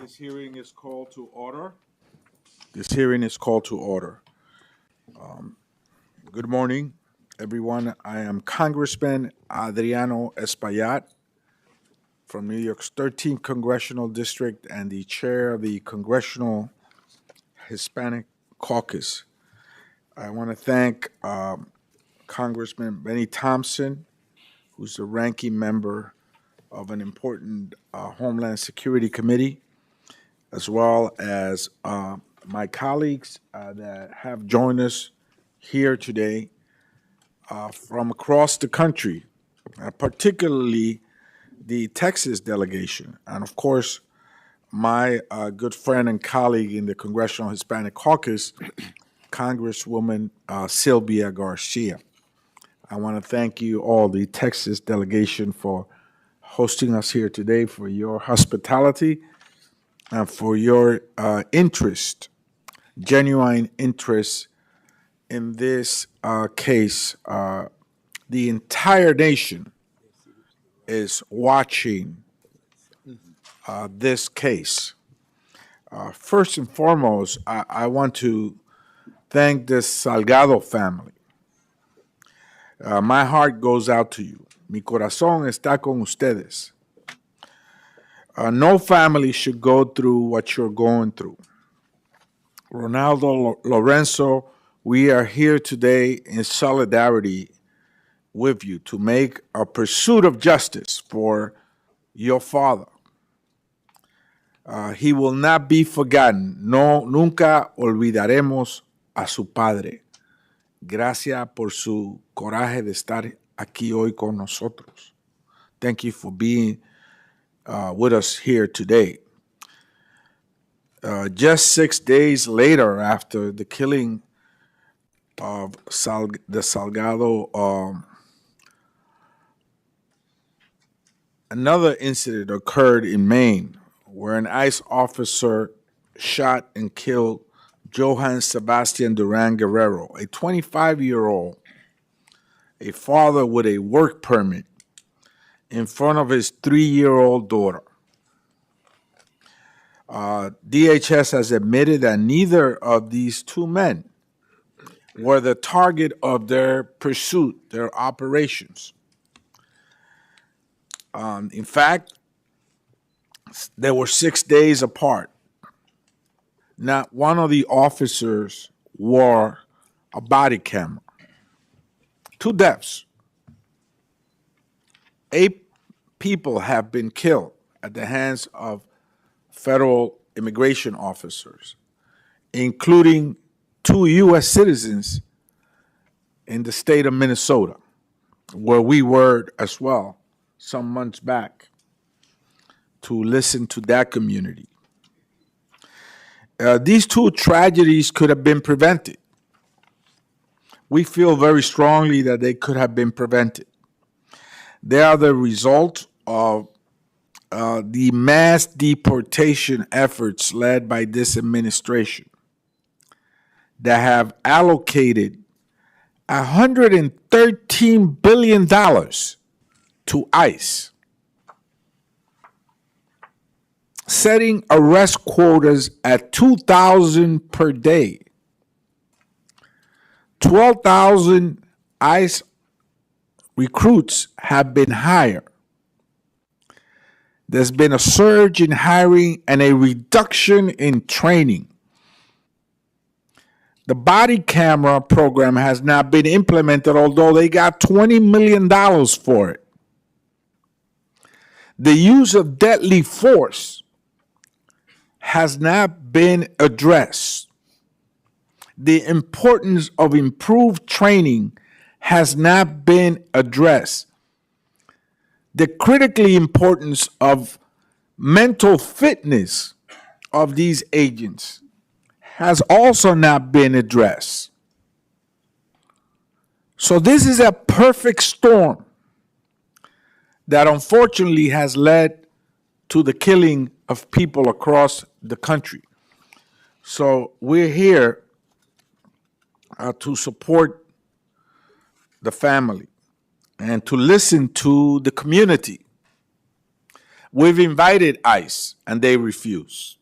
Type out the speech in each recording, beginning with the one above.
This hearing is called to order. This hearing is called to order. Good morning, everyone. I am Congressman Adriano Espaillat from New York's 13th Congressional District and the chair of the Congressional Hispanic Caucus. I want to thank Congressman Benny Thompson, who's the ranking member of an important Homeland Security Committee, as well as my colleagues that have joined us here today from across the country, particularly the Texas delegation, and of course, my good friend and colleague in the Congressional Hispanic Caucus, Congresswoman Sylvia Garcia. I want to thank you all, the Texas delegation, for hosting us here today, for your hospitality, and for your interest, genuine interest in this case. The entire nation is watching this case. First and foremost, I want to thank the Salgado family. My heart goes out to you. Mi corazón está con ustedes. No family should go through what you're going through. Ronaldo, Lorenzo, we are here today in solidarity with you to make a pursuit of justice for your father. He will not be forgotten. No, nunca olvidaremos a su padre. Gracias por su coraje de estar aquí hoy con nosotros. Thank you for being with us here today. Just 6 days later, after the killing of the Salgado, another incident occurred in Maine where an ICE officer shot and killed Johann Sebastian Duran Guerrero, a 25-year-old, a father with a work permit, in front of his 3-year-old daughter. DHS has admitted that neither of these two men were the target of their pursuit, their operations. In fact, they were 6 days apart. Not one of the officers wore a body camera. 2 deaths. 8 people have been killed at the hands of federal immigration officers, including 2 U.S. citizens in the state of Minnesota, where we were as well some months back to listen to that community. These 2 tragedies could have been prevented. We feel very strongly that they could have been prevented. They are the result of the mass deportation efforts led by this administration that have allocated $113 billion to ICE, setting arrest quotas at 2,000 per day. 12,000 ICE recruits have been hired. There's been a surge in hiring and a reduction in training. The body camera program has not been implemented, although they got $20 million for it. The use of deadly force has not been addressed. The importance of improved training has not been addressed. The critical importance of mental fitness of these agents has also not been addressed. So this is a perfect storm that unfortunately has led to the killing of people across the country. So we're here to support the family and to listen to the community. We've invited ICE, and they refuse.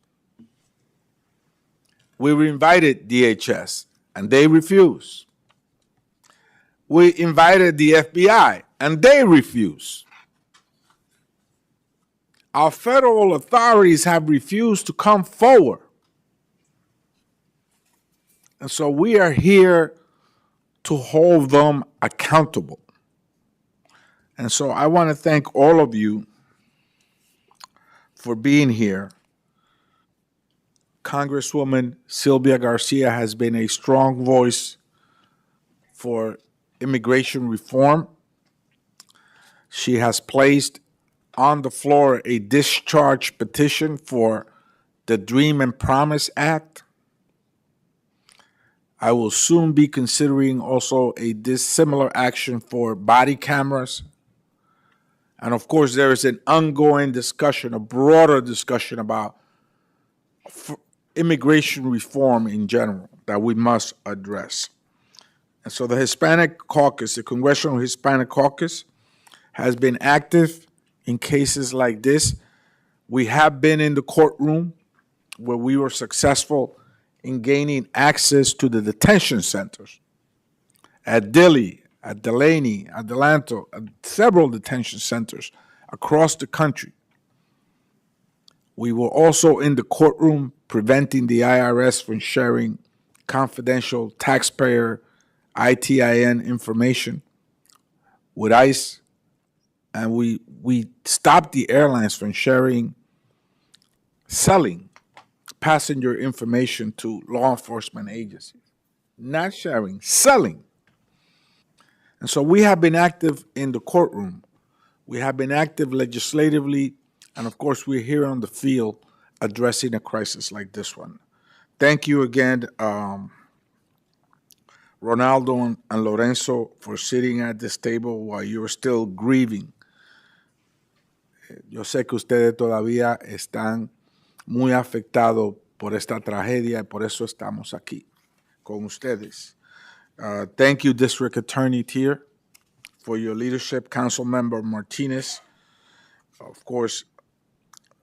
We've invited DHS, and they refuse. We invited the FBI, and they refuse. Our federal authorities have refused to come forward. And so we are here to hold them accountable. And so I want to thank all of you for being here. Congresswoman Sylvia Garcia has been a strong voice for immigration reform. She has placed on the floor a discharge petition for the Dream and Promise Act. I will soon be considering also a dissimilar action for body cameras. And of course, there is an ongoing discussion, a broader discussion about immigration reform in general that we must address. And so the Hispanic Caucus, the Congressional Hispanic Caucus, has been active in cases like this. We have been in the courtroom where we were successful in gaining access to the detention centers at Dilley, at Delaney, at Delanto, at several detention centers across the country. We were also in the courtroom preventing the IRS from sharing confidential taxpayer ITIN information with ICE, and we stopped the airlines from selling passenger information to law enforcement agencies. Not sharing, selling. And so we have been active in the courtroom. We have been active legislatively, and of course, we're here on the field addressing a crisis like this one. Thank you again, Ronaldo and Lorenzo, for sitting at this table while you're still grieving. Yo sé que ustedes todavía están muy afectados por esta tragedia y por eso estamos aquí con ustedes. Thank you, District Attorney Tier, for your leadership. Council Member Martinez, of course,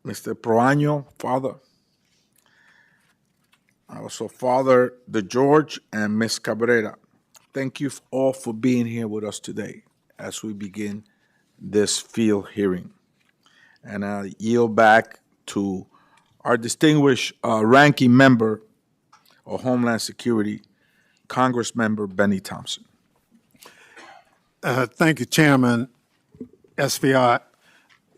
Mr. Proaño, Father, also Father DeGeorge, and Ms. Cabrera. Thank you all for being here with us today as we begin this field hearing. And I yield back to our distinguished ranking member of Homeland Security, Congressmember Benny Thompson. Thank you, Chairman Esfiat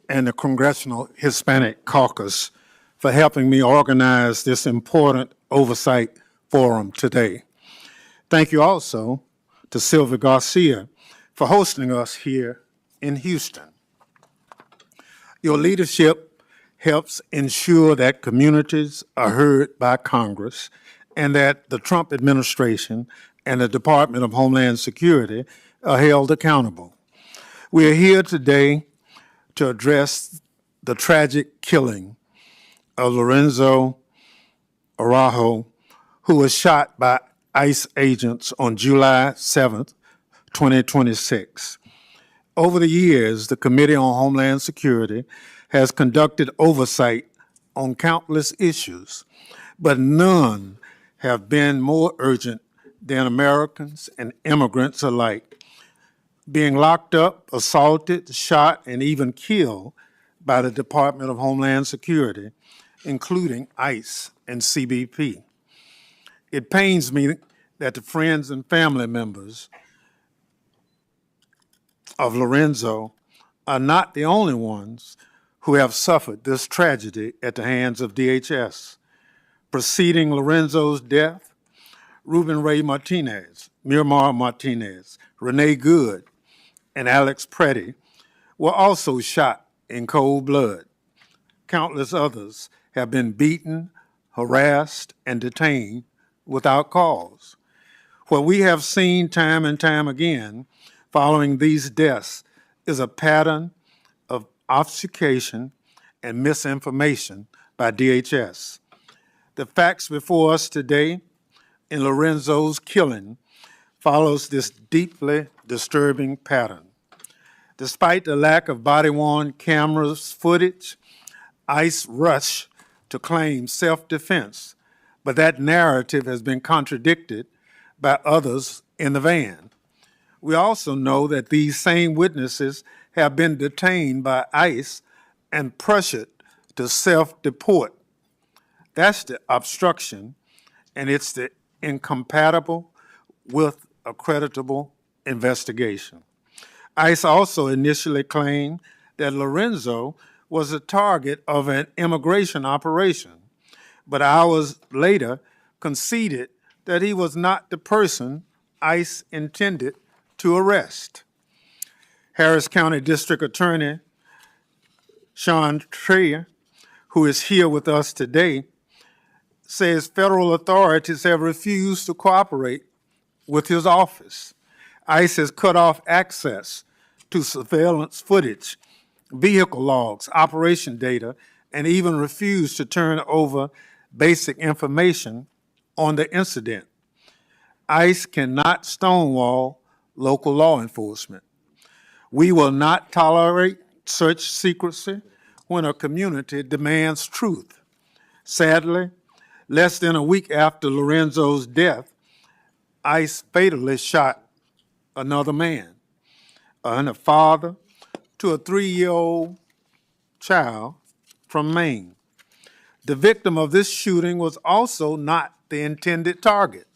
and the Congressional Hispanic Caucus for helping me organize this important oversight forum today. Thank you also to Sylvia Garcia for hosting us here in Houston. Your leadership helps ensure that communities are heard by Congress and that the Trump administration and the Department of Homeland Security are held accountable. We are here today to address the tragic killing of Lorenzo Araujo, who was shot by ICE agents on July 7th, 2026. Over the years, the Committee on Homeland Security has conducted oversight on countless issues, but none have been more urgent than Americans and immigrants alike being locked up, assaulted, shot, and even killed by the Department of Homeland Security, including ICE and CBP. It pains me that the friends and family members of Lorenzo are not the only ones who have suffered this tragedy at the hands of DHS. Preceding Lorenzo's death, Ruben Ray Martinez, Miramar Martinez, Renee Good, and Alex Preddy were also shot in cold blood. Countless others have been beaten, harassed, and detained without cause. What we have seen time and time again following these deaths is a pattern of obfuscation and misinformation by DHS. The facts before us today in Lorenzo's killing follows this deeply disturbing pattern. Despite the lack of body-worn cameras footage ICE rushed to claim self-defense, but that narrative has been contradicted by others in the van. We also know that these same witnesses have been detained by ICE and pressured to self-deport. That's the obstruction, and it's the incompatible with a creditable investigation. ICE also initially claimed that Lorenzo was the target of an immigration operation, but hours later conceded that he was not the person ICE intended to arrest. Harris County District Attorney Sean Trier, who is here with us today, says federal authorities have refused to cooperate with his office. ICE has cut off access to surveillance footage, vehicle logs, operation data, and even refused to turn over basic information on the incident. ICE cannot stonewall local law enforcement. We will not tolerate such secrecy when a community demands truth. Sadly, less than a week after Lorenzo's death, ICE fatally shot another man and a father to a 3-year-old child from Maine. The victim of this shooting was also not the intended target.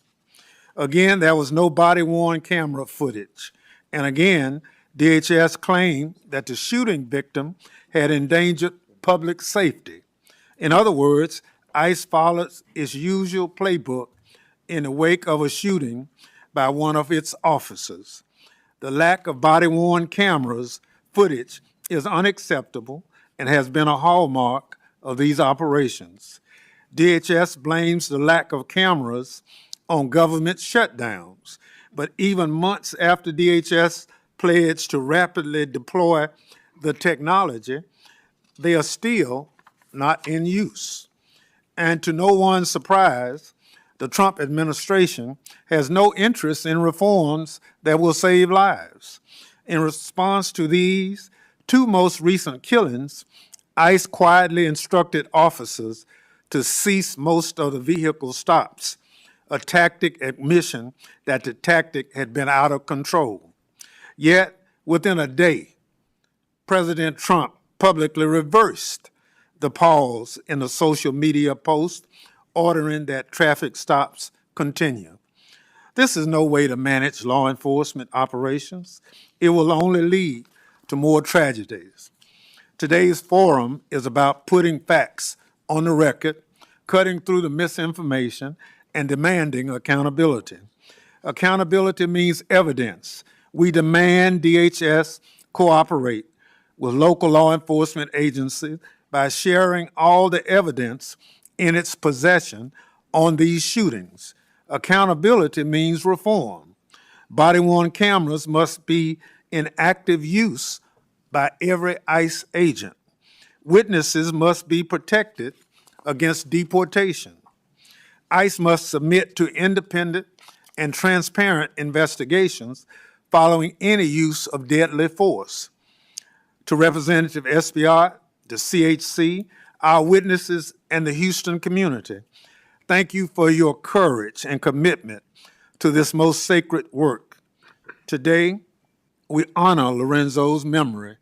Again, there was no body-worn camera footage. And again, DHS claimed that the shooting victim had endangered public safety. In other words, ICE followed its usual playbook in the wake of a shooting by one of its officers. The lack of body-worn cameras footage is unacceptable and has been a hallmark of these operations. DHS blames the lack of cameras on government shutdowns, but even months after DHS pledged to rapidly deploy the technology, they are still not in use. And to no one's surprise, the Trump administration has no interest in reforms that will save lives. In response to these two most recent killings, ICE quietly instructed officers to cease most of the vehicle stops, a tactic admission that the tactic had been out of control. Yet, within a day, President Trump publicly reversed the pause in a social media post ordering that traffic stops continue. This is no way to manage law enforcement operations. It will only lead to more tragedies. Today's forum is about putting facts on the record, cutting through the misinformation, and demanding accountability. Accountability means evidence. We demand DHS cooperate with local law enforcement agencies by sharing all the evidence in its possession on these shootings. Accountability means reform. Body-worn cameras must be in active use by every ICE agent. Witnesses must be protected against deportation. ICE must submit to independent and transparent investigations following any use of deadly force. To Representative Espaillat, the CHC, our witnesses, and the Houston community, thank you for your courage and commitment to this most sacred work. Today, we honor Lorenzo's memory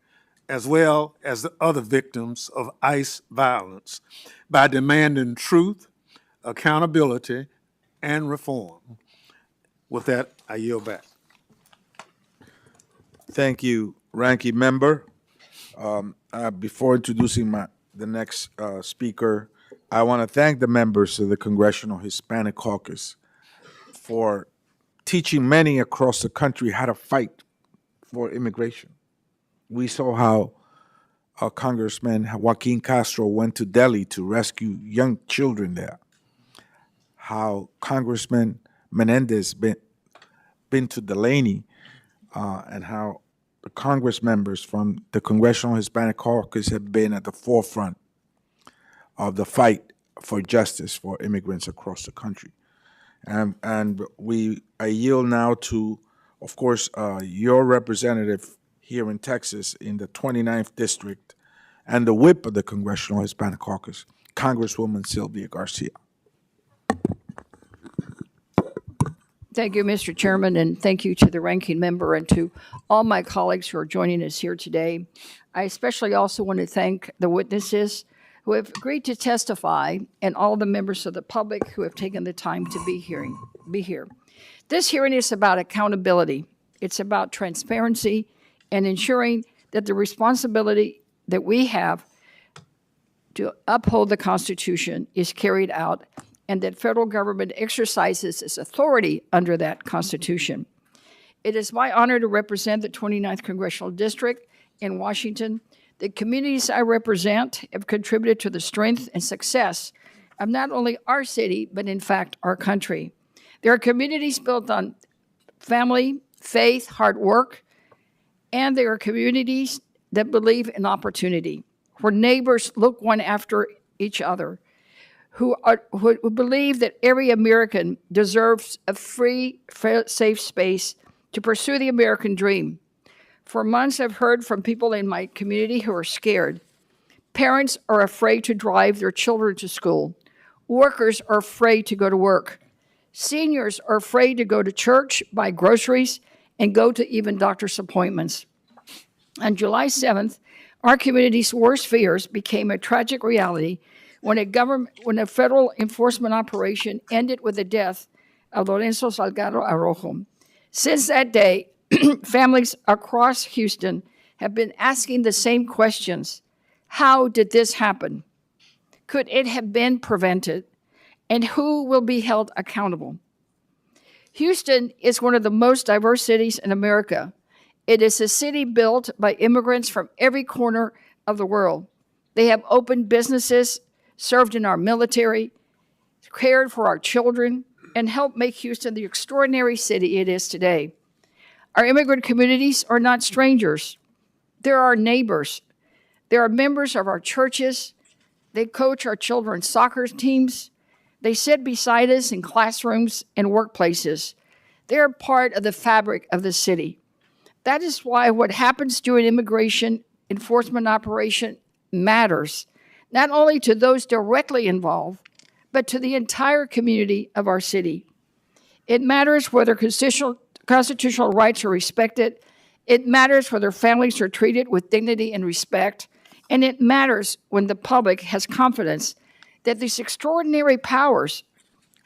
as well as the other victims of ICE violence by demanding truth, accountability, and reform. With that, I yield back. Thank you, Ranking Member. Before introducing the next speaker, I want to thank the members of the Congressional Hispanic Caucus for teaching many across the country how to fight for immigration. We saw how Congressman Joaquin Castro went to Delhi to rescue young children there. How Congressman Menendez been to Delaney, and how the Congress members from the Congressional Hispanic Caucus have been at the forefront of the fight for justice for immigrants across the country. And I yield now to, of course, your representative here in Texas in the 29th District, and the whip of the Congressional Hispanic Caucus, Congresswoman Sylvia Garcia. Thank you, Mr. Chairman, and thank you to the ranking member and to all my colleagues who are joining us here today. I especially also want to thank the witnesses who have agreed to testify and all the members of the public who have taken the time to be here. This hearing is about accountability. It's about transparency and ensuring that the responsibility that we have to uphold the Constitution is carried out and that federal government exercises its authority under that Constitution. It is my honor to represent the 29th Congressional District in Washington. The communities I represent have contributed to the strength and success of not only our city, but in fact, our country. There are communities built on family, faith, hard work, and there are communities that believe in opportunity, where neighbors look one after each other, who believe that every American deserves a free, safe space to pursue the American dream. For months, I've heard from people in my community who are scared. Parents are afraid to drive their children to school. Workers are afraid to go to work. Seniors are afraid to go to church, buy groceries, and go to even doctor's appointments. On July 7th, our community's worst fears became a tragic reality when a federal enforcement operation ended with the death of Lorenzo Salgado Arrojo. Since that day, families across Houston have been asking the same questions. How did this happen? Could it have been prevented? And who will be held accountable? Houston is one of the most diverse cities in America. It is a city built by immigrants from every corner of the world. They have opened businesses, served in our military, cared for our children, and helped make Houston the extraordinary city it is today. Our immigrant communities are not strangers. They're our neighbors. They are members of our churches. They coach our children's soccer teams. They sit beside us in classrooms and workplaces. They're part of the fabric of the city. That is why what happens during immigration enforcement operation matters, not only to those directly involved, but to the entire community of our city. It matters whether constitutional rights are respected. It matters whether families are treated with dignity and respect. And it matters when the public has confidence that these extraordinary powers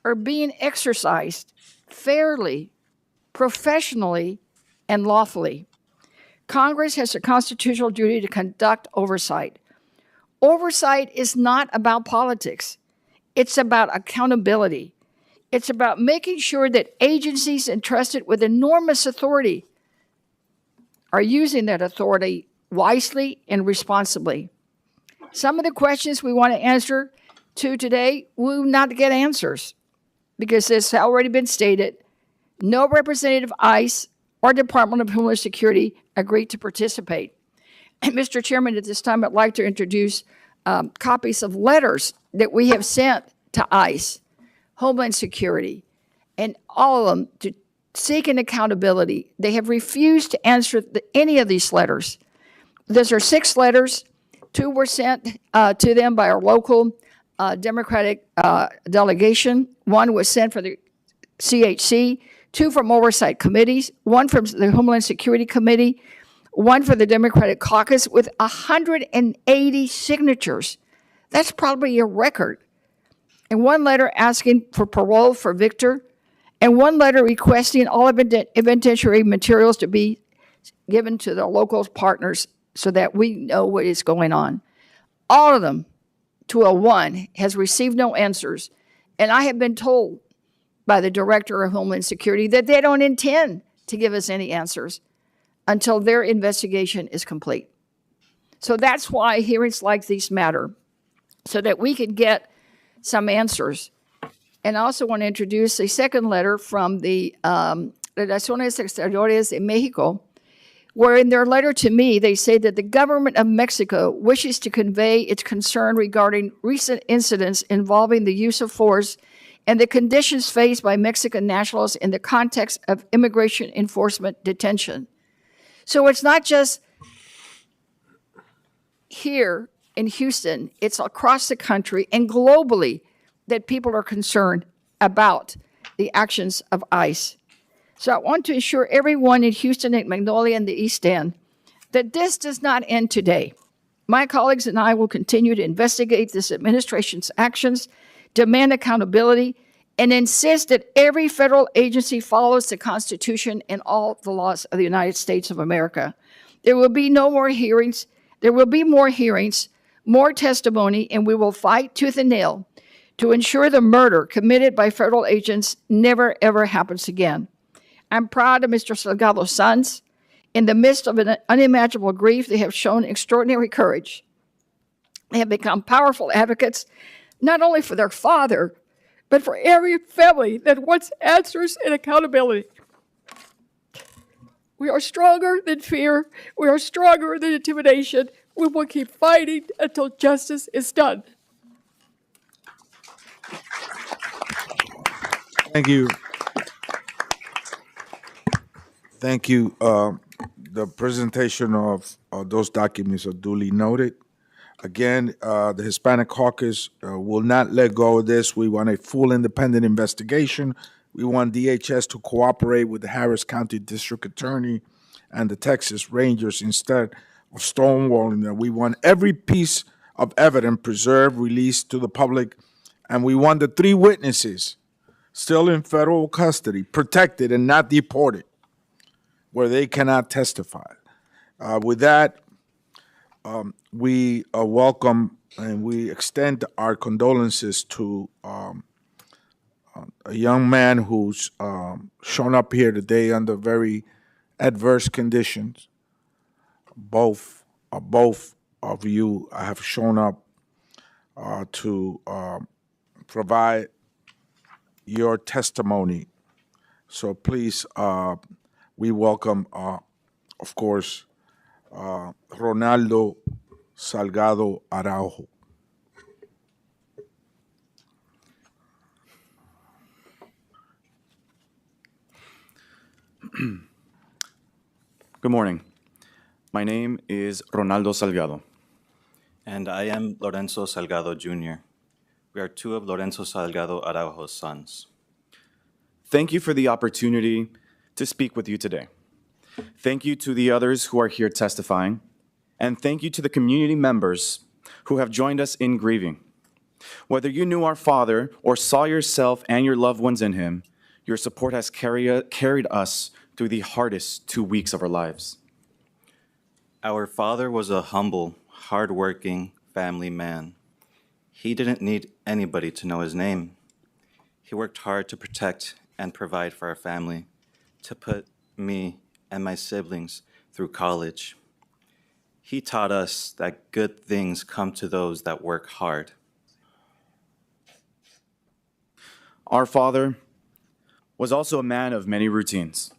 are being exercised fairly, professionally, and lawfully. Congress has a constitutional duty to conduct oversight. Oversight is not about politics. It's about accountability. It's about making sure that agencies entrusted with enormous authority are using that authority wisely and responsibly. Some of the questions we want to answer to today will not get answers because it's already been stated, no representative ICE or Department of Homeland Security agreed to participate. Mr. Chairman, at this time, I'd like to introduce copies of letters that we have sent to ICE, Homeland Security, and all of them to seek an accountability. They have refused to answer any of these letters. Those are 6 letters. 2 were sent to them by our local Democratic delegation. 1 was sent for the CHC, 2 from oversight committees, 1 from the Homeland Security Committee, 1 for the Democratic caucus with 180 signatures. That's probably a record. And 1 letter asking for parole for Victor, and 1 letter requesting all evidentiary materials to be given to the local partners so that we know what is going on. All of them, to a 1, has received no answers. And I have been told by the Director of Homeland Security that they don't intend to give us any answers until their investigation is complete. So that's why hearings like these matter, so that we can get some answers. And I also want to introduce a second letter from the Relaciones Exteriores de Mexico, where in their letter to me, they say that the government of Mexico wishes to convey its concern regarding recent incidents involving the use of force and the conditions faced by Mexican nationals in the context of immigration enforcement detention. So it's not just here in Houston, it's across the country and globally that people are concerned about the actions of ICE. So I want to assure everyone in Houston and Magnolia and the East End that this does not end today. My colleagues and I will continue to investigate this administration's actions, demand accountability, and insist that every federal agency follows the Constitution and all the laws of the United States of America. There will be no more hearings. There will be more hearings, more testimony, and we will fight tooth and nail to ensure the murder committed by federal agents never, ever happens again. I'm proud of Mr. Salgado's sons. In the midst of an unimaginable grief, they have shown extraordinary courage. They have become powerful advocates, not only for their father, but for every family that wants answers and accountability. We are stronger than fear. We are stronger than intimidation. We will keep fighting until justice is done. Thank you. Thank you. The presentation of those documents are duly noted. Again, the Hispanic Caucus will not let go of this. We want a full independent investigation. We want DHS to cooperate with the Harris County District Attorney and the Texas Rangers instead of stonewalling them. We want every piece of evidence preserved, released to the public, and we want the 3 witnesses still in federal custody, protected and not deported, where they cannot testify. With that, we welcome and we extend our condolences to a young man who's shown up here today under very adverse conditions. Both of you have shown up to provide your testimony. So please, we welcome, of course, Ronaldo Salgado Araujo. Good morning. My name is Ronaldo Salgado. And I am Lorenzo Salgado Jr. We are 2 of Lorenzo Salgado Araujo's sons. Thank you for the opportunity to speak with you today. Thank you to the others who are here testifying, and thank you to the community members who have joined us in grieving. Whether you knew our father or saw yourself and your loved ones in him, your support has carried us through the hardest 2 weeks of our lives. Our father was a humble, hardworking family man. He didn't need anybody to know his name. He worked hard to protect and provide for our family, to put me and my siblings through college. He taught us that good things come to those that work hard. Our father was also a man of many routines.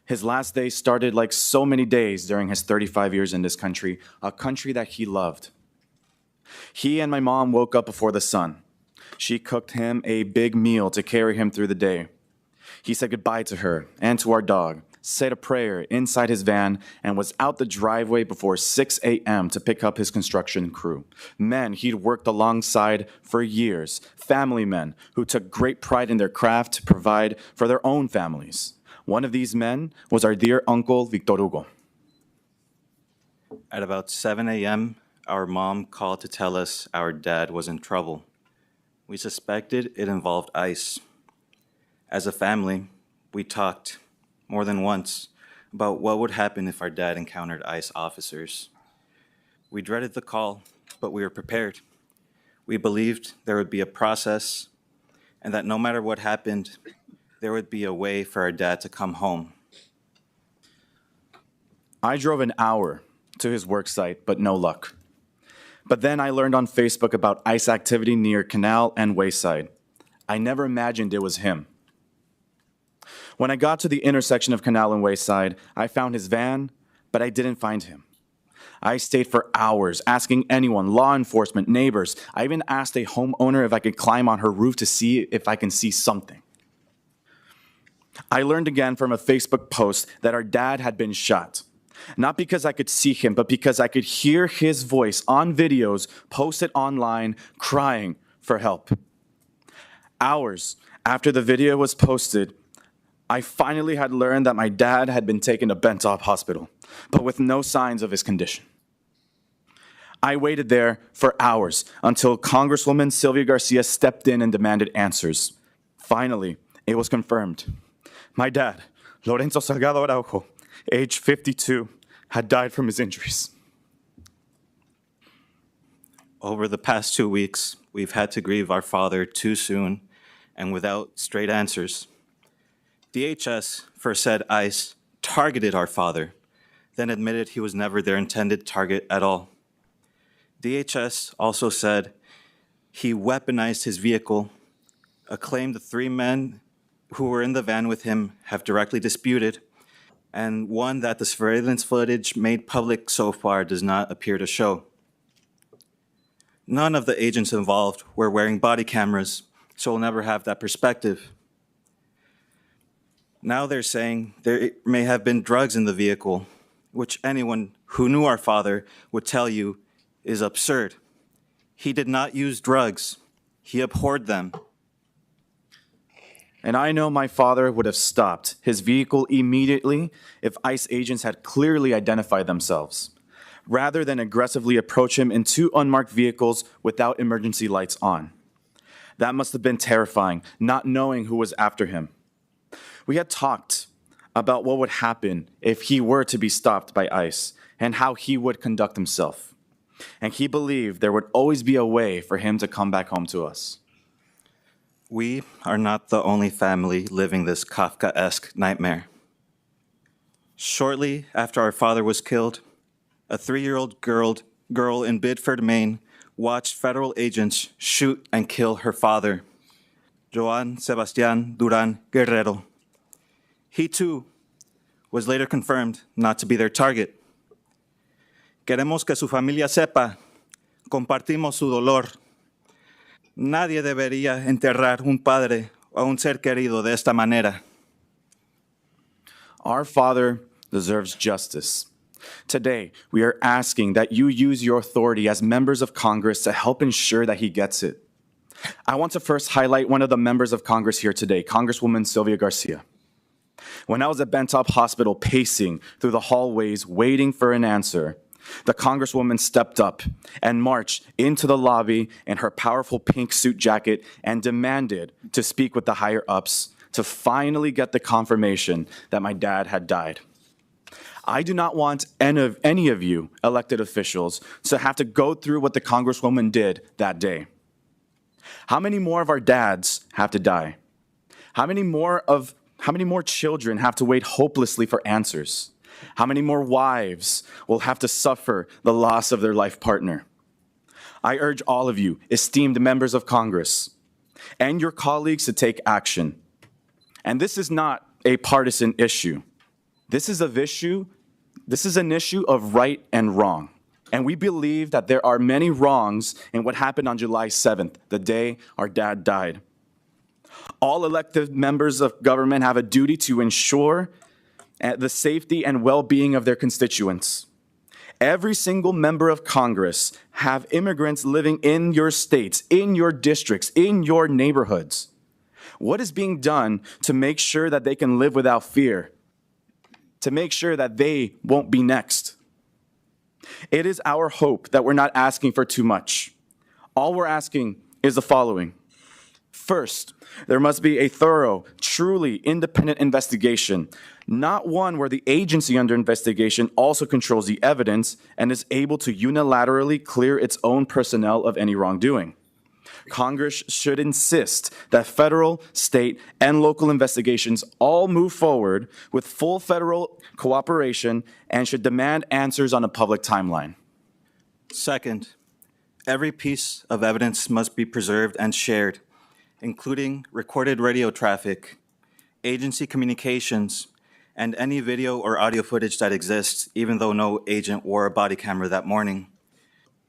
His last day started like so many days during his 35 years in this country, a country that he loved. He and my mom woke up before the sun. She cooked him a big meal to carry him through the day. He said goodbye to her and to our dog, said a prayer inside his van, and was out the driveway before 6 a.m. to pick up his construction crew. Men he'd worked alongside for years, family men who took great pride in their craft to provide for their own families. One of these men was our dear uncle, Victor Hugo. At about 7 a.m., our mom called to tell us our dad was in trouble. We suspected it involved ICE. As a family, we talked more than once about what would happen if our dad encountered ICE officers. We dreaded the call, but we were prepared. We believed there would be a process and that no matter what happened, there would be a way for our dad to come home. I drove an hour to his work site, but no luck. But then I learned on Facebook about ICE activity near Canal and Wayside. I never imagined it was him. When I got to the intersection of Canal and Wayside, I found his van, but I didn't find him. I stayed for hours asking anyone, law enforcement, neighbors. I even asked a homeowner if I could climb on her roof to see if I can see something. I learned again from a Facebook post that our dad had been shot. Not because I could see him, but because I could hear his voice on videos posted online crying for help. Hours after the video was posted, I finally had learned that my dad had been taken to Bentop Hospital, but with no signs of his condition. I waited there for hours until Congresswoman Sylvia Garcia stepped in and demanded answers. Finally, it was confirmed. My dad, Lorenzo Salgado Araujo, age 52, had died from his injuries. Over the past 2 weeks, we've had to grieve our father too soon and without straight answers. DHS, for said ICE, targeted our father, then admitted he was never their intended target at all. DHS also said he weaponized his vehicle, a claim the 3 men who were in the van with him have directly disputed, and one that the surveillance footage made public so far does not appear to show. None of the agents involved were wearing body cameras, so we'll never have that perspective. Now they're saying there may have been drugs in the vehicle, which anyone who knew our father would tell you is absurd. He did not use drugs. He abhorred them. And I know my father would have stopped his vehicle immediately if ICE agents had clearly identified themselves, rather than aggressively approach him in 2 unmarked vehicles without emergency lights on. That must have been terrifying, not knowing who was after him. We had talked about what would happen if he were to be stopped by ICE and how he would conduct himself. And he believed there would always be a way for him to come back home to us. We are not the only family living this Kafkaesque nightmare. Shortly after our father was killed, a 3-year-old girl in Biddeford, Maine, watched federal agents shoot and kill her father, Joan Sebastian Duran Guerrero. He too was later confirmed not to be their target. Queremos que su familia sepa, compartimos su dolor. Nadie debería enterrar un padre o un ser querido de esta manera. Our father deserves justice. Today, we are asking that you use your authority as members of Congress to help ensure that he gets it. I want to first highlight one of the members of Congress here today, Congresswoman Sylvia Garcia. When I was at Bentop Hospital pacing through the hallways waiting for an answer, the Congresswoman stepped up and marched into the lobby in her powerful pink suit jacket and demanded to speak with the higher-ups to finally get the confirmation that my dad had died. I do not want any of you elected officials to have to go through what the Congresswoman did that day. How many more of our dads have to die? How many more children have to wait hopelessly for answers? How many more wives will have to suffer the loss of their life partner? I urge all of you, esteemed members of Congress, and your colleagues to take action. And this is not a partisan issue. This is an issue of right and wrong. And we believe that there are many wrongs in what happened on July 7th, the day our dad died. All elected members of government have a duty to ensure the safety and well-being of their constituents. Every single member of Congress have immigrants living in your states, in your districts, in your neighborhoods. What is being done to make sure that they can live without fear? To make sure that they won't be next? It is our hope that we're not asking for too much. All we're asking is the following. First, there must be a thorough, truly independent investigation, not one where the agency under investigation also controls the evidence and is able to unilaterally clear its own personnel of any wrongdoing. Congress should insist that federal, state, and local investigations all move forward with full federal cooperation and should demand answers on a public timeline. Second, every piece of evidence must be preserved and shared, including recorded radio traffic, agency communications, and any video or audio footage that exists, even though no agent wore a body camera that morning.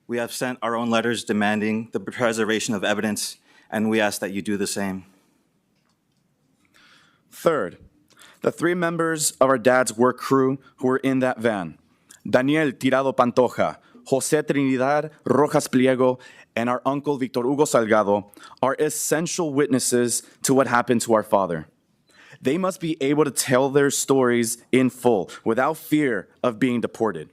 We have sent our own letters demanding the preservation of evidence, and we ask that you do the same. Third, the 3 members of our dad's work crew who were in that van, Daniel Tirado Pantoja, Jose Trinidad Rojas Pliego, and our uncle Victor Hugo Salgado are essential witnesses to what happened to our father. They must be able to tell their stories in full without fear of being deported.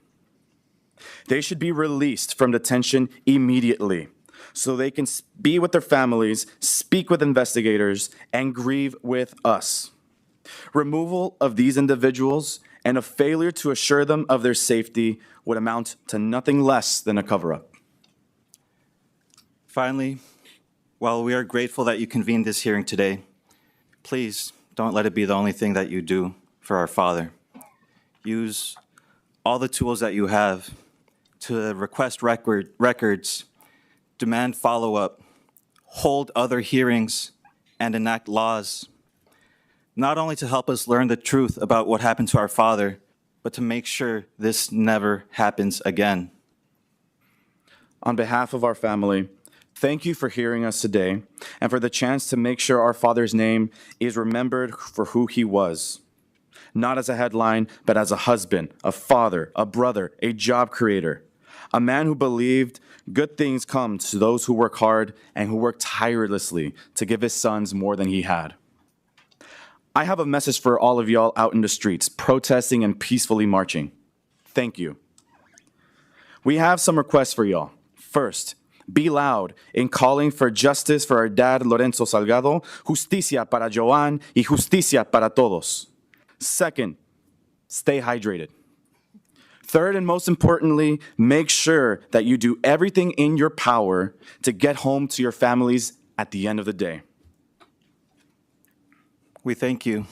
They should be released from detention immediately so they can be with their families, speak with investigators, and grieve with us. Removal of these individuals and a failure to assure them of their safety would amount to nothing less than a cover-up. Finally, while we are grateful that you convened this hearing today, please don't let it be the only thing that you do for our father. Use all the tools that you have to request records, demand follow-up, hold other hearings, and enact laws, not only to help us learn the truth about what happened to our father, but to make sure this never happens again. On behalf of our family, thank you for hearing us today and for the chance to make sure our father's name is remembered for who he was. Not as a headline, but as a husband, a father, a brother, a job creator, a man who believed good things come to those who work hard and who work tirelessly to give his sons more than he had. I have a message for all of y'all out in the streets, protesting and peacefully marching. Thank you. We have some requests for y'all. First, be loud in calling for justice for our dad, Lorenzo Salgado, justicia para Joan y justicia para todos. Second, stay hydrated. Third, and most importantly, make sure that you do everything in your power to get home to your families at the end of the day. We thank you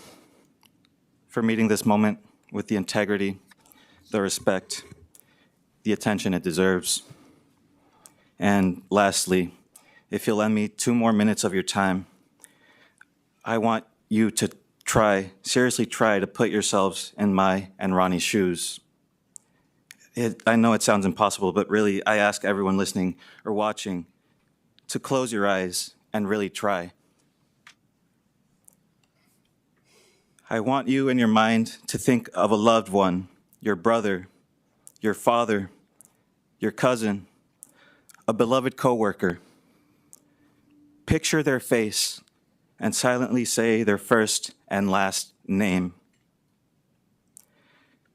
for meeting this moment with the integrity, the respect, the attention it deserves. And lastly, if you'll lend me 2 more minutes of your time, I want you to seriously try to put yourselves in my and Ronnie's shoes. I know it sounds impossible, but really, I ask everyone listening or watching to close your eyes and really try. I want you in your mind to think of a loved one, your brother, your father, your cousin, a beloved coworker. Picture their face and silently say their first and last name.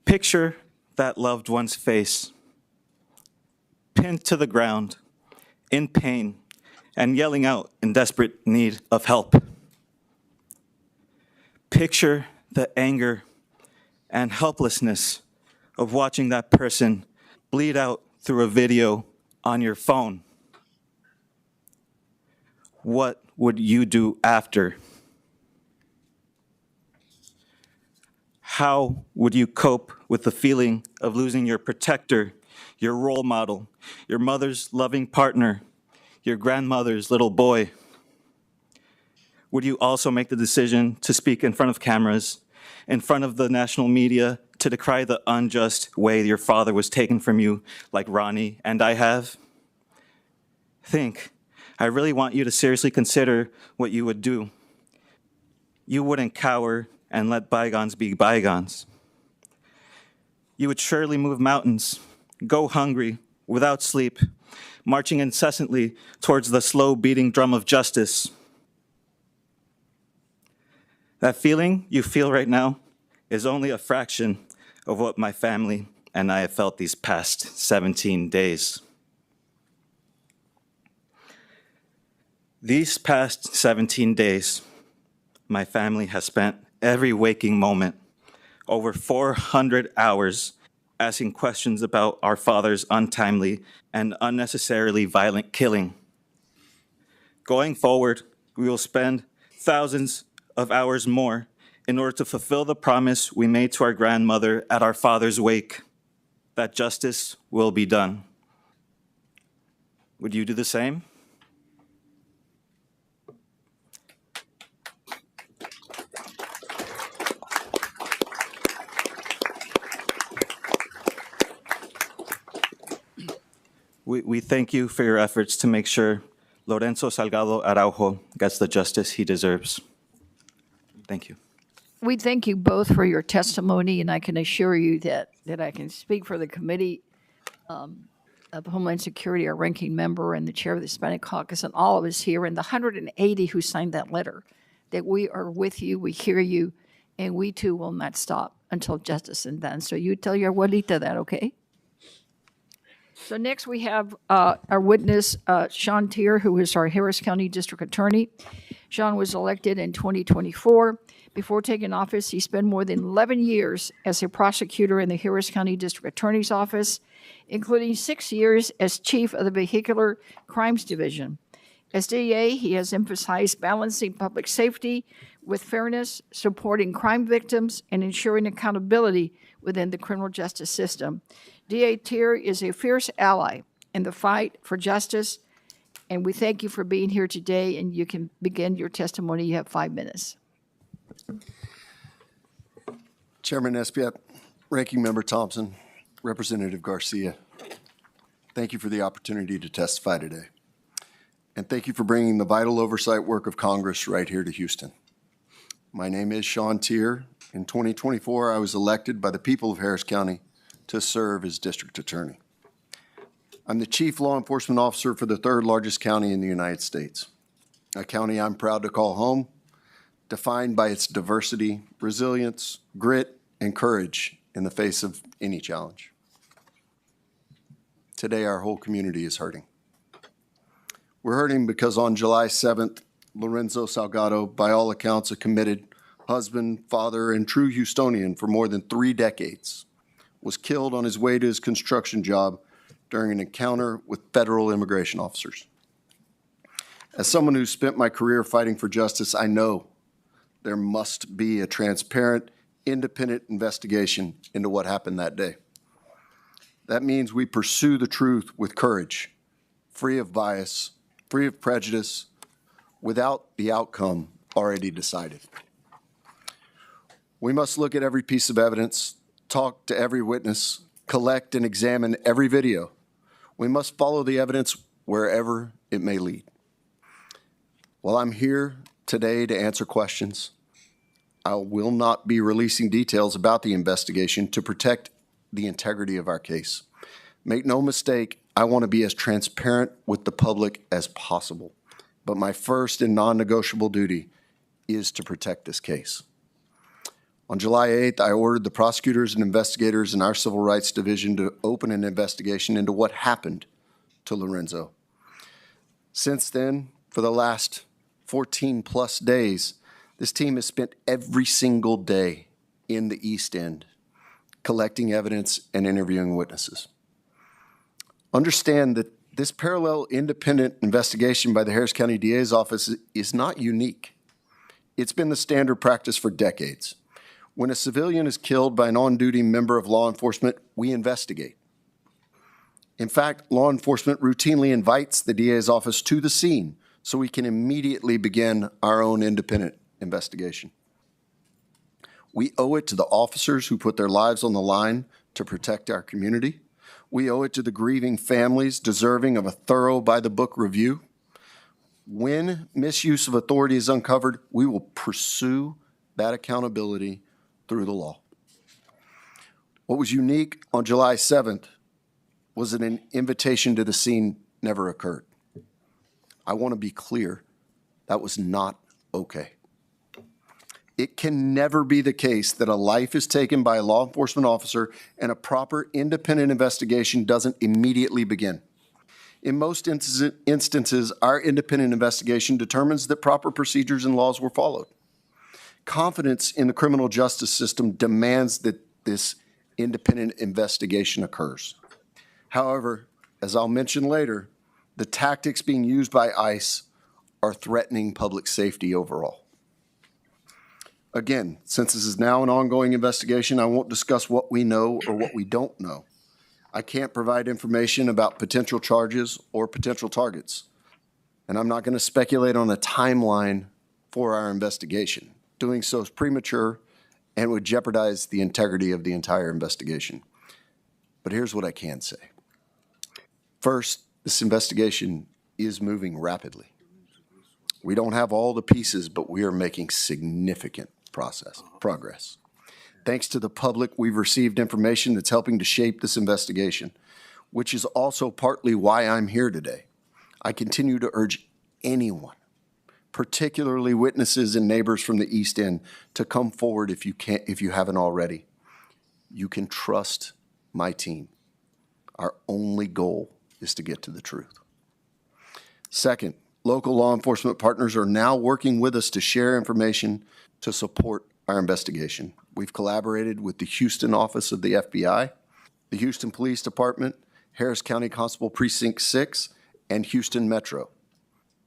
Picture that loved one's face, pinned to the ground, in pain, and yelling out in desperate need of help. Picture the anger and helplessness of watching that person bleed out through a video on your phone. What would you do after? How would you cope with the feeling of losing your protector, your role model, your mother's loving partner, your grandmother's little boy? Would you also make the decision to speak in front of cameras, in front of the national media, to decry the unjust way your father was taken from you, like Ronnie and I have? Think. I really want you to seriously consider what you would do. You wouldn't cower and let bygones be bygones. You would surely move mountains, go hungry, without sleep, marching incessantly towards the slow beating drum of justice. That feeling you feel right now is only a fraction of what my family and I have felt these past 17 days. These past 17 days, my family has spent every waking moment, over 400 hours, asking questions about our father's untimely and unnecessarily violent killing. Going forward, we will spend thousands of hours more in order to fulfill the promise we made to our grandmother at our father's wake, that justice will be done. Would you do the same? We thank you for your efforts to make sure Lorenzo Salgado Araujo gets the justice he deserves. Thank you. We thank you both for your testimony, and I can assure you that I can speak for the Committee of Homeland Security, our ranking member and the chair of the Hispanic Caucus, and all of us here, and the 180 who signed that letter, that we are with you, we hear you, and we too will not stop until justice is done. So you tell your abuelita that, okay? So next we have our witness, Sean Tier, who is our Harris County District Attorney. Sean was elected in 2024. Before taking office, he spent more than 11 years as a prosecutor in the Harris County District Attorney's Office, including 6 years as chief of the Vehicular Crimes Division. As DA, he has emphasized balancing public safety with fairness, supporting crime victims, and ensuring accountability within the criminal justice system. DA Tier is a fierce ally in the fight for justice, and we thank you for being here today, and you can begin your testimony. You have 5 minutes. Chairman Espiat, Ranking Member Thompson, Representative Garcia, thank you for the opportunity to testify today. And thank you for bringing the vital oversight work of Congress right here to Houston. My name is Sean Tier. In 2024, I was elected by the people of Harris County to serve as district attorney. I'm the chief law enforcement officer for the third largest county in the United States, a county I'm proud to call home, defined by its diversity, resilience, grit, and courage in the face of any challenge. Today, our whole community is hurting. We're hurting because on July 7th, Lorenzo Salgado, by all accounts, a committed husband, father, and true Houstonian for more than 3 decades, was killed on his way to his construction job during an encounter with federal immigration officers. As someone who spent my career fighting for justice, I know there must be a transparent, independent investigation into what happened that day. That means we pursue the truth with courage, free of bias, free of prejudice, without the outcome already decided. We must look at every piece of evidence, talk to every witness, collect and examine every video. We must follow the evidence wherever it may lead. While I'm here today to answer questions, I will not be releasing details about the investigation to protect the integrity of our case. Make no mistake, I want to be as transparent with the public as possible. But my first and non-negotiable duty is to protect this case. On July 8th, I ordered the prosecutors and investigators in our Civil Rights Division to open an investigation into what happened to Lorenzo. Since then, for the last 14-plus days, this team has spent every single day in the East End collecting evidence and interviewing witnesses. Understand that this parallel independent investigation by the Harris County DA's office is not unique. It's been the standard practice for decades. When a civilian is killed by an on-duty member of law enforcement, we investigate. In fact, law enforcement routinely invites the DA's office to the scene so we can immediately begin our own independent investigation. We owe it to the officers who put their lives on the line to protect our community. We owe it to the grieving families deserving of a thorough by-the-book review. When misuse of authority is uncovered, we will pursue that accountability through the law. What was unique on July 7th was that an invitation to the scene never occurred. I want to be clear, that was not okay. It can never be the case that a life is taken by a law enforcement officer and a proper independent investigation doesn't immediately begin. In most instances, our independent investigation determines that proper procedures and laws were followed. Confidence in the criminal justice system demands that this independent investigation occurs. However, as I'll mention later, the tactics being used by ICE are threatening public safety overall. Again, since this is now an ongoing investigation, I won't discuss what we know or what we don't know. I can't provide information about potential charges or potential targets, and I'm not going to speculate on a timeline for our investigation. Doing so is premature and would jeopardize the integrity of the entire investigation. But here's what I can say. First, this investigation is moving rapidly. We don't have all the pieces, but we are making significant progress. Thanks to the public, we've received information that's helping to shape this investigation, which is also partly why I'm here today. I continue to urge anyone, particularly witnesses and neighbors from the East End, to come forward if you haven't already. You can trust my team. Our only goal is to get to the truth. Second, local law enforcement partners are now working with us to share information to support our investigation. We've collaborated with the Houston office of the FBI, the Houston Police Department, Harris County Constable Precinct 6, and Houston Metro.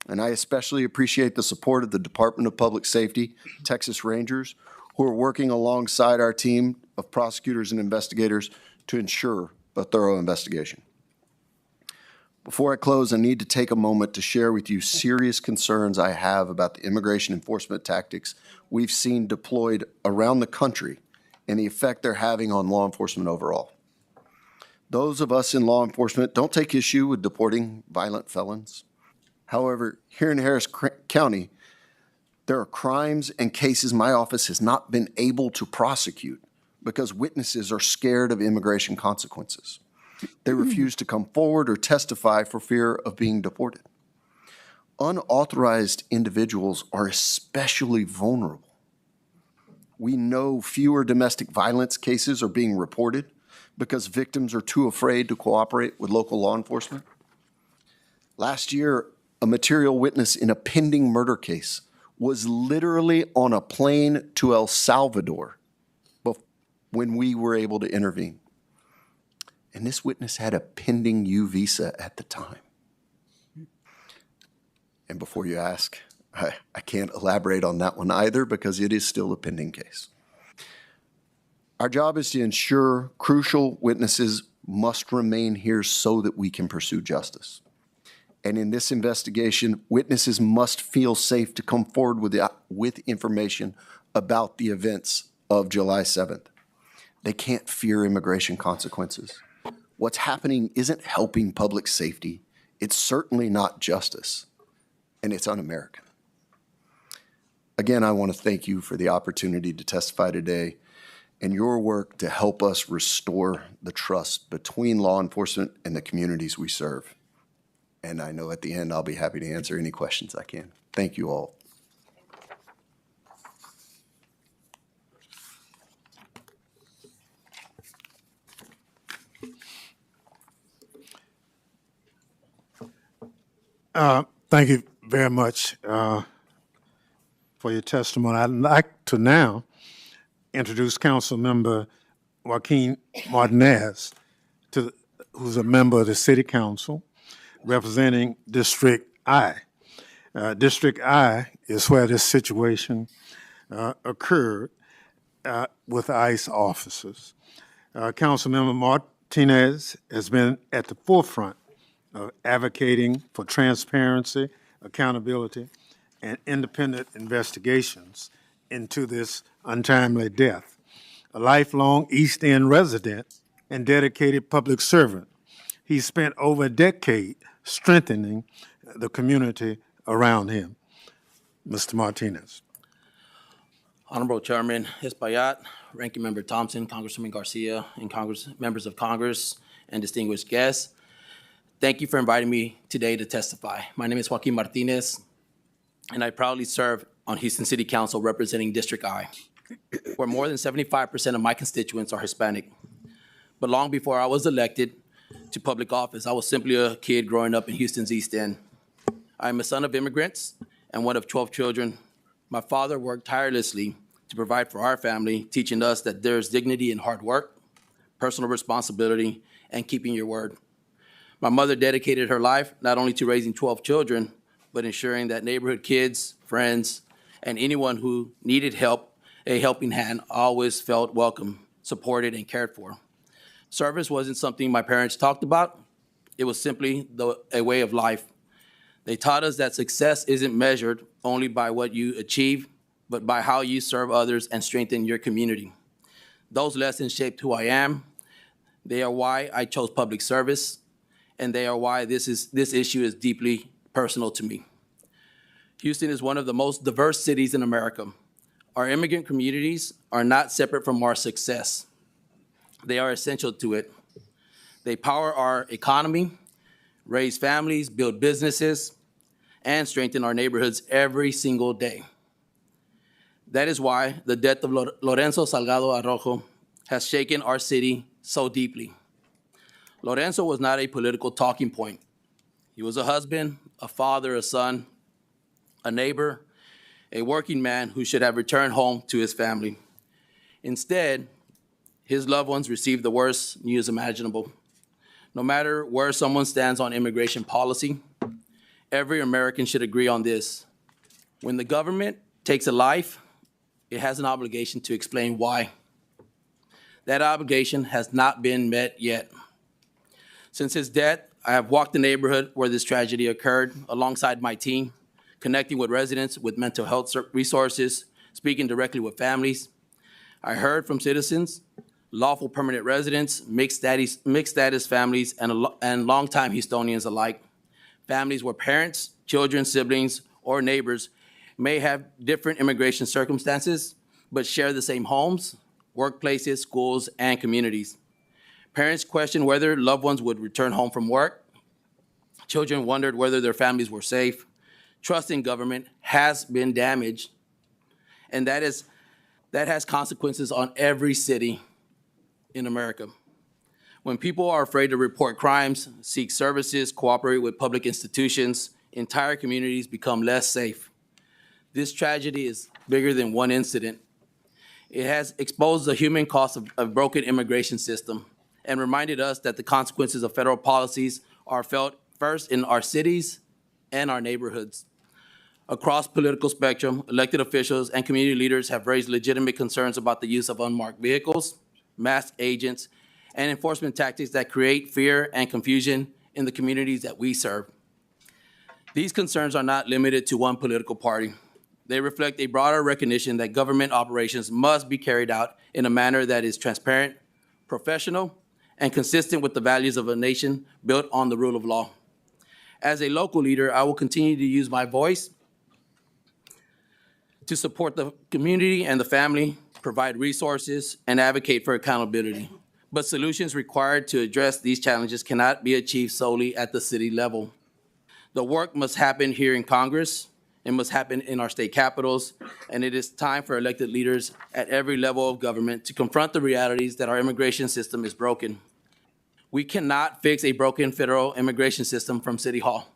And I especially appreciate the support of the Department of Public Safety, Texas Rangers, who are working alongside our team of prosecutors and investigators to ensure a thorough investigation. Before I close, I need to take a moment to share with you serious concerns I have about the immigration enforcement tactics we've seen deployed around the country and the effect they're having on law enforcement overall. Those of us in law enforcement don't take issue with deporting violent felons. However, here in Harris County, there are crimes and cases my office has not been able to prosecute because witnesses are scared of immigration consequences. They refuse to come forward or testify for fear of being deported. Unauthorized individuals are especially vulnerable. We know fewer domestic violence cases are being reported because victims are too afraid to cooperate with local law enforcement. Last year, a material witness in a pending murder case was literally on a plane to El Salvador when we were able to intervene. And this witness had a pending U visa at the time. And before you ask, I can't elaborate on that one either because it is still a pending case. Our job is to ensure crucial witnesses must remain here so that we can pursue justice. And in this investigation, witnesses must feel safe to come forward with information about the events of July 7th. They can't fear immigration consequences. What's happening isn't helping public safety. It's certainly not justice, and it's un-American. Again, I want to thank you for the opportunity to testify today and your work to help us restore the trust between law enforcement and the communities we serve. And I know at the end I'll be happy to answer any questions I can. Thank you all. Thank you very much for your testimony. I'd like to now introduce Council Member Joaquin Martinez, who's a member of the City Council representing District I. District I is where this situation occurred with ICE officers. Councilmember Martinez has been at the forefront of advocating for transparency, accountability, and independent investigations into this untimely death. A lifelong East End resident and dedicated public servant, he spent over a decade strengthening the community around him. Mr. Martinez. Honorable Chairman Espaillat, Ranking Member Thompson, Congresswoman Garcia, and members of Congress and distinguished guests, thank you for inviting me today to testify. My name is Joaquin Martinez, and I proudly serve on Houston City Council representing District I, where more than 75% of my constituents are Hispanic. But long before I was elected to public office, I was simply a kid growing up in Houston's East End. I am a son of immigrants and one of 12 children. My father worked tirelessly to provide for our family, teaching us that there is dignity in hard work, personal responsibility, and keeping your word. My mother dedicated her life not only to raising 12 children, but ensuring that neighborhood kids, friends, and anyone who needed help, a helping hand, always felt welcome, supported, and cared for. Service wasn't something my parents talked about. It was simply a way of life. They taught us that success isn't measured only by what you achieve, but by how you serve others and strengthen your community. Those lessons shaped who I am. They are why I chose public service, and they are why this issue is deeply personal to me. Houston is one of the most diverse cities in America. Our immigrant communities are not separate from our success. They are essential to it. They power our economy, raise families, build businesses, and strengthen our neighborhoods every single day. That is why the death of Lorenzo Salgado Arrojo has shaken our city so deeply. Lorenzo was not a political talking point. He was a husband, a father, a son, a neighbor, a working man who should have returned home to his family. Instead, his loved ones received the worst news imaginable. No matter where someone stands on immigration policy, every American should agree on this. When the government takes a life, it has an obligation to explain why. That obligation has not been met yet. Since his death, I have walked the neighborhood where this tragedy occurred alongside my team, connecting with residents with mental health resources, speaking directly with families. I heard from citizens, lawful permanent residents, mixed status families, and longtime Houstonians alike. Families where parents, children, siblings, or neighbors may have different immigration circumstances, but share the same homes, workplaces, schools, and communities. Parents questioned whether loved ones would return home from work. Children wondered whether their families were safe. Trust in government has been damaged, and that has consequences on every city in America. When people are afraid to report crimes, seek services, cooperate with public institutions, entire communities become less safe. This tragedy is bigger than one incident. It has exposed the human cost of a broken immigration system and reminded us that the consequences of federal policies are felt first in our cities and our neighborhoods. Across political spectrum, elected officials and community leaders have raised legitimate concerns about the use of unmarked vehicles, masked agents, and enforcement tactics that create fear and confusion in the communities that we serve. These concerns are not limited to one political party. They reflect a broader recognition that government operations must be carried out in a manner that is transparent, professional, and consistent with the values of a nation built on the rule of law. As a local leader, I will continue to use my voice to support the community and the family, provide resources, and advocate for accountability. But solutions required to address these challenges cannot be achieved solely at the city level. The work must happen here in Congress, it must happen in our state capitals, and it is time for elected leaders at every level of government to confront the realities that our immigration system is broken. We cannot fix a broken federal immigration system from City Hall.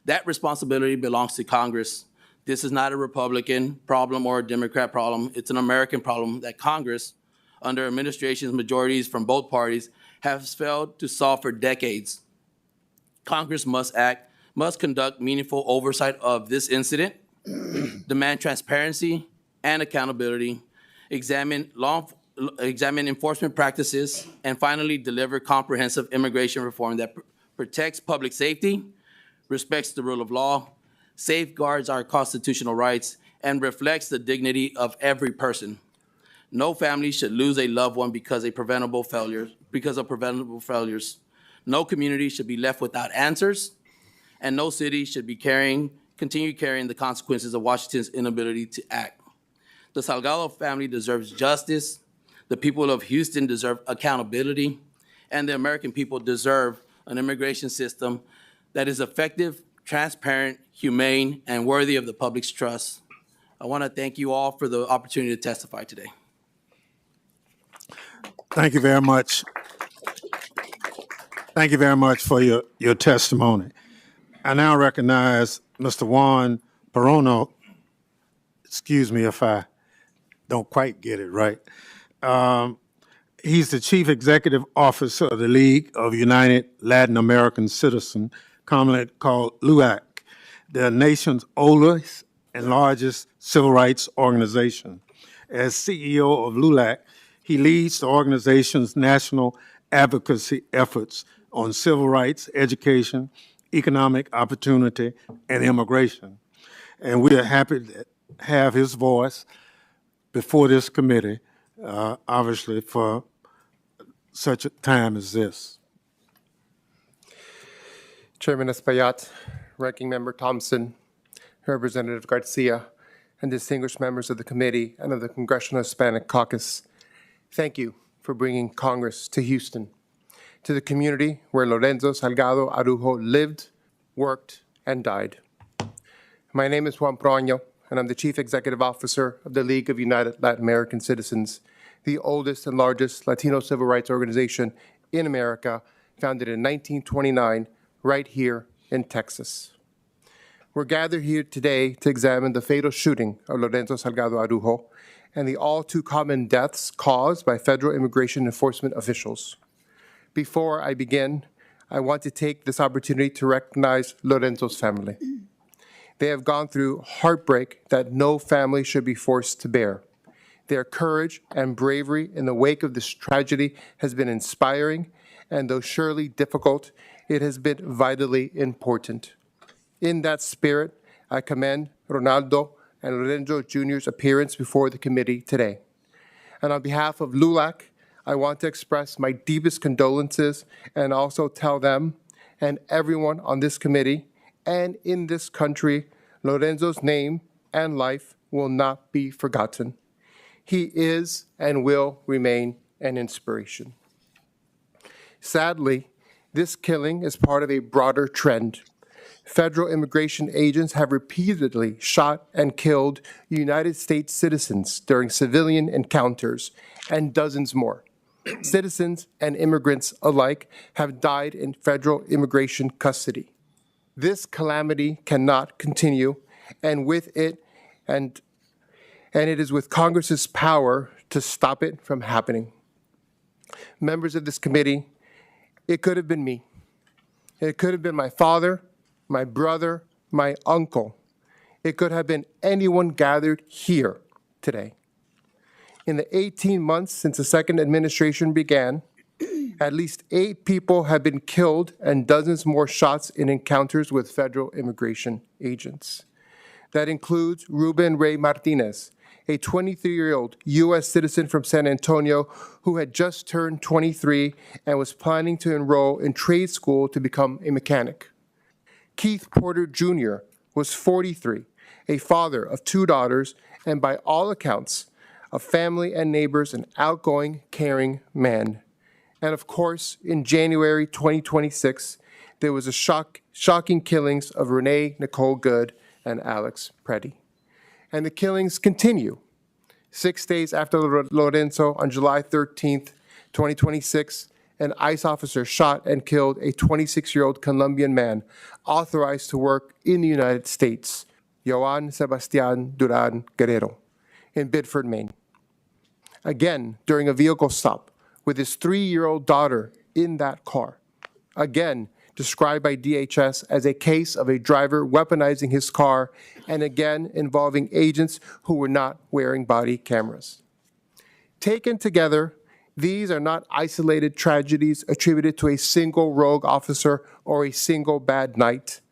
That responsibility belongs to Congress. This is not a Republican problem or a Democrat problem. It's an American problem that Congress, under administrations majorities from both parties, has failed to solve for decades. Congress must conduct meaningful oversight of this incident, demand transparency and accountability, examine enforcement practices, and finally deliver comprehensive immigration reform that protects public safety, respects the rule of law, safeguards our constitutional rights, and reflects the dignity of every person. No family should lose a loved one because of preventable failures. No community should be left without answers, and no city should continue carrying the consequences of Washington's inability to act. The Salgado family deserves justice, the people of Houston deserve accountability, and the American people deserve an immigration system that is effective, transparent, humane, and worthy of the public's trust. I want to thank you all for the opportunity to testify today. Thank you very much. Thank you very much for your testimony. I now recognize Mr. Juan Perono. Excuse me if I don't quite get it right. He's the Chief Executive Officer of the League of United Latin American Citizens, commonly called LUAC, the nation's oldest and largest civil rights organization. As CEO of LULAC, he leads the organization's national advocacy efforts on civil rights, education, economic opportunity, and immigration. And we are happy to have his voice before this committee, obviously for such a time as this. Chairman Espaillat, Ranking Member Thompson, Representative Garcia, and distinguished members of the committee and of the Congressional Hispanic Caucus, thank you for bringing Congress to Houston, to the community where Lorenzo Salgado Arujo lived, worked, and died. My name is Juan Proaño, and I'm the Chief Executive Officer of the League of United Latin American Citizens, the oldest and largest Latino civil rights organization in America, founded in 1929, right here in Texas. We're gathered here today to examine the fatal shooting of Lorenzo Salgado Arujo and the all too common deaths caused by federal immigration enforcement officials. Before I begin, I want to take this opportunity to recognize Lorenzo's family. They have gone through heartbreak that no family should be forced to bear. Their courage and bravery in the wake of this tragedy has been inspiring, and though surely difficult, it has been vitally important. In that spirit, I commend Ronaldo and Lorenzo Jr.'s appearance before the committee today. And on behalf of LULAC, I want to express my deepest condolences and also tell them and everyone on this committee and in this country, Lorenzo's name and life will not be forgotten. He is and will remain an inspiration. Sadly, this killing is part of a broader trend. Federal immigration agents have repeatedly shot and killed United States citizens during civilian encounters, and dozens more. Citizens and immigrants alike have died in federal immigration custody. This calamity cannot continue, and it is with Congress's power to stop it from happening. Members of this committee, it could have been me. It could have been my father, my brother, my uncle. It could have been anyone gathered here today. In the 18 months since the second administration began, at least 8 people have been killed and dozens more shots in encounters with federal immigration agents. That includes Ruben Ray Martinez, a 23-year-old U.S. citizen from San Antonio who had just turned 23 and was planning to enroll in trade school to become a mechanic. Keith Porter Jr. was 43, a father of 2 daughters, and by all accounts, of family and neighbors, an outgoing, caring man. And of course, in January 2026, there was a shocking killings of Renee Nicole Good and Alex Preddy. And the killings continue. 6 days after Lorenzo, on July 13th, 2026, an ICE officer shot and killed a 26-year-old Colombian man authorized to work in the United States, Joan Sebastian Duran Guerrero, in Biddeford, Maine. Again, during a vehicle stop with his 3-year-old daughter in that car. Again, described by DHS as a case of a driver weaponizing his car, and again involving agents who were not wearing body cameras. Taken together, these are not isolated tragedies attributed to a single rogue officer or a single bad night.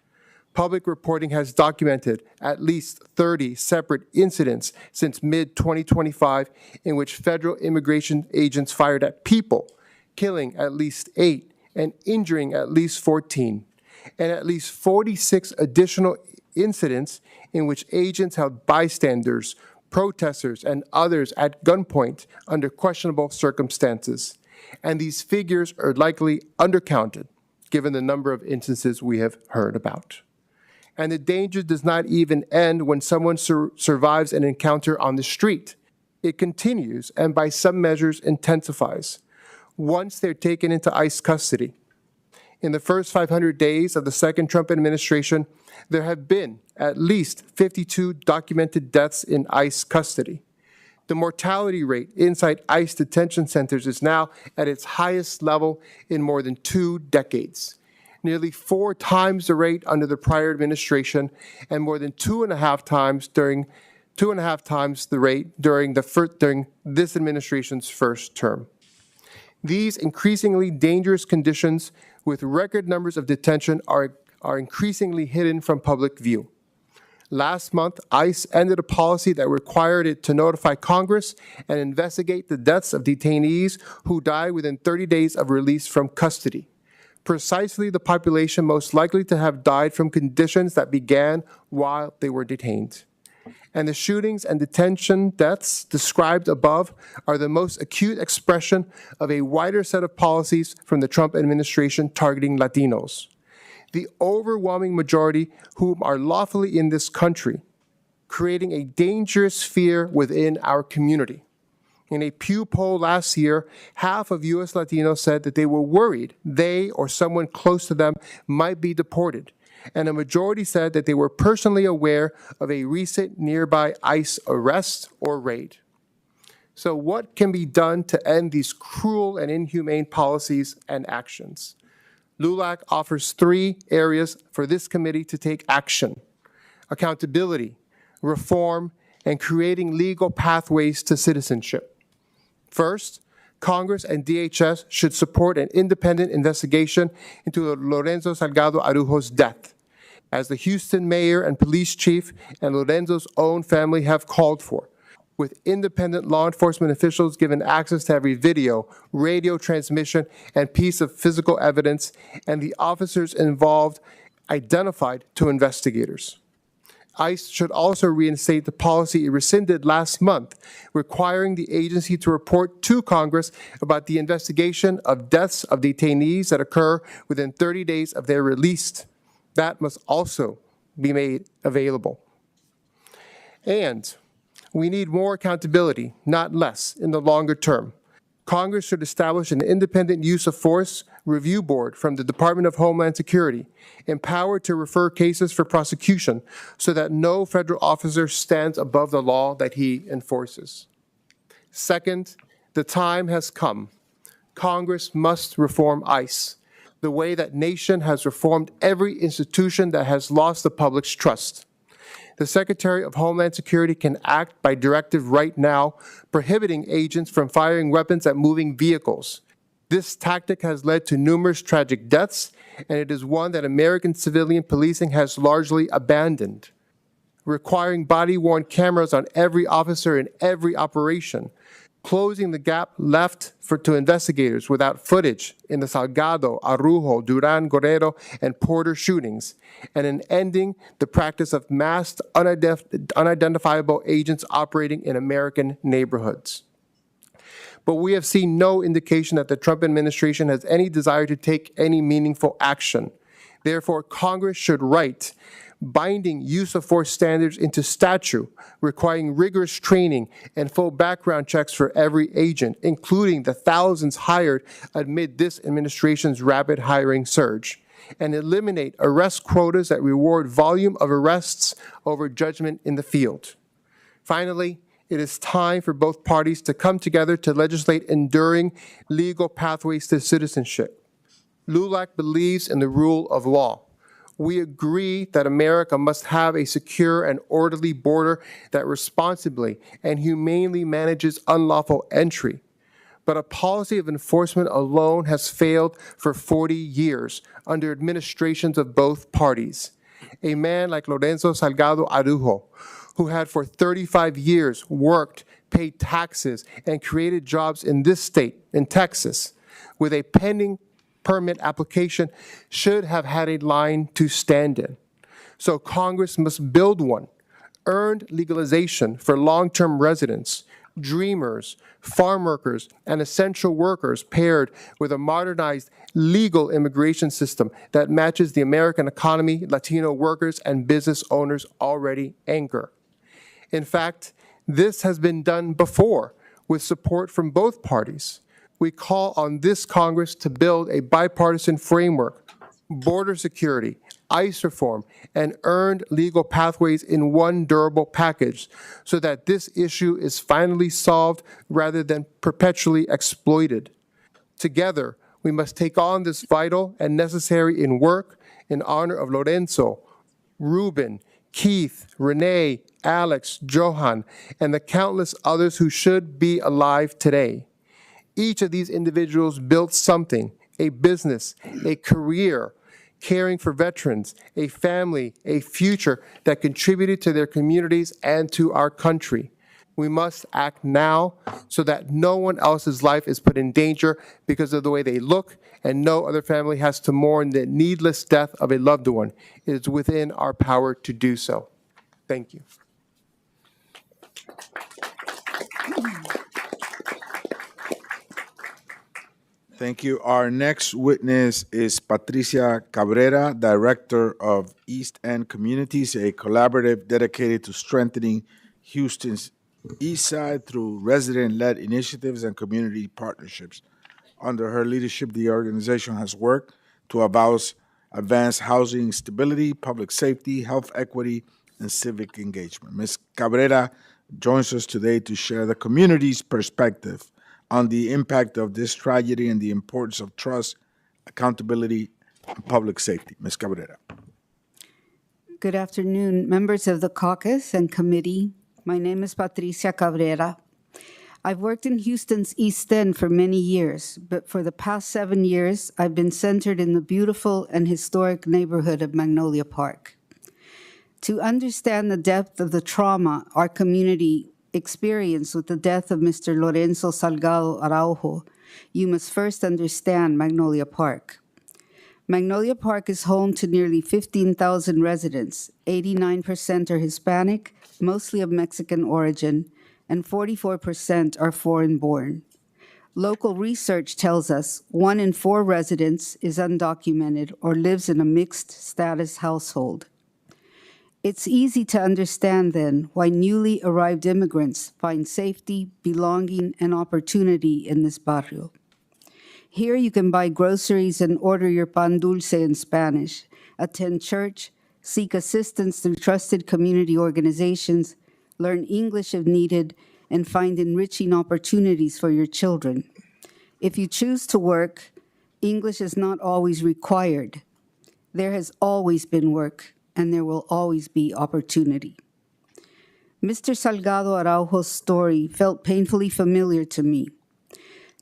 Public reporting has documented at least 30 separate incidents since mid-2025 in which federal immigration agents fired at people, killing at least 8 and injuring at least 14, and at least 46 additional incidents in which agents held bystanders, protesters, and others at gunpoint under questionable circumstances. And these figures are likely undercounted, given the number of instances we have heard about. And the danger does not even end when someone survives an encounter on the street. It continues and by some measures intensifies once they're taken into ICE custody. In the first 500 days of the second Trump administration, there have been at least 52 documented deaths in ICE custody. The mortality rate inside ICE detention centers is now at its highest level in more than 2 decades, nearly 4 times the rate under the prior administration, and more than 2.5 times the rate during this administration's first term. These increasingly dangerous conditions with record numbers of detention are increasingly hidden from public view. Last month, ICE ended a policy that required it to notify Congress and investigate the deaths of detainees who die within 30 days of release from custody, precisely the population most likely to have died from conditions that began while they were detained. And the shootings and detention deaths described above are the most acute expression of a wider set of policies from the Trump administration targeting Latinos. The overwhelming majority whom are lawfully in this country, creating a dangerous fear within our community. In a Pew poll last year, half of U.S. Latinos said that they were worried they or someone close to them might be deported, and a majority said that they were personally aware of a recent nearby ICE arrest or raid. So what can be done to end these cruel and inhumane policies and actions? LULAC offers 3 areas for this committee to take action: accountability, reform, and creating legal pathways to citizenship. First, Congress and DHS should support an independent investigation into Lorenzo Salgado Arujo's death, as the Houston mayor and police chief and Lorenzo's own family have called for, with independent law enforcement officials given access to every video, radio transmission, and piece of physical evidence, and the officers involved identified to investigators. ICE should also reinstate the policy it rescinded last month, requiring the agency to report to Congress about the investigation of deaths of detainees that occur within 30 days of their release. That must also be made available. And we need more accountability, not less, in the longer term. Congress should establish an independent use of force review board from the Department of Homeland Security, empowered to refer cases for prosecution so that no federal officer stands above the law that he enforces. Second, the time has come. Congress must reform ICE, the way that nation has reformed every institution that has lost the public's trust. The Secretary of Homeland Security can act by directive right now, prohibiting agents from firing weapons at moving vehicles. This tactic has led to numerous tragic deaths, and it is one that American civilian policing has largely abandoned. Requiring body-worn cameras on every officer in every operation, closing the gap left to investigators without footage in the Salgado, Arujo, Duran, Guerrero, and Porter shootings, and in ending the practice of masked, unidentifiable agents operating in American neighborhoods. But we have seen no indication that the Trump administration has any desire to take any meaningful action. Therefore, Congress should write binding use of force standards into statute, requiring rigorous training and full background checks for every agent, including the thousands hired amid this administration's rapid hiring surge, and eliminate arrest quotas that reward volume of arrests over judgment in the field. Finally, it is time for both parties to come together to legislate enduring legal pathways to citizenship. LULAC believes in the rule of law. We agree that America must have a secure and orderly border that responsibly and humanely manages unlawful entry. But a policy of enforcement alone has failed for 40 years under administrations of both parties. A man like Lorenzo Salgado Arujo, who had for 35 years worked, paid taxes, and created jobs in this state, in Texas, with a pending permit application, should have had a line to stand in. So Congress must build one, earned legalization for long-term residents, dreamers, farm workers, and essential workers paired with a modernized legal immigration system that matches the American economy Latino workers and business owners already anchor. In fact, this has been done before with support from both parties. We call on this Congress to build a bipartisan framework, border security, ICE reform, and earned legal pathways in one durable package so that this issue is finally solved rather than perpetually exploited. Together, we must take on this vital and necessary in work in honor of Lorenzo, Ruben, Keith, Renee, Alex, Johan, and the countless others who should be alive today. Each of these individuals built something, a business, a career, caring for veterans, a family, a future that contributed to their communities and to our country. We must act now so that no one else's life is put in danger because of the way they look, and no other family has to mourn the needless death of a loved one. It is within our power to do so. Thank you. Thank you. Our next witness is Patricia Cabrera, Director of East End Communities, a collaborative dedicated to strengthening Houston's East Side through resident-led initiatives and community partnerships. Under her leadership, the organization has worked to advance housing stability, public safety, health equity, and civic engagement. Ms. Cabrera joins us today to share the community's perspective on the impact of this tragedy and the importance of trust, accountability, and public safety. Ms. Cabrera. Good afternoon, members of the caucus and committee. My name is Patricia Cabrera. I've worked in Houston's East End for many years, but for the past 7 years, I've been centered in the beautiful and historic neighborhood of Magnolia Park. To understand the depth of the trauma our community experienced with the death of Mr. Lorenzo Salgado Araujo, you must first understand Magnolia Park. Magnolia Park is home to nearly 15,000 residents. 89% are Hispanic, mostly of Mexican origin, and 44% are foreign-born. Local research tells us 1 in 4 residents is undocumented or lives in a mixed-status household. It's easy to understand, then, why newly arrived immigrants find safety, belonging, and opportunity in this barrio. Here you can buy groceries and order your pan dulce in Spanish, attend church, seek assistance through trusted community organizations, learn English if needed, and find enriching opportunities for your children. If you choose to work, English is not always required. There has always been work, and there will always be opportunity. Mr. Salgado Araujo's story felt painfully familiar to me.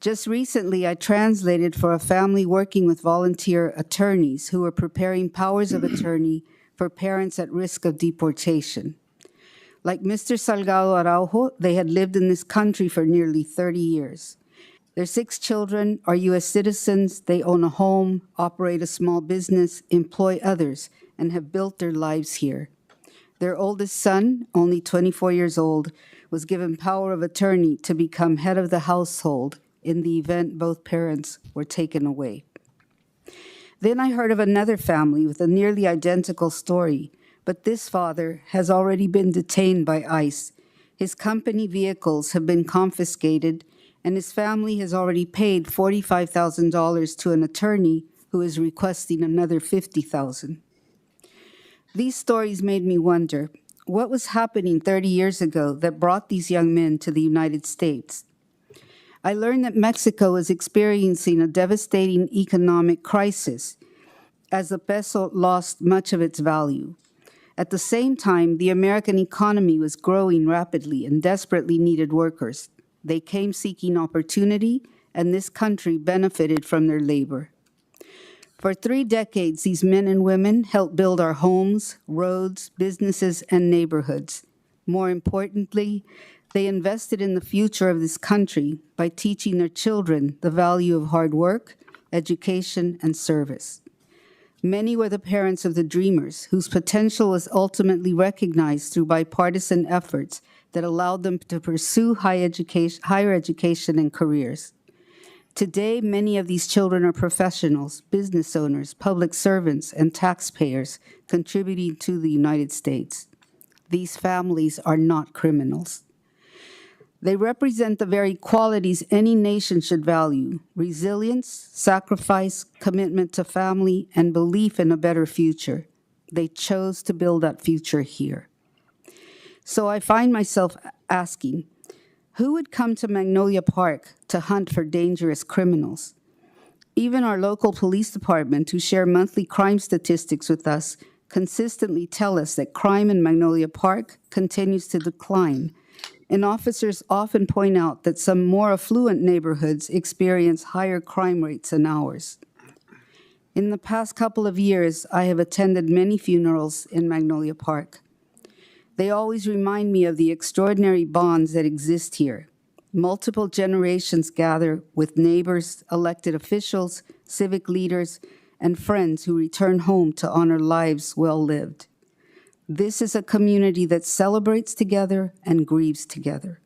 Just recently, I translated for a family working with volunteer attorneys who were preparing powers of attorney for parents at risk of deportation. Like Mr. Salgado Araujo, they had lived in this country for nearly 30 years. Their 6 children are U.S. citizens, they own a home, operate a small business, employ others, and have built their lives here. Their oldest son, only 24 years old, was given power of attorney to become head of the household in the event both parents were taken away. Then I heard of another family with a nearly identical story, but this father has already been detained by ICE. His company vehicles have been confiscated, and his family has already paid $45,000 to an attorney who is requesting another $50,000. These stories made me wonder, what was happening 30 years ago that brought these young men to the United States? I learned that Mexico was experiencing a devastating economic crisis as the peso lost much of its value. At the same time, the American economy was growing rapidly and desperately needed workers. They came seeking opportunity, and this country benefited from their labor. For 3 decades, these men and women helped build our homes, roads, businesses, and neighborhoods. More importantly, they invested in the future of this country by teaching their children the value of hard work, education, and service. Many were the parents of the dreamers, whose potential was ultimately recognized through bipartisan efforts that allowed them to pursue higher education and careers. Today, many of these children are professionals, business owners, public servants, and taxpayers contributing to the United States. These families are not criminals. They represent the very qualities any nation should value: resilience, sacrifice, commitment to family, and belief in a better future. They chose to build that future here. So I find myself asking, who would come to Magnolia Park to hunt for dangerous criminals? Even our local police department, who share monthly crime statistics with us, consistently tell us that crime in Magnolia Park continues to decline, and officers often point out that some more affluent neighborhoods experience higher crime rates than ours. In the past couple of years, I have attended many funerals in Magnolia Park. They always remind me of the extraordinary bonds that exist here. Multiple generations gather with neighbors, elected officials, civic leaders, and friends who return home to honor lives well lived. This is a community that celebrates together and grieves together.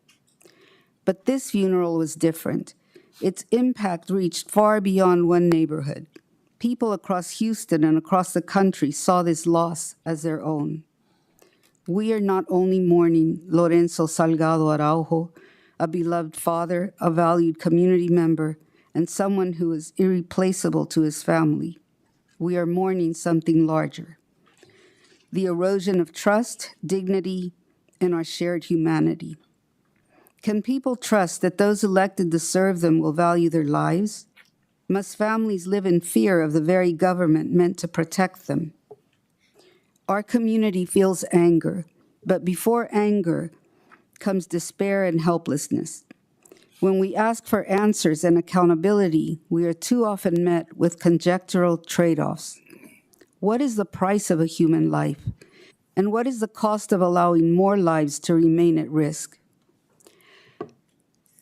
But this funeral was different. Its impact reached far beyond one neighborhood. People across Houston and across the country saw this loss as their own. We are not only mourning Lorenzo Salgado Araujo, a beloved father, a valued community member, and someone who is irreplaceable to his family. We are mourning something larger: the erosion of trust, dignity, and our shared humanity. Can people trust that those elected to serve them will value their lives? Must families live in fear of the very government meant to protect them? Our community feels anger, but before anger comes despair and helplessness. When we ask for answers and accountability, we are too often met with conjectural trade-offs. What is the price of a human life? And what is the cost of allowing more lives to remain at risk?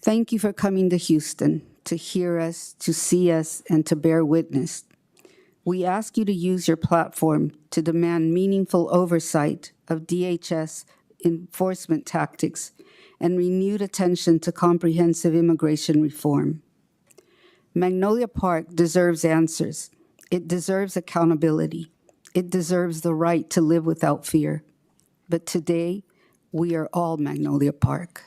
Thank you for coming to Houston, to hear us, to see us, and to bear witness. We ask you to use your platform to demand meaningful oversight of DHS enforcement tactics and renewed attention to comprehensive immigration reform. Magnolia Park deserves answers. It deserves accountability. It deserves the right to live without fear. But today, we are all Magnolia Park.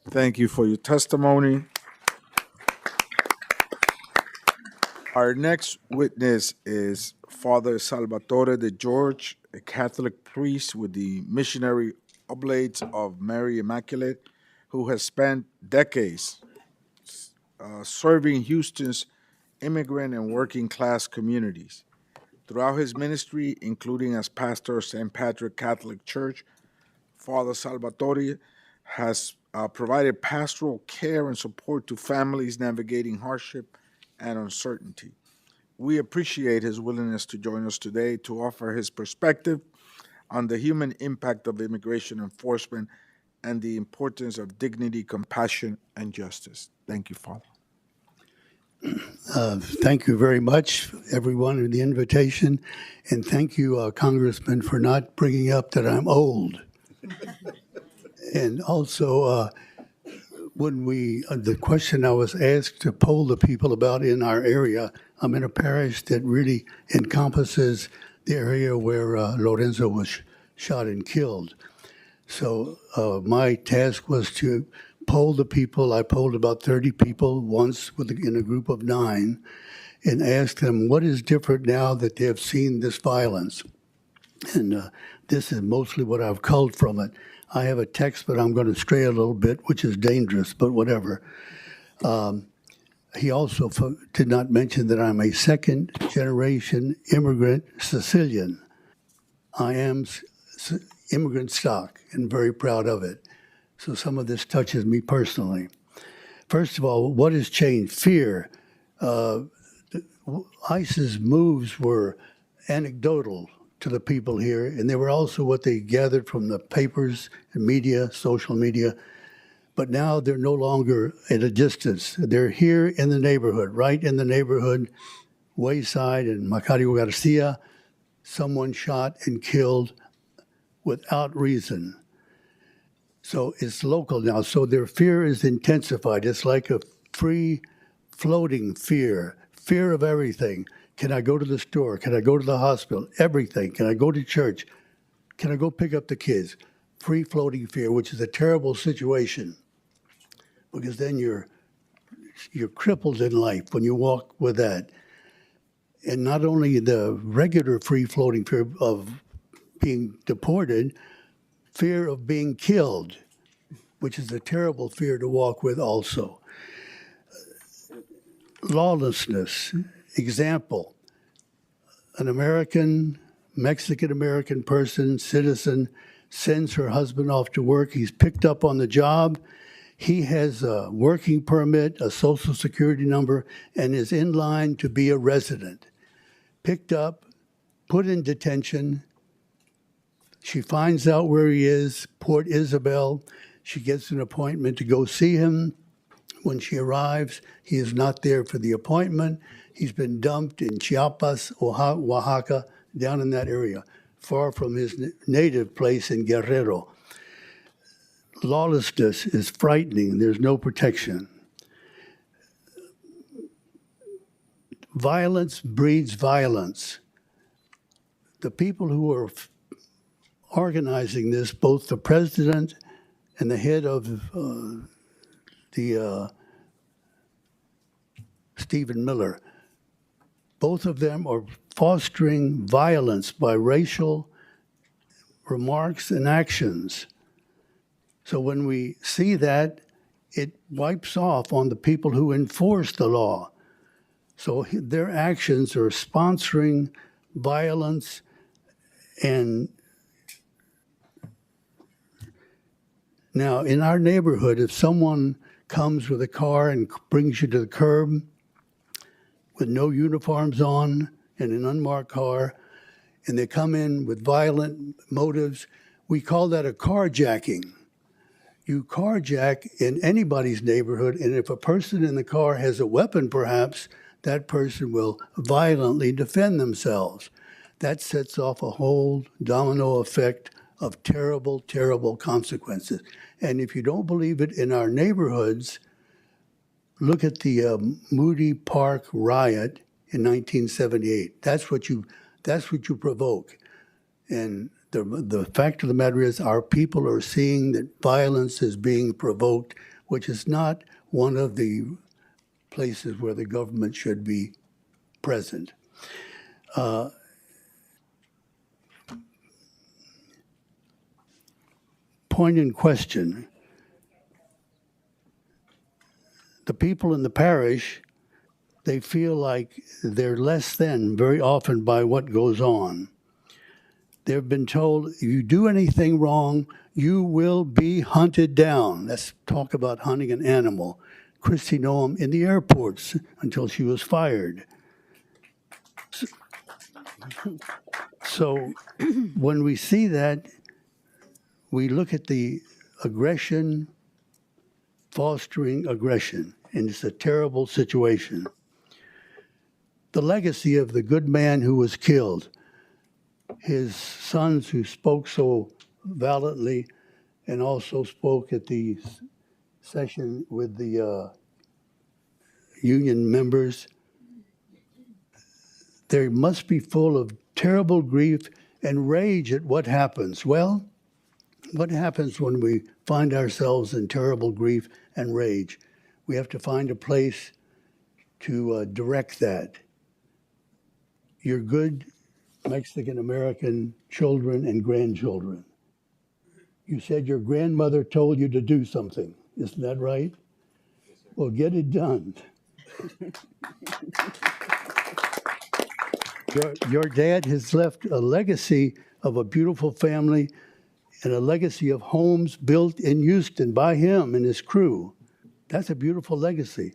Thank you for your testimony. Our next witness is Father Salvatore de George, a Catholic priest with the Missionary Oblates of Mary Immaculate, who has spent decades serving Houston's immigrant and working class communities. Throughout his ministry, including as pastor of St. Patrick Catholic Church, Father Salvatore has provided pastoral care and support to families navigating hardship and uncertainty. We appreciate his willingness to join us today to offer his perspective on the human impact of immigration enforcement and the importance of dignity, compassion, and justice. Thank you, Father. Thank you very much, everyone, for the invitation. And thank you, Congressman, for not bringing up that I'm old. And also, the question I was asked to poll the people about in our area, I'm in a parish that really encompasses the area where Lorenzo was shot and killed. So my task was to poll the people. I polled about 30 people once in a group of 9 and asked them what is different now that they have seen this violence. And this is mostly what I've culled from it. I have a text, but I'm going to stray a little bit, which is dangerous, but whatever. He also did not mention that I'm a second-generation immigrant Sicilian. I am immigrant stock and very proud of it. So some of this touches me personally. First of all, what has changed? Fear. ISIS moves were anecdotal to the people here, and they were also what they gathered from the papers and media, social media. But now they're no longer at a distance. They're here in the neighborhood, right in the neighborhood, Wayside and Macario Garcia, someone shot and killed without reason. So it's local now. So their fear is intensified. It's like a free floating fear of everything. Can I go to the store? Can I go to the hospital? Everything. Can I go to church? Can I go pick up the kids? Free floating fear, which is a terrible situation, because then you're crippled in life when you walk with that. And not only the regular free floating fear of being deported, fear of being killed, which is a terrible fear to walk with also. Lawlessness. Example, an Mexican-American person, citizen, sends her husband off to work. He's picked up on the job. He has a working permit, a social security number, and is in line to be a resident. Picked up, put in detention. She finds out where he is, Port Isabel. She gets an appointment to go see him. When she arrives, he is not there for the appointment. He's been dumped in Chiapas, Oaxaca, down in that area, far from his native place in Guerrero. lawlessness is frightening. There's no protection. Violence breeds violence. The people who are organizing this, both the president and the head of Stephen Miller, both of them are fostering violence by racial remarks and actions. So when we see that, it wipes off on the people who enforce the law. So their actions are sponsoring violence. And now in our neighborhood, if someone comes with a car and brings you to the curb with no uniforms on in an unmarked car, and they come in with violent motives, we call that a carjacking. You carjack in anybody's neighborhood, and if a person in the car has a weapon, perhaps, that person will violently defend themselves. That sets off a whole domino effect of terrible, terrible consequences. And if you don't believe it in our neighborhoods, look at the Moody Park riot in 1978. That's what you provoke. And the fact of the matter is our people are seeing that violence is being provoked, which is not one of the places where the government should be present. Point in question. The people in the parish, they feel like they're less than very often by what goes on. They've been told, if you do anything wrong, you will be hunted down. Let's talk about hunting an animal. Christy Noam in the airports until she was fired. So when we see that, we look at the aggression, fostering aggression, and it's a terrible situation. The legacy of the good man who was killed, his sons who spoke so valiantly and also spoke at the session with the union members, they must be full of terrible grief and rage at what happens. Well, what happens when we find ourselves in terrible grief and rage? We have to find a place to direct that. Your good Mexican-American children and grandchildren. You said your grandmother told you to do something. Isn't that right? Well, get it done. Your dad has left a legacy of a beautiful family and a legacy of homes built in Houston by him and his crew. That's a beautiful legacy.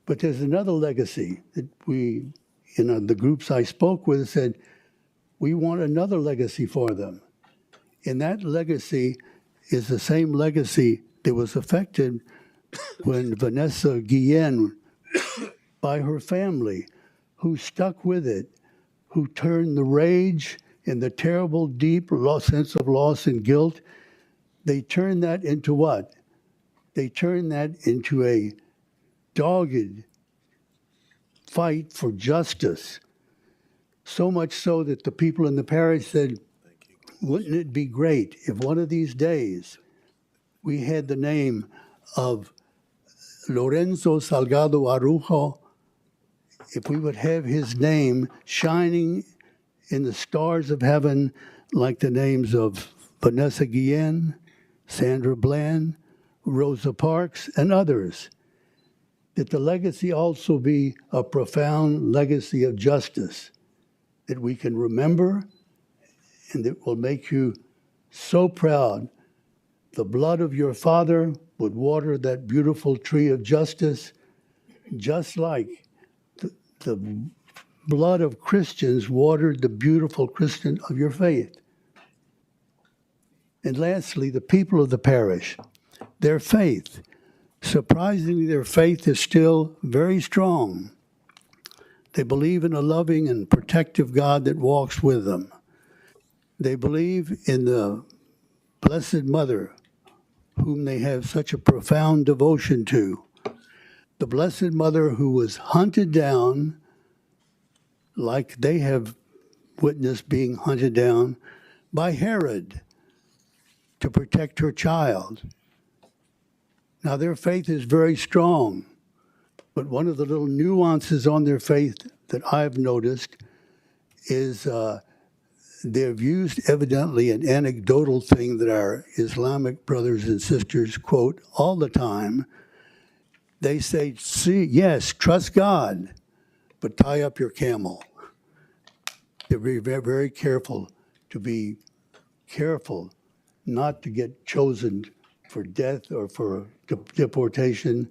But there's another legacy that we, the groups I spoke with said, we want another legacy for them. And that legacy is the same legacy that was affected when Vanessa Guillen, by her family, who stuck with it, who turned the rage and the terrible, deep sense of loss and guilt, they turned that into what? They turned that into a dogged fight for justice. So much so that the people in the parish said, wouldn't it be great if one of these days we had the name of Lorenzo Salgado Arujo, if we would have his name shining in the stars of heaven like the names of Vanessa Guillen, Sandra Bland, Rosa Parks, and others, that the legacy also be a profound legacy of justice that we can remember and that will make you so proud. The blood of your father would water that beautiful tree of justice, just like the blood of Christians watered the beautiful Christian of your faith. And lastly, the people of the parish, their faith. Surprisingly, their faith is still very strong. They believe in a loving and protective God that walks with them. They believe in the Blessed Mother whom they have such a profound devotion to. The Blessed Mother who was hunted down, like they have witnessed being hunted down by Herod to protect her child. Now, their faith is very strong, but one of the little nuances on their faith that I've noticed is they've used evidently an anecdotal thing that our Islamic brothers and sisters quote all the time. They say, "See, yes, trust God, but tie up your camel." They're very, very careful to be careful not to get chosen for death or for deportation,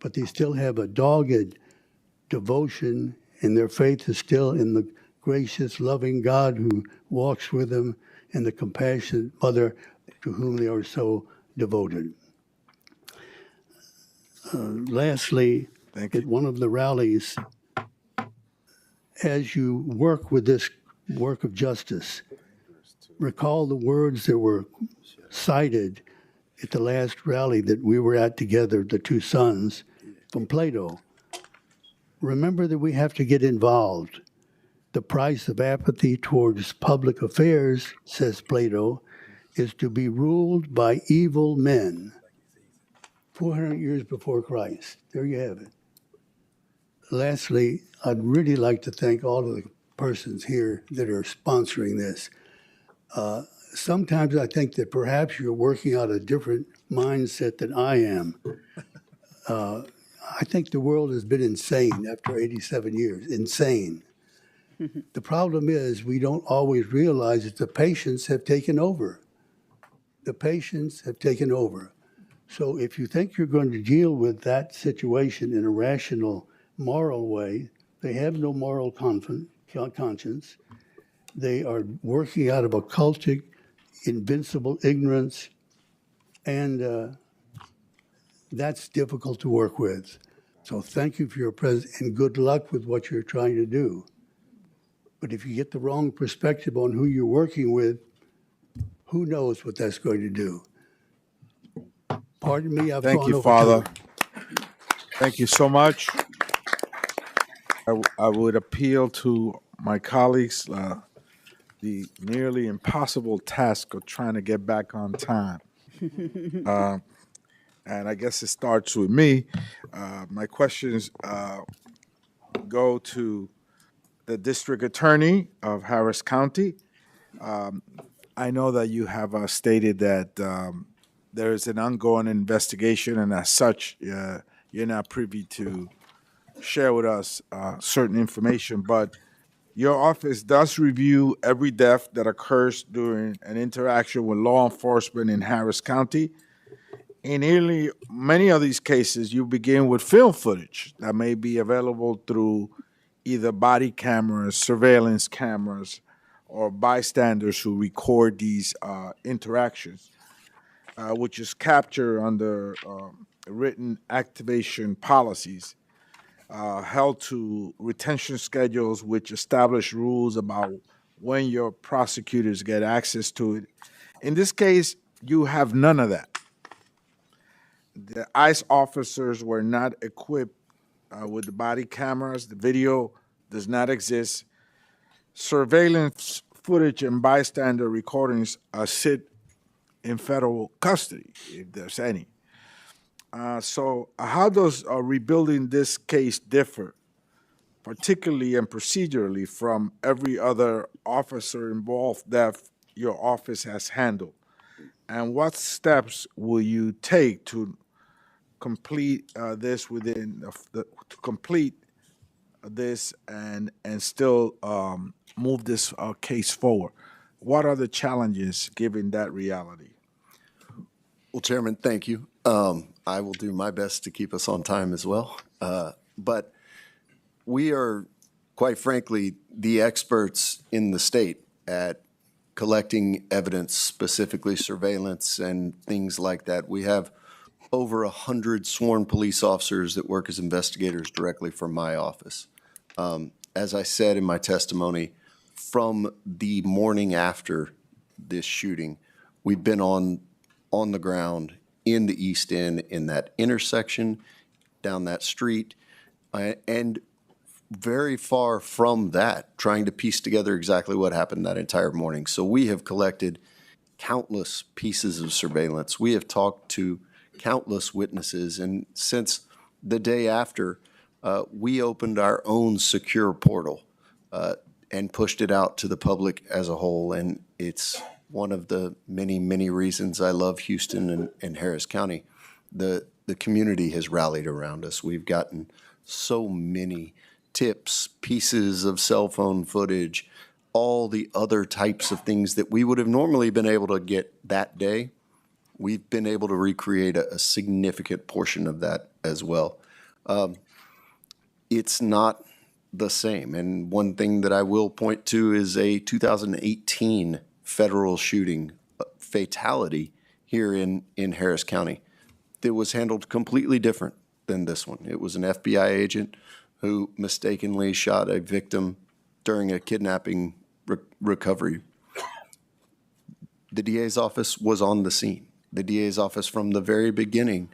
but they still have a dogged devotion, and their faith is still in the gracious, loving God who walks with them and the compassionate Mother to whom they are so devoted. Lastly, Thank at you. one of the rallies, as you work with this work of justice, recall the words that were cited at the last rally that we were at together, the two sons from Plato. Remember that we have to get involved. The price of apathy towards public affairs, says Plato, is to be ruled by evil men. 400 years before Christ. There you have it. Lastly, I'd really like to thank all of the persons here that are sponsoring this. Sometimes I think that perhaps you're working out a different mindset than I am. I think the world has been insane after 87 years, insane. The problem is we don't always realize that the patients have taken over. The patients have taken over. So if you think you're going to deal with that situation in a rational, moral way, they have no moral conscience. They are working out of a cultic, invincible ignorance, and that's difficult to work with. So thank you for your presence and good luck with what you're trying to do. But if you get the wrong perspective on who you're working with, who knows what that's going to do. Pardon me, I've Thank gone you, over Father. time. Thank you so much. I would appeal to my colleagues the nearly impossible task of trying to get back on time. And I guess it starts with me. My questions go to the district attorney of Harris County. I know that you have stated that there is an ongoing investigation, and as such, you're not privy to share with us certain information, but your office does review every death that occurs during an interaction with law enforcement in Harris County. In nearly many of these cases, you begin with film footage that may be available through either body cameras, surveillance cameras, or bystanders who record these interactions, which is captured under written activation policies held to retention schedules, which establish rules about when your prosecutors get access to it. In this case, you have none of that. The ICE officers were not equipped with the body cameras. The video does not exist. Surveillance footage and bystander recordings sit in federal custody, if there's any. So how does rebuilding this case differ, particularly and procedurally, from every other officer-involved death your office has handled? And what steps will you take to complete this to complete this and still move this case forward? What are the challenges given that reality? Well, Chairman, thank you. I will do my best to keep us on time as well. But we are, quite frankly, the experts in the state at collecting evidence, specifically surveillance and things like that. We have over 100 sworn police officers that work as investigators directly for my office. As I said in my testimony, from the morning after this shooting, we've been on the ground in the East End, in that intersection, down that street, and very far from that, trying to piece together exactly what happened that entire morning. So we have collected countless pieces of surveillance. We have talked to countless witnesses, and since the day after, we opened our own secure portal and pushed it out to the public as a whole. And it's one of the many, many reasons I love Houston and Harris County. The community has rallied around us. We've gotten so many tips, pieces of cell phone footage, all the other types of things that we would have normally been able to get that day. We've been able to recreate a significant portion of that as well. It's not the same. And one thing that I will point to is a 2018 federal shooting fatality here in Harris County that was handled completely different than this one. It was an FBI agent who mistakenly shot a victim during a kidnapping recovery. The DA's office was on the scene. The DA's office from the very beginning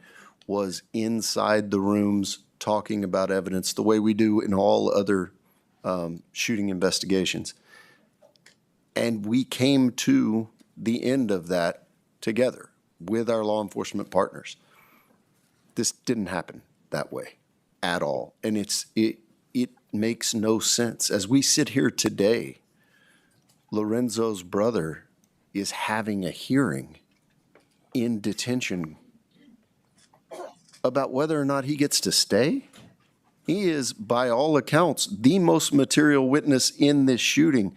was inside the rooms talking about evidence the way we do in all other shooting investigations. And we came to the end of that together with our law enforcement partners. This didn't happen that way at all. And it makes no sense. As we sit here today, Lorenzo's brother is having a hearing in detention about whether or not he gets to stay. He is, by all accounts, the most material witness in this shooting.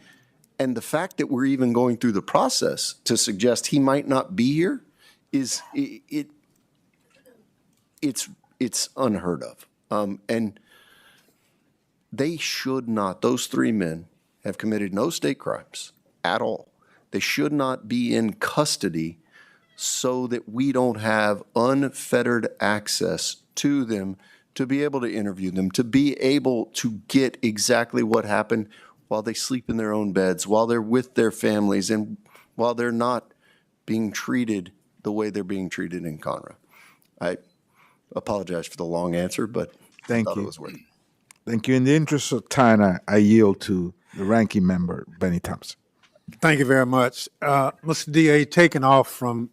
And the fact that we're even going through the process to suggest he might not be here is it's unheard of. And they should not, those three men have committed no state crimes at all. They should not be in custody so that we don't have unfettered access to them, to be able to interview them, to be able to get exactly what happened while they sleep in their own beds, while they're with their families, and while they're not being treated the way they're being treated in Conroe. I apologize for the long answer, but Thank I thought you. it was worth it. Thank you. In the interest of time, I yield to the ranking member, Benny Thompson. Thank you very much. Mr. DA, taking off from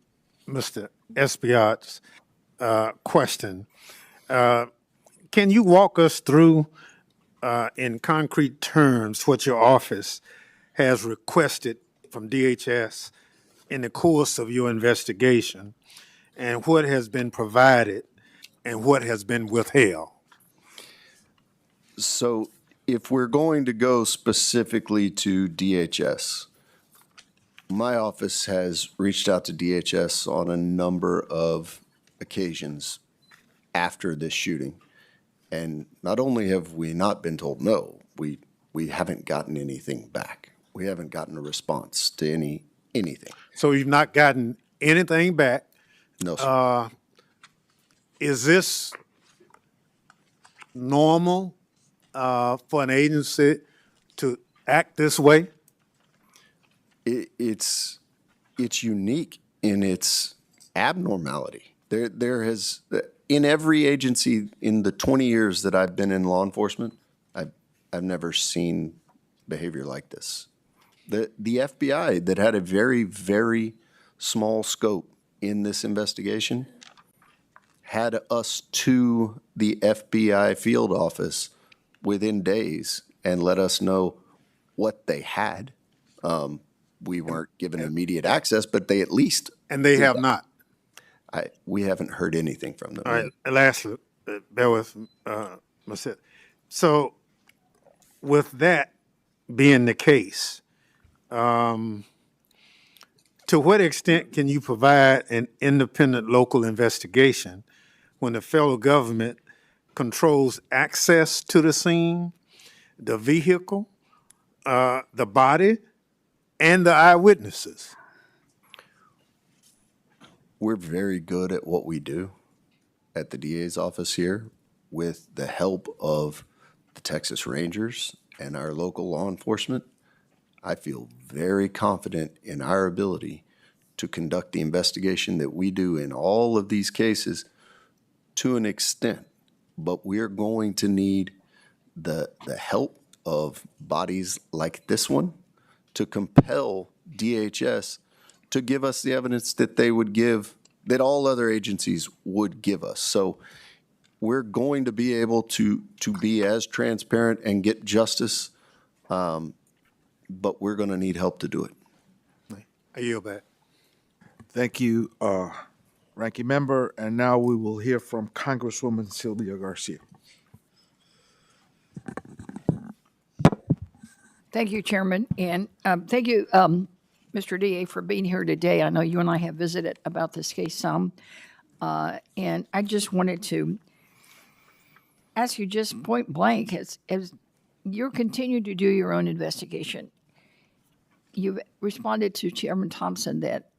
Mr. Espiat's question, can you walk us through in concrete terms what your office has requested from DHS in the course of your investigation, and what has been provided and what has been withheld? So if we're going to go specifically to DHS, my office has reached out to DHS on a number of occasions after this shooting. And not only have we not been told no, we haven't gotten anything back. We haven't gotten a response to anything. So you've not gotten anything back. No, sir. Is this normal for an agency to act this way? It's unique in its abnormality. There has, in every agency in the 20 years that I've been in law enforcement, I've never seen behavior like this. The FBI that had a very, very small scope in this investigation had us to the FBI field office within days and let us know what they had. We weren't given immediate access, but they at least. And they did have that. not. We haven't heard anything from them. All right, lastly, bear with myself. So with that being the case, to what extent can you provide an independent local investigation when the federal government controls access to the scene, the vehicle, the body, and the eyewitnesses? We're very good at what we do at the DA's office here with the help of the Texas Rangers and our local law enforcement. I feel very confident in our ability to conduct the investigation that we do in all of these cases to an extent, but we're going to need the help of bodies like this one to compel DHS to give us the evidence that they would give, that all other agencies would give us. So we're going to be able to be as transparent and get justice, but we're going to need help to do it. I yield back. Thank you, Ranking Member. And now we will hear from Congresswoman Sylvia Garcia. Thank you, Chairman, and thank you, Mr. DA, for being here today. I know you and I have visited about this case some, and I just wanted to ask you just point blank, as you continue to do your own investigation, you've responded to Chairman Thompson that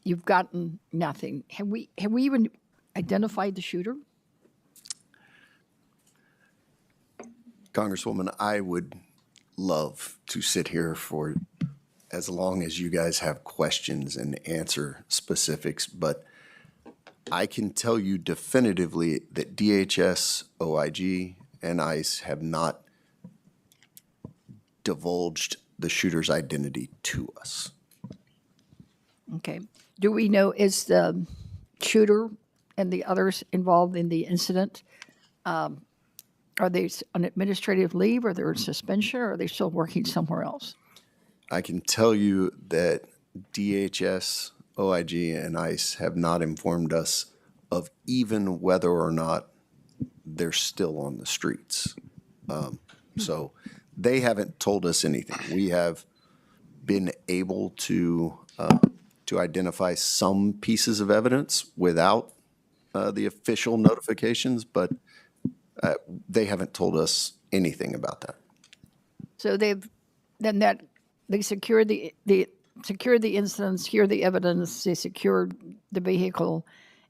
you've gotten nothing. Have we even identified the shooter? Congresswoman, I would love to sit here for as long as you guys have questions and answer specifics, but I can tell you definitively that DHS, OIG, and ICE have not divulged the shooter's identity to us. Okay. Do we know, is the shooter and the others involved in the incident, are they on administrative leave, or they're in suspension, or are they still working somewhere else? I can tell you that DHS, OIG, and ICE have not informed us of even whether or not they're still on the streets. So they haven't told us anything. We have been able to identify some pieces of evidence without the official notifications, but they haven't told us anything about that. So they secured secured the incident, secured the evidence, they secured the vehicle,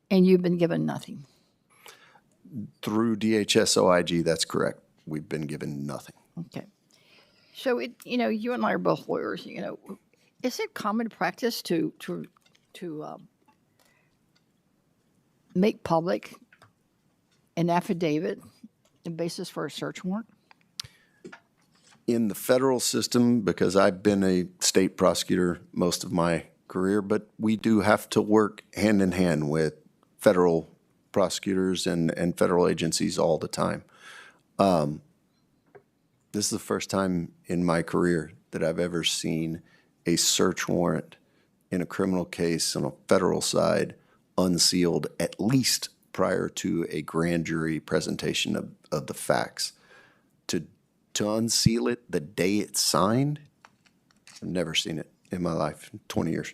and you've been given nothing. Through DHS OIG, that's correct. We've been given nothing. Okay. So you and I are both lawyers. Is it common practice to make public an affidavit, the basis for a search warrant? In the federal system, because I've been a state prosecutor most of my career, but we do have to work hand in hand with federal prosecutors and federal agencies all the time. This is the first time in my career that I've ever seen a search warrant in a criminal case on a federal side unsealed, at least prior to a grand jury presentation of the facts. To unseal it the day it's signed, I've never seen it in my life, 20 years.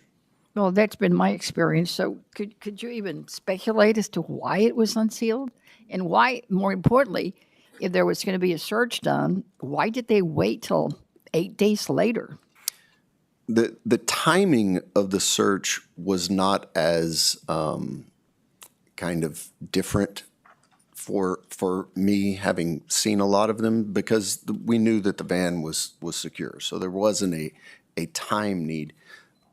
Well, that's been my experience. So could you even speculate as to why it was unsealed? And why, more importantly, if there was going to be a search done, why did they wait till 8 days later? The timing of the search was not as kind of different for me, having seen a lot of them, because we knew that the van was secure. So there wasn't a time need.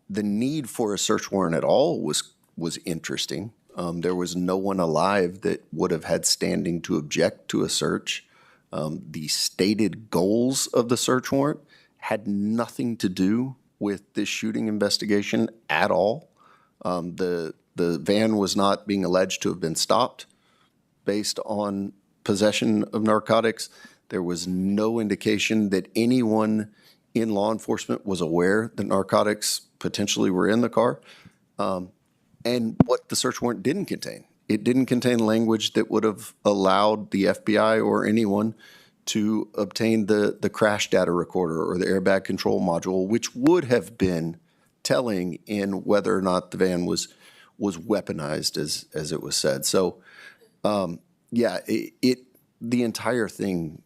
The need for a search warrant at all was interesting. There was no one alive that would have had standing to object to a search. The stated goals of the search warrant had nothing to do with this shooting investigation at all. The van was not being alleged to have been stopped based on possession of narcotics. There was no indication that anyone in law enforcement was aware that narcotics potentially were in the car. And what the search warrant didn't contain, it didn't contain language that would have allowed the FBI or anyone to obtain the crash data recorder or the airbag control module, which would have been telling in whether or not the van was weaponized, as it was said. So, the entire thing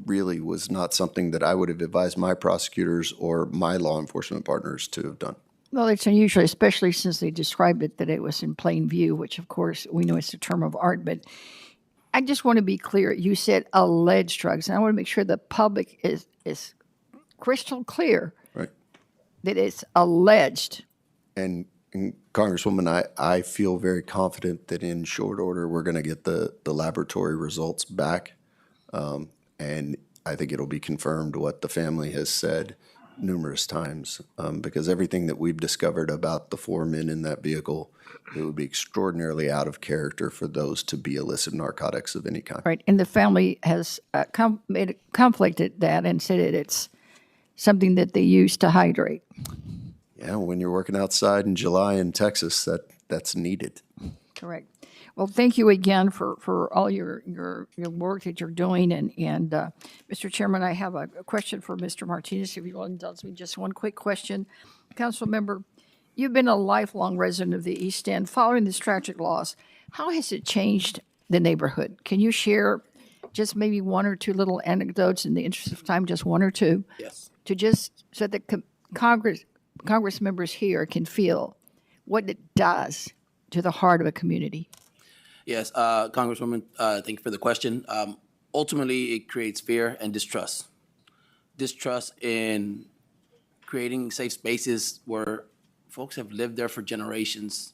really was not something that I would have advised my prosecutors or my law enforcement partners to have done. Well, it's unusual, especially since they described it that it was in plain view, which, of course, we know it's a term of art. But I just want to be clear. You said alleged drugs, and I want to make sure the public is crystal clear Right. that it's alleged. And And Congresswoman, I feel very confident that in short order, we're going to get the laboratory results back. And I think it'll be confirmed what the family has said numerous times, because everything that we've discovered about the 4 men in that vehicle, it would be extraordinarily out of character for those to be illicit narcotics of any kind. Right, and the family has conflicted that and said it's something that they use to hydrate. Yeah, when you're working outside in July in Texas, that's needed. Correct. Well, thank you again for all your work that you're doing. And Mr. Chairman, I have a question for Mr. Martinez, if you'll indulge me. Just one quick question. Council member, you've been a lifelong resident of the East End. Following this tragic loss, how has it changed the neighborhood? Can you share just maybe one or two little anecdotes in the interest of time, just one or two? Yes. To just so that Congress members here can feel what it does to the heart of a community. Yes, Congresswoman, thank you for the question. Ultimately, it creates fear and distrust. Distrust in creating safe spaces where folks have lived there for generations.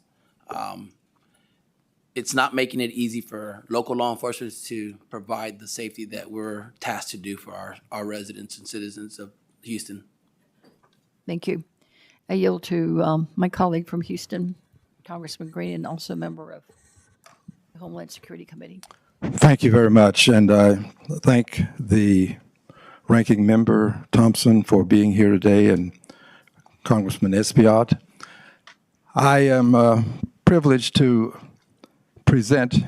It's not making it easy for local law enforcement to provide the safety that we're tasked to do for our residents and citizens of Houston. Thank you. I yield to my colleague from Houston, Congressman Green, and also a member of the Homeland Security Committee. Thank you very much, and I thank the ranking member Thompson for being here today, and Congressman Espaillat. I am privileged to present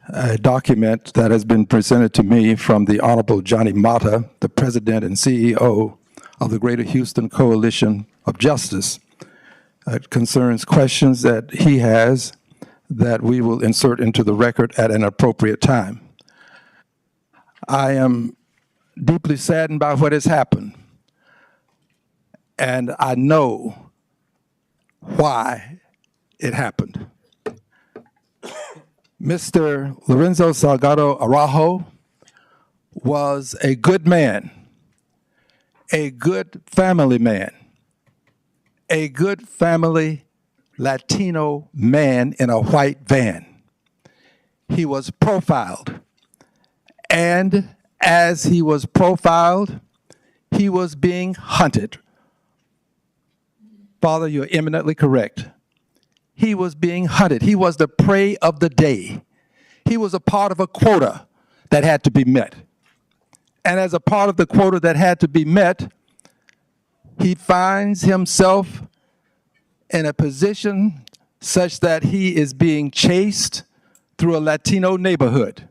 a document that has been presented to me from the Honorable Johnny Mata, the President and CEO of the Greater Houston Coalition of Justice. It concerns questions that he has that we will insert into the record at an appropriate time. I am deeply saddened by what has happened, and I know why it happened. Mr. Lorenzo Salgado Araujo was a good man, a good family man, a good family Latino man in a white van. He was profiled, and as he was profiled, he was being hunted. Father, you're eminently correct. He was being hunted. He was the prey of the day. He was a part of a quota that had to be met. And as a part of the quota that had to be met, he finds himself in a position such that he is being chased through a Latino neighborhood.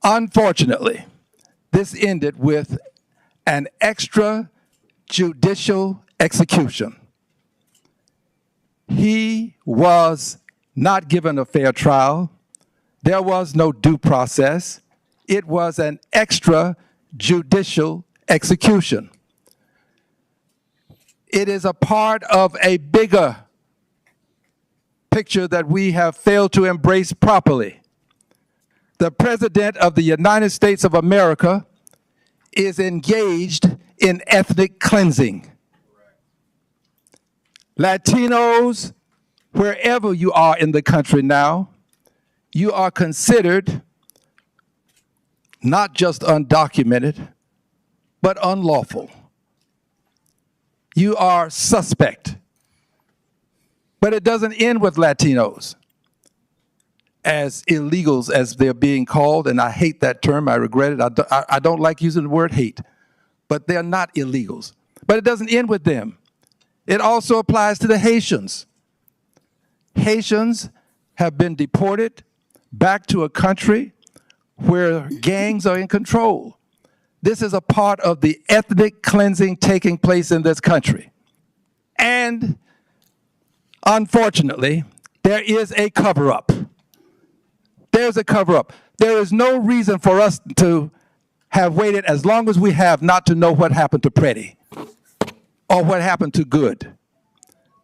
Unfortunately, this ended with an extrajudicial execution. He was not given a fair trial. There was no due process. It was an extrajudicial execution. It is a part of a bigger picture that we have failed to embrace properly. The President of the United States of America is engaged in ethnic cleansing. Latinos, wherever you are in the country now, you are considered not just undocumented, but unlawful. You are suspect. But it doesn't end with Latinos as illegals, as they're being called, and I hate that term, I regret it. I don't like using the word hate, but they're not illegals. But it doesn't end with them. It also applies to the Haitians. Haitians have been deported back to a country where gangs are in control. This is a part of the ethnic cleansing taking place in this country. And unfortunately, there is a cover-up. There's a cover-up. There is no reason for us to have waited as long as we have not to know what happened to Pretty or what happened to Good.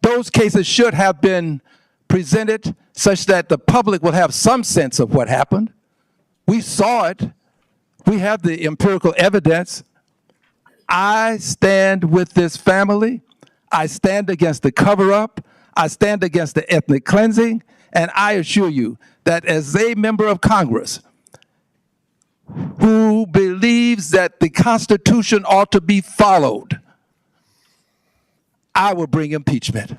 Those cases should have been presented such that the public will have some sense of what happened. We saw it. We have the empirical evidence. I stand with this family. I stand against the cover-up. I stand against the ethnic cleansing. And I assure you that as a member of Congress who believes that the Constitution ought to be followed, I will bring impeachment.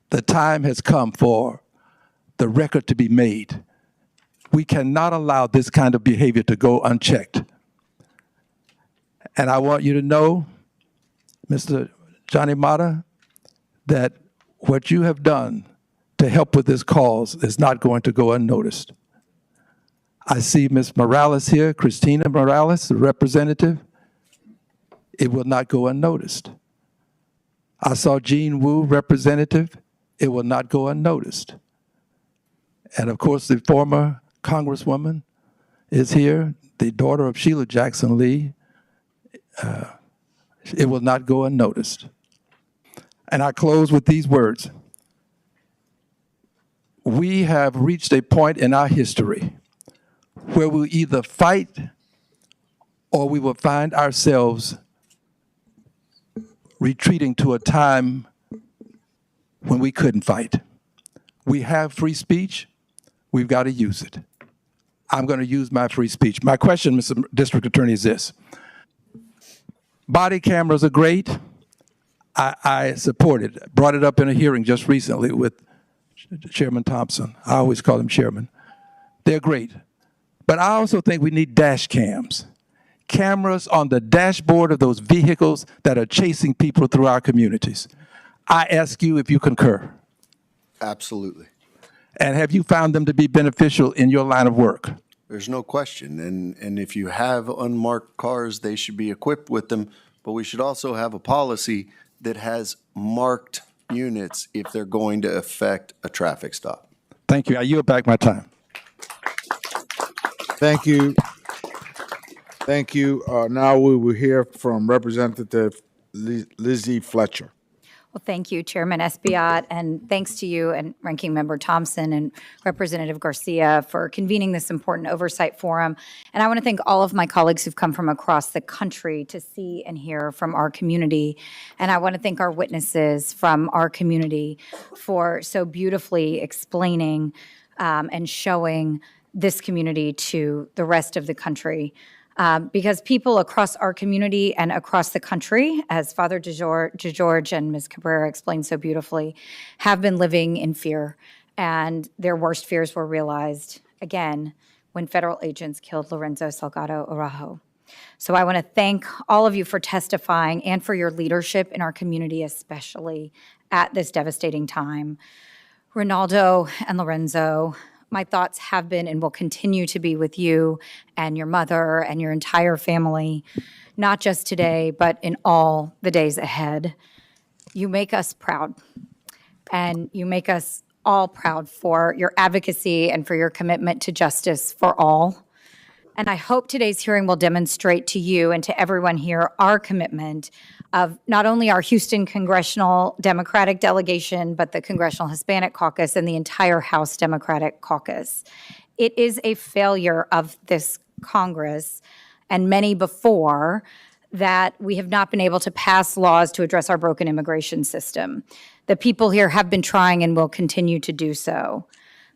The time has come for the record to be made. We cannot allow this kind of behavior to go unchecked. And I want you to know, Mr. Johnny Mata, that what you have done to help with this cause is not going to go unnoticed. I see Ms. Morales here, Christina Morales, the representative. It will not go unnoticed. I saw Jean Wu, representative. It will not go unnoticed. And of course, the former Congresswoman is here, the daughter of Sheila Jackson Lee. It will not go unnoticed. And I close with these words. We have reached a point in our history where we'll either fight or we will find ourselves retreating to a time when we couldn't fight. We have free speech. We've got to use it. I'm going to use my free speech. My question, Mr. District Attorney, is this. Body cameras are great. I support it. Brought it up in a hearing just recently with Chairman Thompson. I always call him Chairman. They're great. But I also think we need dash cams. Cameras on the dashboard of those vehicles that are chasing people through our communities. I ask you if you concur. Absolutely. And have you found them to be beneficial in your line of work? There's no question. And if you have unmarked cars, they should be equipped with them. But we should also have a policy that has marked units if they're going to affect a traffic stop. Thank you. I yield back my time. Thank you. Thank you. Now we will hear from Representative Lizzie Fletcher. Well, thank you, Chairman Espaillat, and thanks to you and Ranking Member Thompson and Representative Garcia for convening this important oversight forum. And I want to thank all of my colleagues who've come from across the country to see and hear from our community. And I want to thank our witnesses from our community for so beautifully explaining and showing this community to the rest of the country. Because people across our community and across the country, as Father DeGeorge and Ms. Cabrera explained so beautifully, have been living in fear, and their worst fears were realized, again, when federal agents killed Lorenzo Salgado Araujo. So I want to thank all of you for testifying and for your leadership in our community, especially at this devastating time. Ronaldo and Lorenzo, my thoughts have been and will continue to be with you and your mother and your entire family, not just today, but in all the days ahead. You make us proud, and you make us all proud for your advocacy and for your commitment to justice for all. And I hope today's hearing will demonstrate to you and to everyone here our commitment of not only our Houston Congressional Democratic delegation, but the Congressional Hispanic Caucus and the entire House Democratic Caucus. It is a failure of this Congress and many before that we have not been able to pass laws to address our broken immigration system. The people here have been trying and will continue to do so.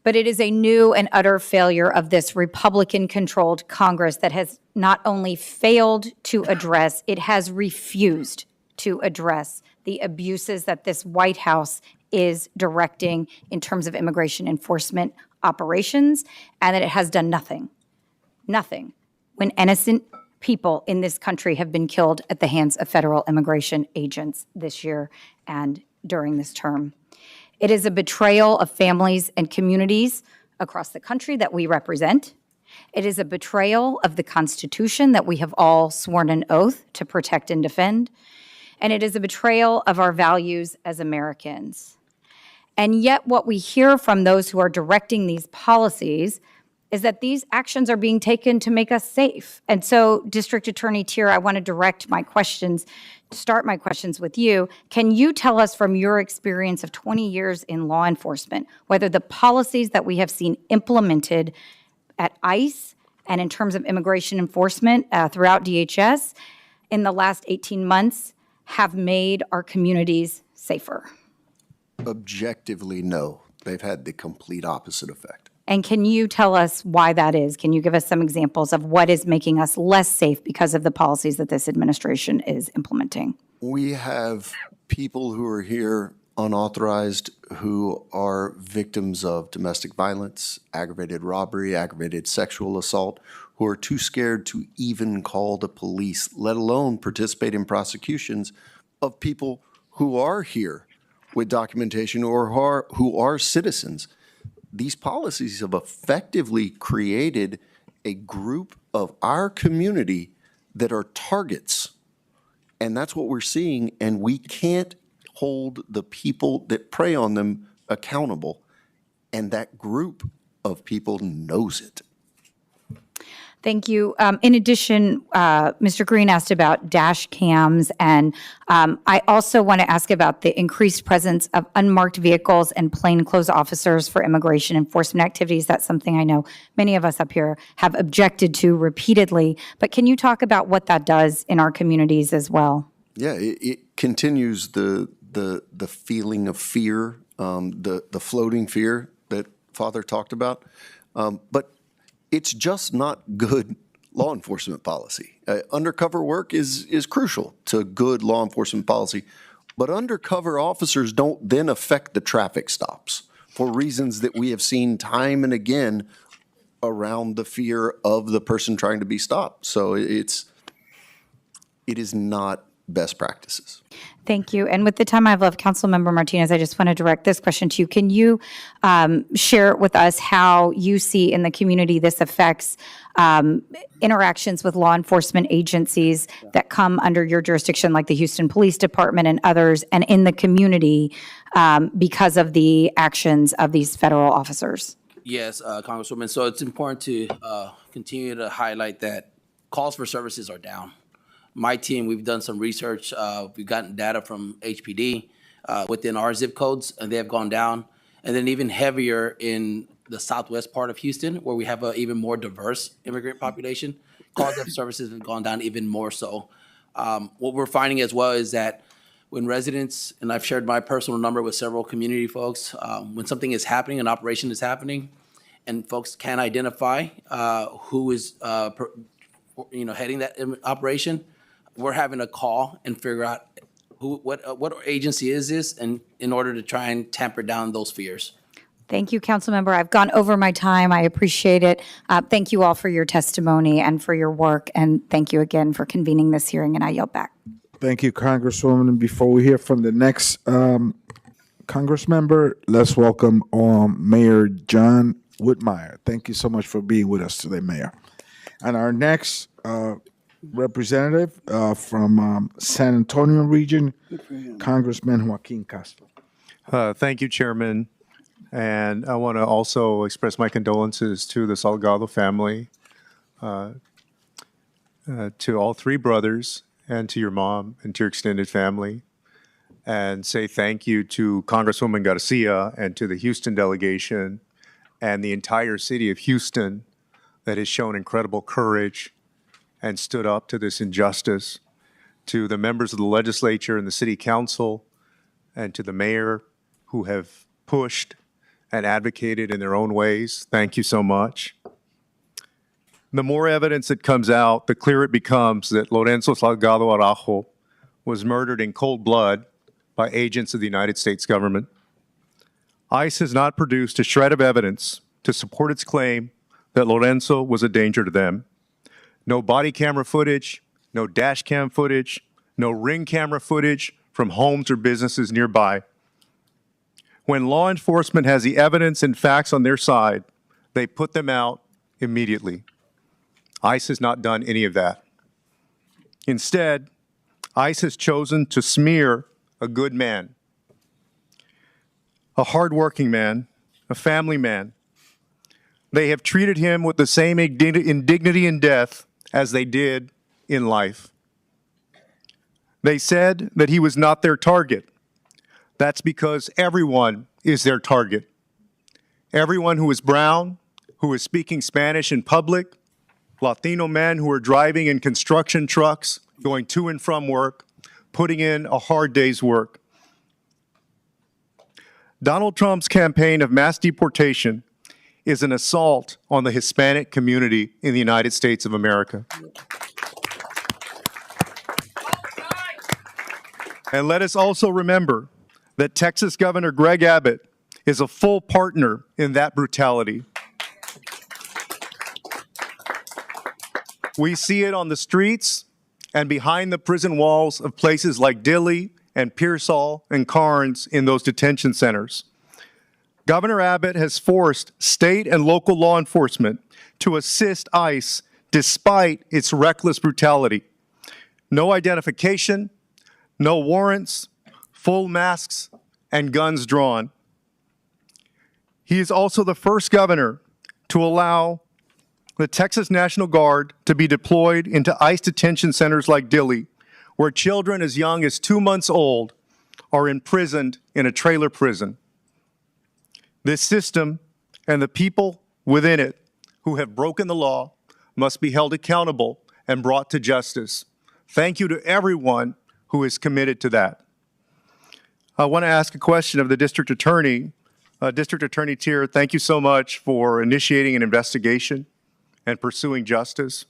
But it is a new and utter failure of this Republican-controlled Congress that has not only failed to address, it has refused to address the abuses that this White House is directing in terms of immigration enforcement operations, and that it has done nothing, when innocent people in this country have been killed at the hands of federal immigration agents this year and during this term. It is a betrayal of families and communities across the country that we represent. It is a betrayal of the Constitution that we have all sworn an oath to protect and defend. And it is a betrayal of our values as Americans. And yet what we hear from those who are directing these policies is that these actions are being taken to make us safe. And so, District Attorney Tier, I want to start my questions with you. Can you tell us from your experience of 20 years in law enforcement, whether the policies that we have seen implemented at ICE and in terms of immigration enforcement throughout DHS in the last 18 months have made our communities safer? Objectively, no. They've had the complete opposite effect. And can you tell us why that is? Can you give us some examples of what is making us less safe because of the policies that this administration is implementing? We have people who are here unauthorized who are victims of domestic violence, aggravated robbery, aggravated sexual assault, who are too scared to even call the police, let alone participate in prosecutions of people who are here with documentation or who are citizens. These policies have effectively created a group of our community that are targets. And that's what we're seeing, and we can't hold the people that prey on them accountable. And that group of people knows it. Thank you. In addition, Mr. Green asked about dash cams, and I also want to ask about the increased presence of unmarked vehicles and plainclothes officers for immigration enforcement activities. That's something I know many of us up here have objected to repeatedly. But can you talk about what that does in our communities as well? Yeah, it continues the feeling of fear, the floating fear that Father talked about. But it's just not good law enforcement policy. Undercover work is crucial to good law enforcement policy, but undercover officers don't then affect the traffic stops for reasons that we have seen time and again around the fear of the person trying to be stopped. So it is not best practices. Thank you. And with the time I have left, Councilmember Martinez, I just want to direct this question to you. Can you share with us how you see in the community this affects interactions with law enforcement agencies that come under your jurisdiction, like the Houston Police Department and others, and in the community because of the actions of these federal officers? Yes, Congresswoman. So it's important to continue to highlight that calls for services are down. My team, we've done some research. We've gotten data from HPD within our zip codes, and they have gone down. And then even heavier in the southwest part of Houston, where we have an even more diverse immigrant population. Calls of services have gone down even more so. What we're finding as well is that when residents, and I've shared my personal number with several community folks, when something is happening, an operation is happening, and folks can't identify who is heading that operation, we're having to call and figure out what agency is this, and in order to try and tamper down those fears. Thank you, Councilmember. I've gone over my time. I appreciate it. Thank you all for your testimony and for your work, and thank you again for convening this hearing, and I yield back. Thank you, Congresswoman. And before we hear from the next Congress member, let's welcome Mayor John Whitmire. Thank you so much for being with us today, Mayor. And our next representative from San Antonio region, Congressman Joaquin Castro. Thank you, Chairman. And I want to also express my condolences to the Salgado family, to all three brothers, and to your mom and to your extended family, and say thank you to Congresswoman Garcia and to the Houston delegation and the entire city of Houston that has shown incredible courage and stood up to this injustice, to the members of the legislature and the city council, and to the mayor who have pushed and advocated in their own ways. Thank you so much. The more evidence that comes out, the clearer it becomes that Lorenzo Salgado Araujo was murdered in cold blood by agents of the United States government. ICE has not produced a shred of evidence to support its claim that Lorenzo was a danger to them. No body camera footage, no dash cam footage, no ring camera footage from homes or businesses nearby. When law enforcement has the evidence and facts on their side, they put them out immediately. ICE has not done any of that. Instead, ICE has chosen to smear a good man, a hardworking man, a family man. They have treated him with the same indignity in death as they did in life. They said that he was not their target. That's because everyone is their target. Everyone who is brown, who is speaking Spanish in public, Latino men who are driving in construction trucks going to and from work, putting in a hard day's work. Donald Trump's campaign of mass deportation is an assault on the Hispanic community in the United States of America. And let us also remember that Texas Governor Greg Abbott is a full partner in that brutality. We see it on the streets and behind the prison walls of places like Dilley and Pearsall and Carnes in those detention centers. Governor Abbott has forced state and local law enforcement to assist ICE despite its reckless brutality. No identification, no warrants, full masks, and guns drawn. He is also the first governor to allow the Texas National Guard to be deployed into ICE detention centers like Dilley, where children as young as 2 months old are imprisoned in a trailer prison. This system and the people within it who have broken the law must be held accountable and brought to justice. Thank you to everyone who is committed to that. I want to ask a question of the district attorney. District Attorney Tier, thank you so much for initiating an investigation and pursuing justice.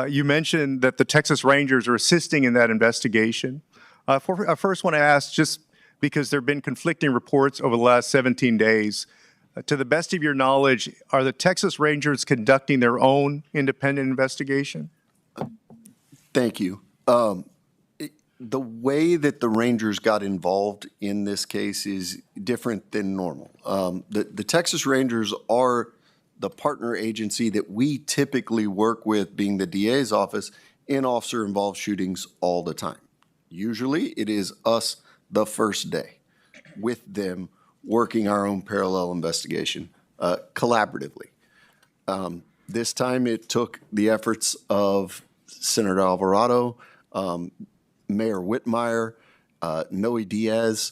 You mentioned that the Texas Rangers are assisting in that investigation. I first want to ask, just because there have been conflicting reports over the last 17 days, to the best of your knowledge, are the Texas Rangers conducting their own independent investigation? Thank you. The way that the Rangers got involved in this case is different than normal. The Texas Rangers are the partner agency that we typically work with, being the DA's office, in officer-involved shootings all the time. Usually, it is us the first day with them working our own parallel investigation collaboratively. This time, it took the efforts of Senator Alvarado, Mayor Whitmire, Noe Diaz,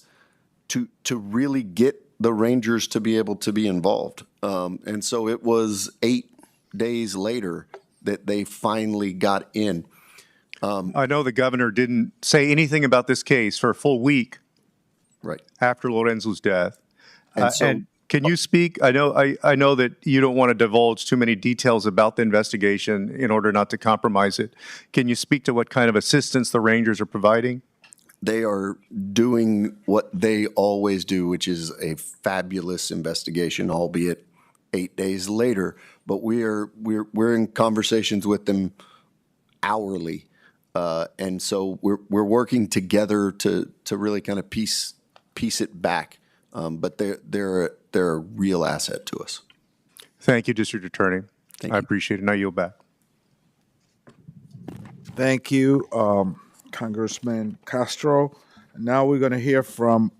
to really get the Rangers to be able to be involved. And so it was 8 days later that they finally got in. I know the governor didn't say anything about this case for a full week Right. after Lorenzo's death. And so- and can you speak? I know that you don't want to divulge too many details about the investigation in order not to compromise it. Can you speak to what kind of assistance the Rangers are providing? They are doing what they always do, which is a fabulous investigation, albeit 8 days later. But we're in conversations with them hourly, and so we're working together to really kind of piece it back. But they're a real asset to us. Thank you, District Attorney. Thank I you. appreciate it. Now yield back. Thank you, Congressman Castro. Now we're going to hear from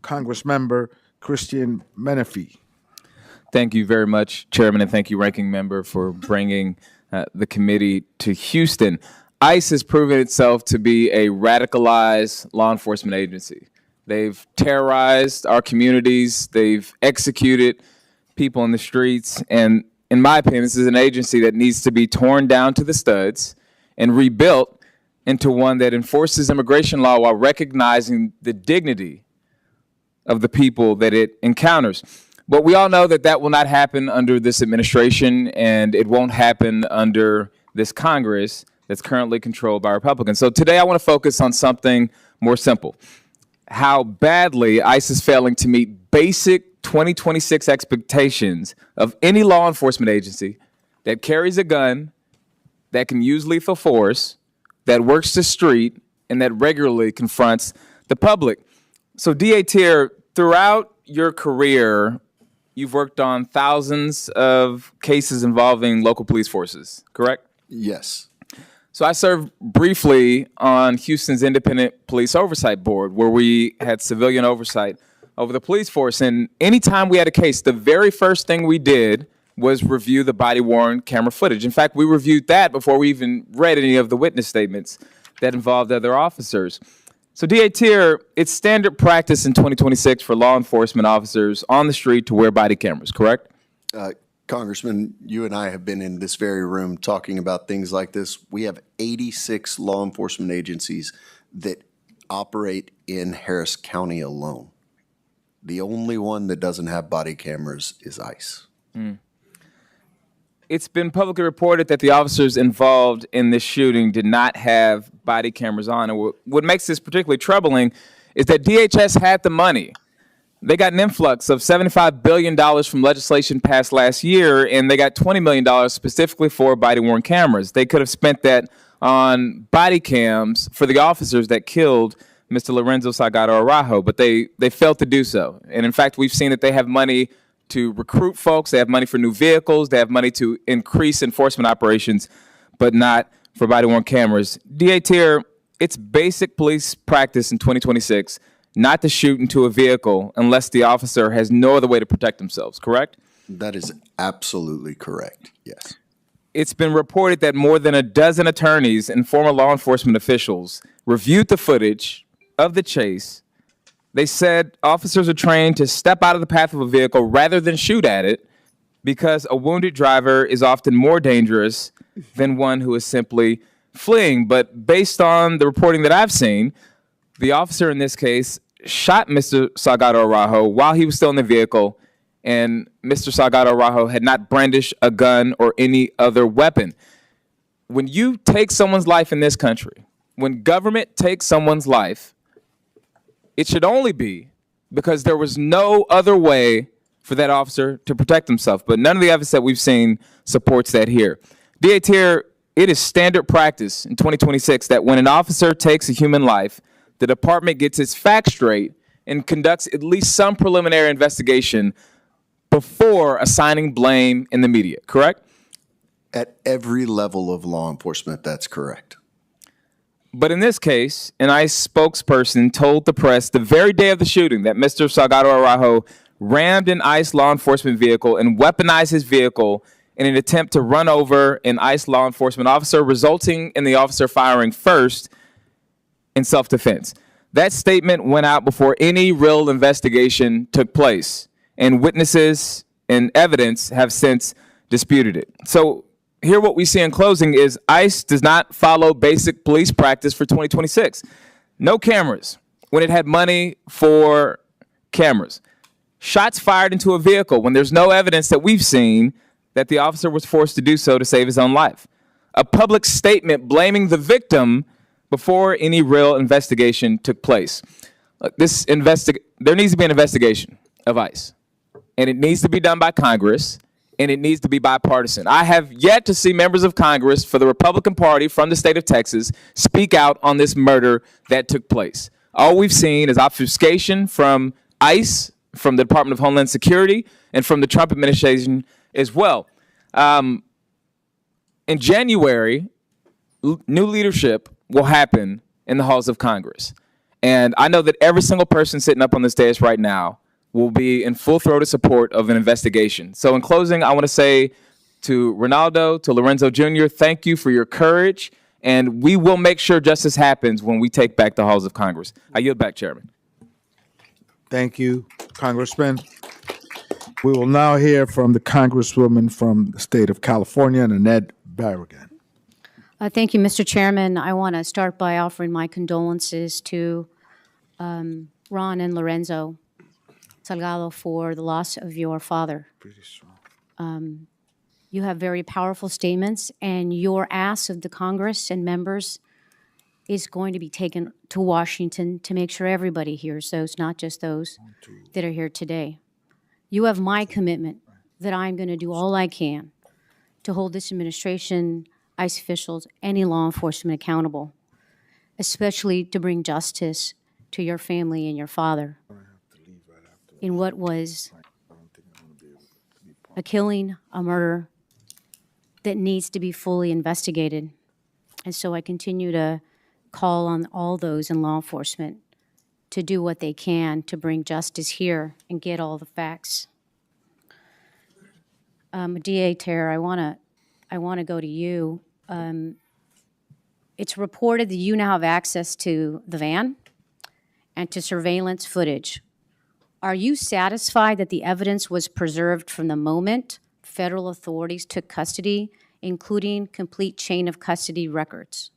Congressmember Christian Menefee. Thank you very much, Chairman, and thank you, Ranking Member, for bringing the committee to Houston. ICE has proven itself to be a radicalized law enforcement agency. They've terrorized our communities. They've executed people in the streets. And in my opinion, this is an agency that needs to be torn down to the studs and rebuilt into one that enforces immigration law while recognizing the dignity of the people that it encounters. But we all know that that will not happen under this administration, and it won't happen under this Congress that's currently controlled by Republicans. So today I want to focus on something more simple: how badly ICE is failing to meet basic 2026 expectations of any law enforcement agency that carries a gun, that can use lethal force, that works the street, and that regularly confronts the public. So DA Tier, throughout your career, you've worked on thousands of cases involving local police forces, correct? Yes. So I served briefly on Houston's Independent Police Oversight Board, where we had civilian oversight over the police force. And anytime we had a case, the very first thing we did was review the body-worn camera footage. In fact, we reviewed that before we even read any of the witness statements that involved other officers. So DA Tier, it's standard practice in 2026 for law enforcement officers on the street to wear body cameras, correct? Congressman, you and I have been in this very room talking about things like this. We have 86 law enforcement agencies that operate in Harris County alone. The only one that doesn't have body cameras is ICE. It's been publicly reported that the officers involved in this shooting did not have body cameras on. And what makes this particularly troubling is that DHS had the money. They got an influx of $75 billion from legislation passed last year, and they got $20 million specifically for body-worn cameras. They could have spent that on body cams for the officers that killed Mr. Lorenzo Salgado Araujo, but they failed to do so. And in fact, we've seen that they have money to recruit folks, they have money for new vehicles, they have money to increase enforcement operations, but not for body-worn cameras. DA Tier, it's basic police practice in 2026 not to shoot into a vehicle unless the officer has no other way to protect themselves, correct? That is absolutely correct, yes. It's been reported that more than a dozen attorneys and former law enforcement officials reviewed the footage of the chase. They said officers are trained to step out of the path of a vehicle rather than shoot at it because a wounded driver is often more dangerous than one who is simply fleeing. But based on the reporting that I've seen, the officer in this case shot Mr. Salgado Araujo while he was still in the vehicle, and Mr. Salgado Araujo had not brandished a gun or any other weapon. When you take someone's life in this country, when government takes someone's life, it should only be because there was no other way for that officer to protect himself. But none of the evidence that we've seen supports that here. DA Tier, it is standard practice in 2026 that when an officer takes a human life, the department gets its facts straight and conducts at least some preliminary investigation before assigning blame in the media, correct? At every level of law enforcement, that's correct. But in this case, an ICE spokesperson told the press the very day of the shooting that Mr. Salgado Araujo rammed an ICE law enforcement vehicle and weaponized his vehicle in an attempt to run over an ICE law enforcement officer, resulting in the officer firing first in self-defense. That statement went out before any real investigation took place, and witnesses and evidence have since disputed it. So here what we see in closing is ICE does not follow basic police practice for 2026. No cameras when it had money for cameras. Shots fired into a vehicle when there's no evidence that we've seen that the officer was forced to do so to save his own life. A public statement blaming the victim before any real investigation took place. There needs to be an investigation of ICE, and it needs to be done by Congress, and it needs to be bipartisan. I have yet to see members of Congress for the Republican Party from the state of Texas speak out on this murder that took place. All we've seen is obfuscation from ICE, from the Department of Homeland Security, and from the Trump administration as well. In January, new leadership will happen in the halls of Congress. And I know that every single person sitting up on the stage right now will be in full-throated support of an investigation. So in closing, I want to say to Ronaldo, to Lorenzo Jr., thank you for your courage, and we will make sure justice happens when we take back the halls of Congress. I yield back, Chairman. Thank you, Congressman. We will now hear from the Congresswoman from the state of California, Nanette Barragan. Thank you, Mr. Chairman. I want to start by offering my condolences to Ron and Lorenzo Salgado for the loss of your father. You have very powerful statements, and your ask of the Congress and members is going to be taken to Washington to make sure everybody hears those, not just those that are here today. You have my commitment that I'm going to do all I can to hold this administration, ICE officials, any law enforcement accountable, especially to bring justice to your family and your father in what was a killing, a murder that needs to be fully investigated. And so I continue to call on all those in law enforcement to do what they can to bring justice here and get all the facts. DA Terra, I want to go to you. It's reported that you now have access to the van and to surveillance footage. Are you satisfied that the evidence was preserved from the moment federal authorities took custody, including complete chain of custody records?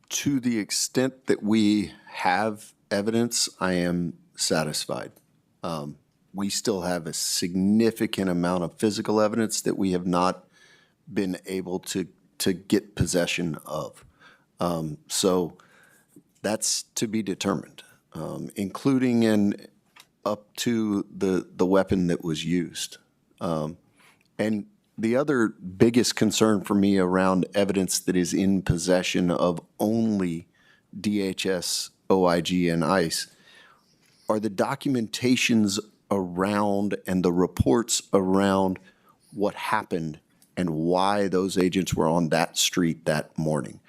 To the extent that we have evidence, I am satisfied. We still have a significant amount of physical evidence that we have not been able to get possession of. So that's to be determined, including up to the weapon that was used. And the other biggest concern for me around evidence that is in possession of only DHS, OIG, and ICE are the documentations around and the reports around what happened and why those agents were on that street that morning.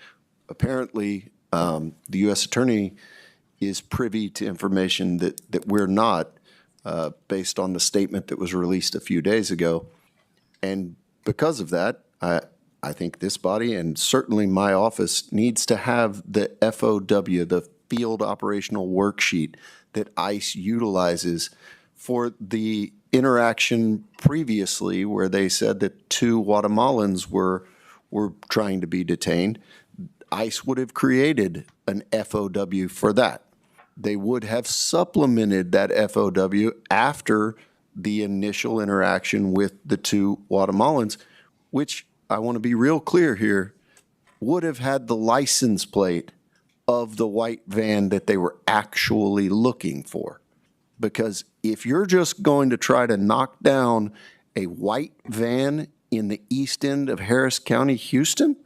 Apparently, the U.S. Attorney is privy to information that we're not, based on the statement that was released a few days ago. And because of that, I think this body and certainly my office needs to have the FOW, the Field Operational Worksheet that ICE utilizes for the interaction previously where they said that 2 Guatemalans were trying to be detained. ICE would have created an FOW for that. They would have supplemented that FOW after the initial interaction with the 2 Guatemalans, which I want to be real clear here, would have had the license plate of the white van that they were actually looking for. Because if you're just going to try to knock down a white van in the east end of Harris County, Houston,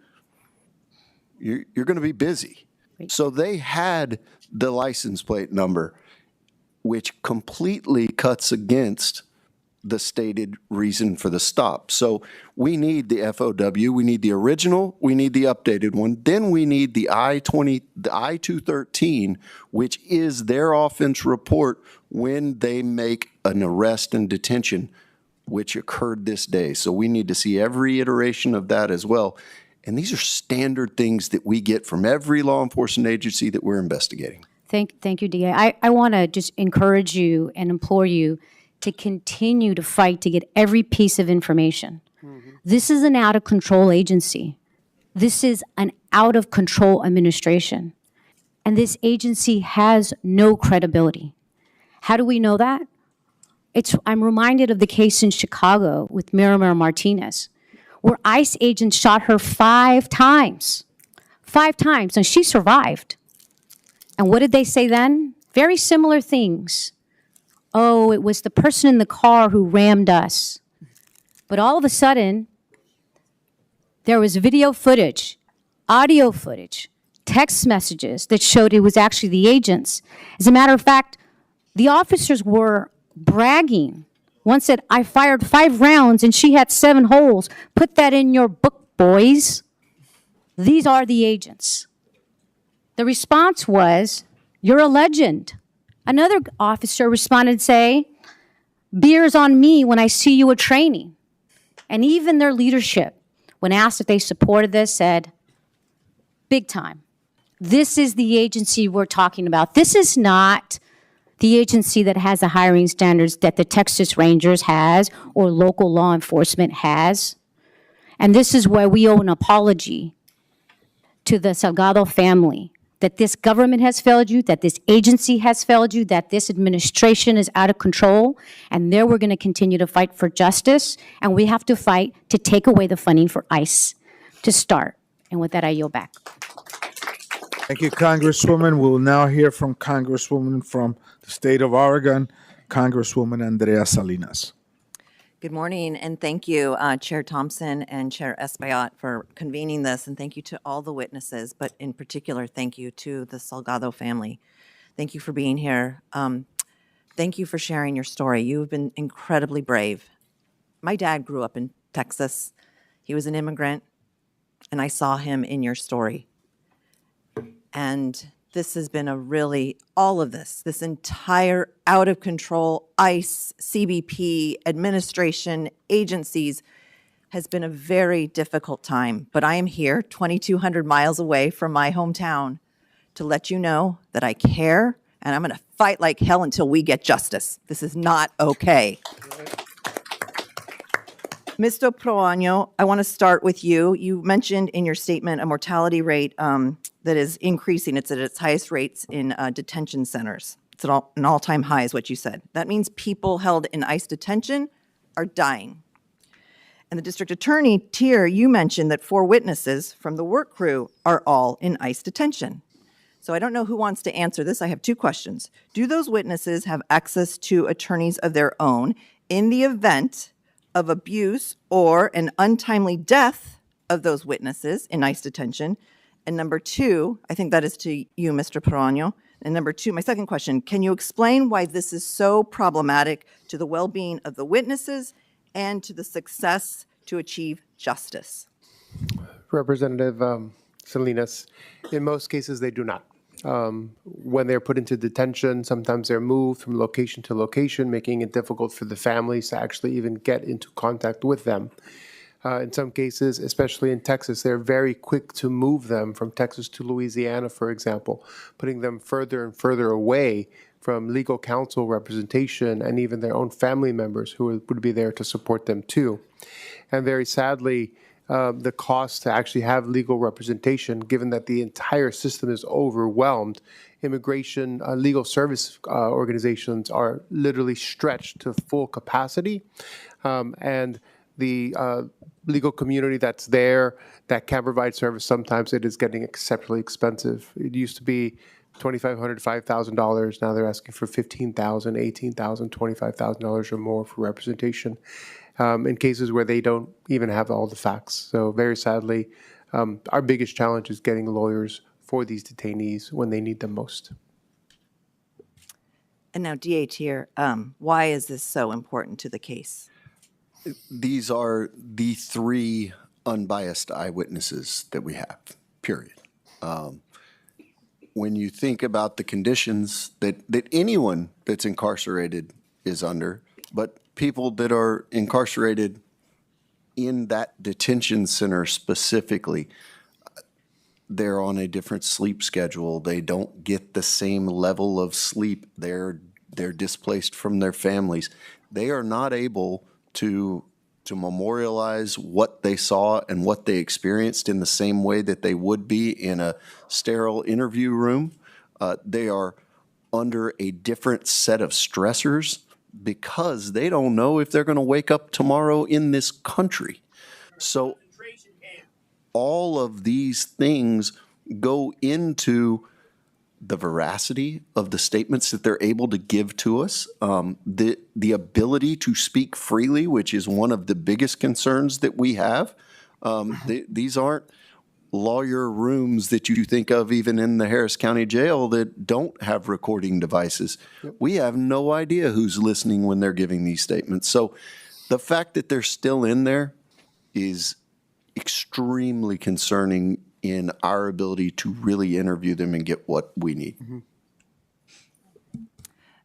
you're going to be busy. So they had the license plate number, which completely cuts against the stated reason for the stop. So we need the FOW, we need the original, we need the updated one, then we need the I-213, which is their offense report when they make an arrest and detention, which occurred this day. So we need to see every iteration of that as well. And these are standard things that we get from every law enforcement agency that we're investigating. Thank you, DA. I want to just encourage you and implore you to continue to fight to get every piece of information. This is an out-of-control agency. This is an out-of-control administration. And this agency has no credibility. How do we know that? I'm reminded of the case in Chicago with Miramar Martinez, where ICE agents shot her 5 times. 5 times, and she survived. And what did they say then? Very similar things. Oh, it was the person in the car who rammed us. But all of a sudden, there was video footage, audio footage, text messages that showed it was actually the agents. As a matter of fact, the officers were bragging. One said, I fired 5 rounds and she had 7 holes. Put that in your book, boys. These are the agents. The response was, you're a legend. Another officer responded, say, beer's on me when I see you at training. And even their leadership, when asked if they supported this, said, big time. This is the agency we're talking about. This is not the agency that has the hiring standards that the Texas Rangers has or local law enforcement has. And this is where we owe an apology to the Salgado family, that this government has failed you, that this agency has failed you, that this administration is out of control, and there we're going to continue to fight for justice, and we have to fight to take away the funding for ICE to start. And with that, I yield back. Thank you, Congresswoman. We will now hear from Congresswoman from the state of Oregon, Congresswoman Andrea Salinas. Good morning, and thank you, Chair Thompson and Chair Espaillat, for convening this, and thank you to all the witnesses, but in particular, thank you to the Salgado family. Thank you for being here. Thank you for sharing your story. You have been incredibly brave. My dad grew up in Texas. He was an immigrant, and I saw him in your story. And this has been all of this entire out of control ICE, CBP, administration, agencies has been a very difficult time. But I am here 2,200 miles away from my hometown to let you know that I care and I'm going to fight like hell until we get justice. This is not okay. Mr. Proaño, I want to start with you. You mentioned in your statement a mortality rate that is increasing. It's at its highest rates in detention centers. It's at an all-time high is what you said. That means people held in ICE detention are dying. And the district attorney, Tier, you mentioned that 4 witnesses from the work crew are all in ICE detention. So I don't know who wants to answer this. I have 2 questions. Do those witnesses have access to attorneys of their own in the event of abuse or an untimely death of those witnesses in ICE detention? And number 2, I think that is to you, Mr. Proaño. And number 2, my second question, can you explain why this is so problematic to the well-being of the witnesses and to the success to achieve justice? Representative Salinas, in most cases, they do not. When they're put into detention, sometimes they're moved from location to location, making it difficult for the families to actually even get into contact with them. In some cases, especially in Texas, they're very quick to move them from Texas to Louisiana, for example, putting them further and further away from legal counsel representation and even their own family members who would be there to support them too. And very sadly, the cost to actually have legal representation, given that the entire system is overwhelmed, immigration legal service organizations are literally stretched to full capacity. And the legal community that's there that can provide service, sometimes it is getting exceptionally expensive. It used to be $2,500 to $5,000. Now they're asking for $15,000, $18,000, $25,000 or more for representation in cases where they don't even have all the facts. So very sadly, our biggest challenge is getting lawyers for these detainees when they need them most. And now, DA Tier, why is this so important to the case? These are the 3 unbiased eyewitnesses that we have, period. When you think about the conditions that anyone that's incarcerated is under, but people that are incarcerated in that detention center specifically, they're on a different sleep schedule. They don't get the same level of sleep. They're displaced from their families. They are not able to memorialize what they saw and what they experienced in the same way that they would be in a sterile interview room. They are under a different set of stressors because they don't know if they're going to wake up tomorrow in this country. So all of these things go into the veracity of the statements that they're able to give to us, the ability to speak freely, which is one of the biggest concerns that we have. These aren't lawyer rooms that you think of even in the Harris County Jail that don't have recording devices. Yep. We have no idea who's listening when they're giving these statements. So the fact that they're still in there is extremely concerning in our ability to really interview them and get what we need. Mm-hmm.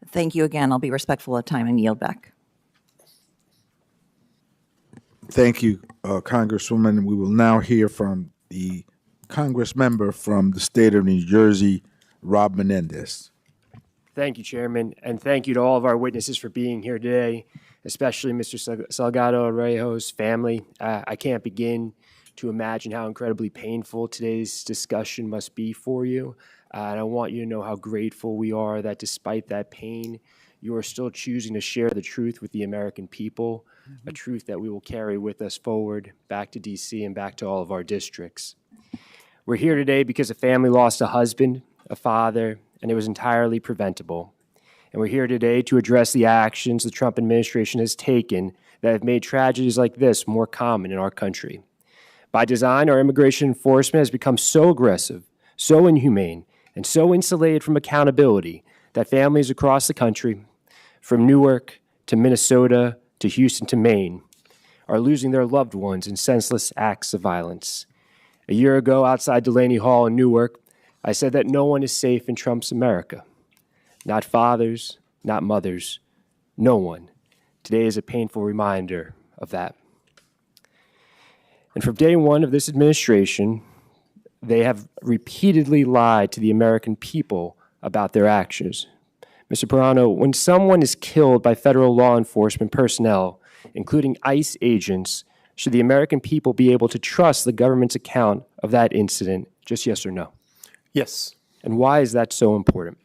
Thank you again. I'll be respectful of time and yield back. Thank you, Congresswoman. We will now hear from the Congress member from the state of New Jersey, Rob Menendez. Thank you, Chairman, and thank you to all of our witnesses for being here today, especially Mr. Salgado Arrejo's family. I can't begin to imagine how incredibly painful today's discussion must be for you. And I want you to know how grateful we are that despite that pain, you are still choosing to share the truth with the American people, a truth that we will carry with us forward back to DC and back to all of our districts. We're here today because a family lost a husband, a father, and it was entirely preventable. And we're here today to address the actions the Trump administration has taken that have made tragedies like this more common in our country. By design, our immigration enforcement has become so aggressive, so inhumane, and so insulated from accountability that families across the country, from Newark to Minnesota to Houston to Maine, are losing their loved ones in senseless acts of violence. A year ago, outside Delaney Hall in Newark, I said that no one is safe in Trump's America. Not fathers, not mothers, no one. Today is a painful reminder of that. And from day one of this administration, they have repeatedly lied to the American people about their actions. Mr. Proaño, when someone is killed by federal law enforcement personnel, including ICE agents, should the American people be able to trust the government's account of that incident? Just yes or no. Yes. And why is that so important?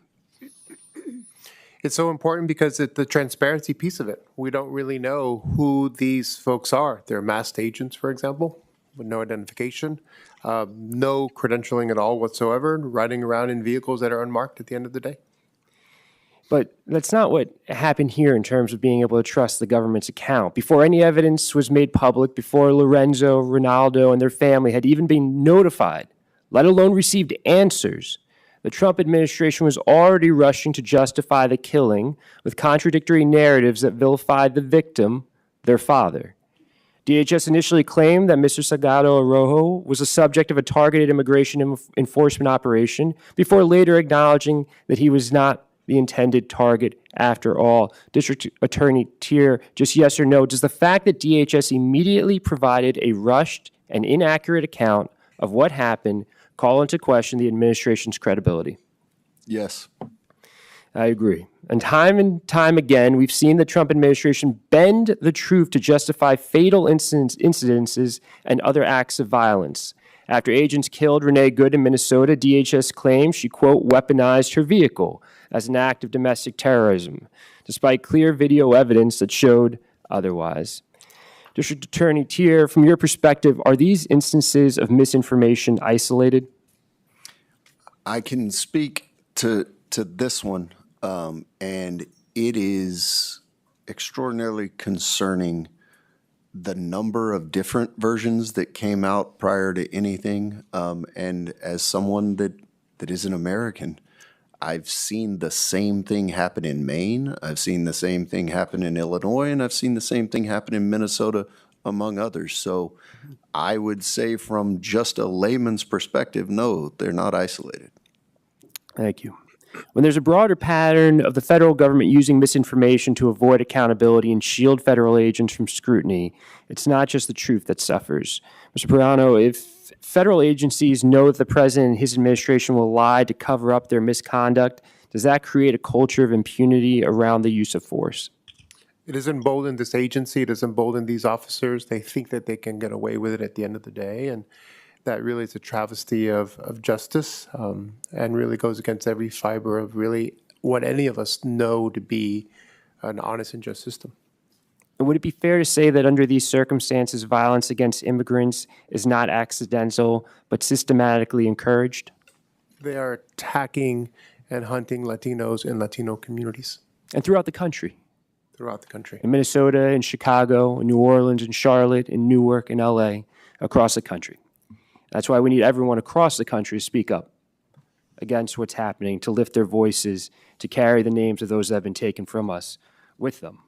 It's so important because it's the transparency piece of it. We don't really know who these folks are. They're masked agents, for example, with no identification, no credentialing at all whatsoever, riding around in vehicles that are unmarked at the end of the day. But that's not what happened here in terms of being able to trust the government's account. Before any evidence was made public, before Lorenzo, Ronaldo, and their family had even been notified, let alone received answers, the Trump administration was already rushing to justify the killing with contradictory narratives that vilified the victim, their father. DHS initially claimed that Mr. Salgado Arroyo was the subject of a targeted immigration enforcement operation before later acknowledging that he was not the intended target after all. District Attorney Tier, just yes or no, does the fact that DHS immediately provided a rushed and inaccurate account of what happened call into question the administration's credibility? Yes. I agree. And time again, we've seen the Trump administration bend the truth to justify fatal incidences and other acts of violence. After agents killed Renee Good in Minnesota, DHS claimed she, quote, weaponized her vehicle as an act of domestic terrorism, despite clear video evidence that showed otherwise. District Attorney Tier, from your perspective, are these instances of misinformation isolated? I can speak to this one, and it is extraordinarily concerning the number of different versions that came out prior to anything. And as someone that is an American, I've seen the same thing happen in Maine, I've seen the same thing happen in Illinois, and I've seen the same thing happen in Minnesota, among others. So I would say from just a layman's perspective, no, they're not isolated. Thank you. When there's a broader pattern of the federal government using misinformation to avoid accountability and shield federal agents from scrutiny, it's not just the truth that suffers. Mr. Perano, if federal agencies know that the president and his administration will lie to cover up their misconduct, does that create a culture of impunity around the use of force? It has emboldened this agency. It has emboldened these officers. They think that they can get away with it at the end of the day. And that really is a travesty of justice, and really goes against every fiber of really what any of us know to be an honest and just system. And would it be fair to say that under these circumstances, violence against immigrants is not accidental, but systematically encouraged? They are attacking and hunting Latinos and Latino communities. And throughout the country? Throughout the country. In Minnesota, in Chicago, in New Orleans, in Charlotte, in Newark, in LA, across the country. That's why we need everyone across the country to speak up against what's happening, to lift their voices, to carry the names of those that have been taken from us with them.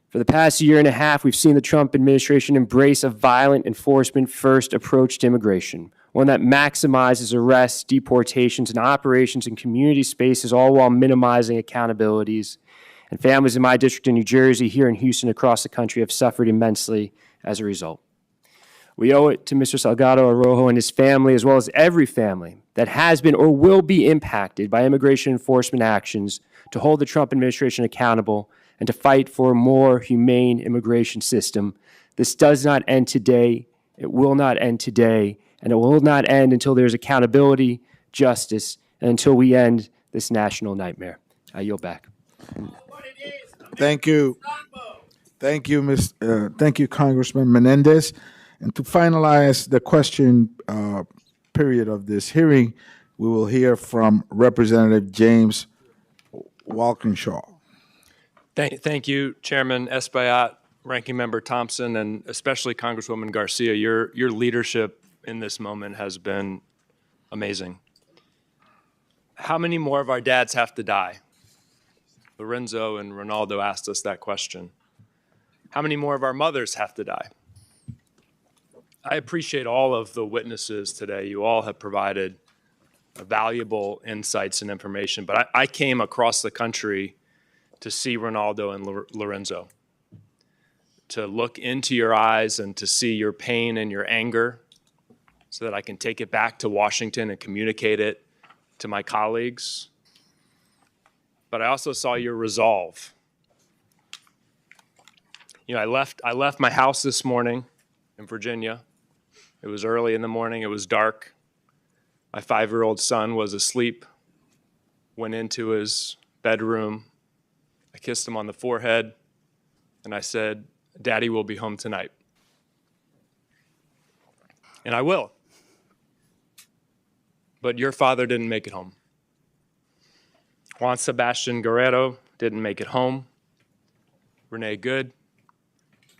For the past year and a half, we've seen the Trump administration embrace a violent enforcement-first approach to immigration, one that maximizes arrests, deportations, and operations in community spaces, all while minimizing accountabilities. And families in my district in New Jersey, here in Houston, across the country have suffered immensely as a result. We owe it to Mr. Salgado Arroyo and his family, as well as every family that has been or will be impacted by immigration enforcement actions, to hold the Trump administration accountable and to fight for a more humane immigration system. This does not end today. It will not end today. And it will not end until there's accountability, justice, and until we end this national nightmare. I yield back. Thank you. Thank you, Congressman Menendez. And to finalize the question period of this hearing, we will hear from Representative James Walkinshaw. Thank you, Chairman Espaillat, Ranking Member Thompson, and especially Congresswoman Garcia. Your leadership in this moment has been amazing. How many more of our dads have to die? Lorenzo and Ronaldo asked us that question. How many more of our mothers have to die? I appreciate all of the witnesses today. You all have provided valuable insights and information, but I came across the country to see Ronaldo and Lorenzo, to look into your eyes and to see your pain and your anger so that I can take it back to Washington and communicate it to my colleagues. But I also saw your resolve. I left my house this morning in Virginia. It was early in the morning. It was dark. My 5-year-old son was asleep. Went into his bedroom. I kissed him on the forehead, and I said, "Daddy will be home tonight." And I will. But your father didn't make it home. Juan Sebastian Guerrero didn't make it home. Renee Good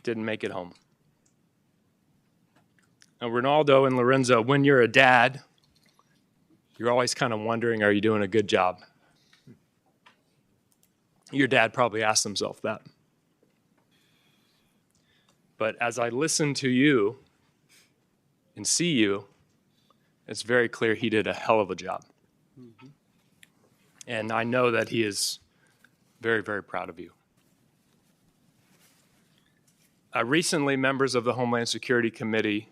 didn't make it home. Now, Ronaldo and Lorenzo, when you're a dad, you're always kind of wondering, are you doing a good job? Your dad probably asked himself that. But as I listen to you and see you, it's very clear he did a hell of a job. And I know that he is very, very proud of you. Recently, members of the Homeland Security Committee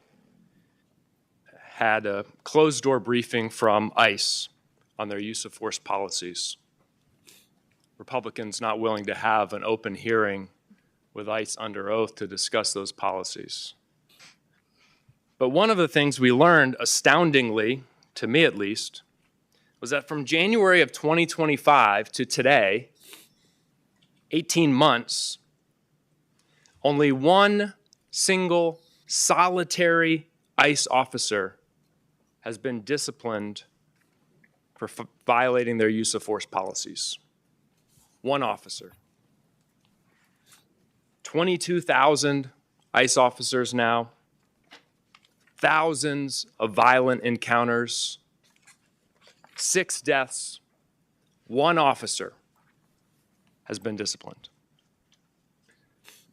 had a closed-door briefing from ICE on their use of force policies. Republicans not willing to have an open hearing with ICE under oath to discuss those policies. But one of the things we learned, astoundingly, to me at least, was that from January of 2025 to today, 18 months, only one single solitary ICE officer has been disciplined for violating their use of force policies. One officer. 22,000 ICE officers now, thousands of violent encounters, 6 deaths, one officer has been disciplined.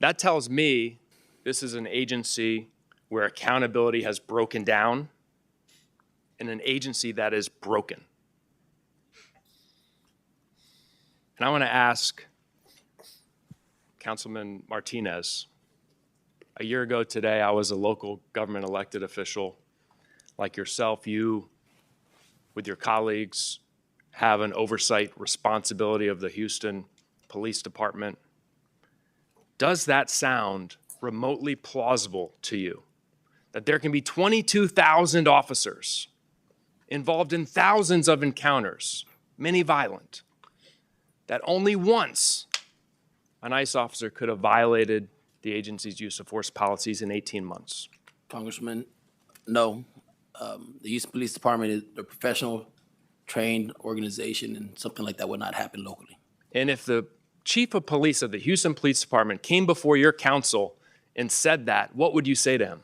That tells me this is an agency where accountability has broken down and an agency that is broken. And I want to ask Councilman Martinez, a year ago today, I was a local government elected official like yourself. You, with your colleagues, have an oversight responsibility of the Houston Police Department. Does that sound remotely plausible to you? That there can be 22,000 officers involved in thousands of encounters, many violent, that only once an ICE officer could have violated the agency's use of force policies in 18 months? Congressman, no. The Houston Police Department is a professional, trained organization, and something like that would not happen locally. And if the chief of police of the Houston Police Department came before your council and said that, what would you say to him?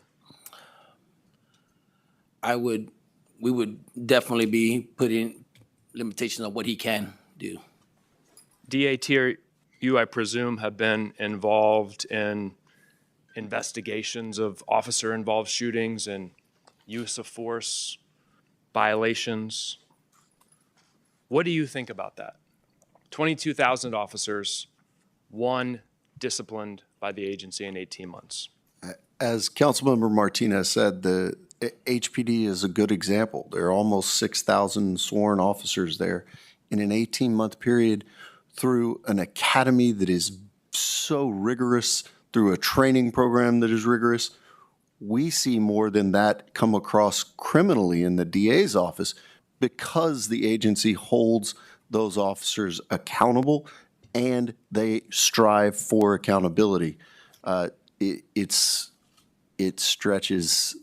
We would definitely be putting limitations on what he can do. DA Tier, you, I presume, have been involved in investigations of officer-involved shootings and use of force violations. What do you think about that? 22,000 officers, one disciplined by the agency in 18 months. As Councilmember Martinez said, the HPD is a good example. There are almost 6,000 sworn officers there in an 18-month period through an academy that is so rigorous, through a training program that is rigorous. We see more than that come across criminally in the DA's office because the agency holds those officers accountable and they strive for accountability. It stretches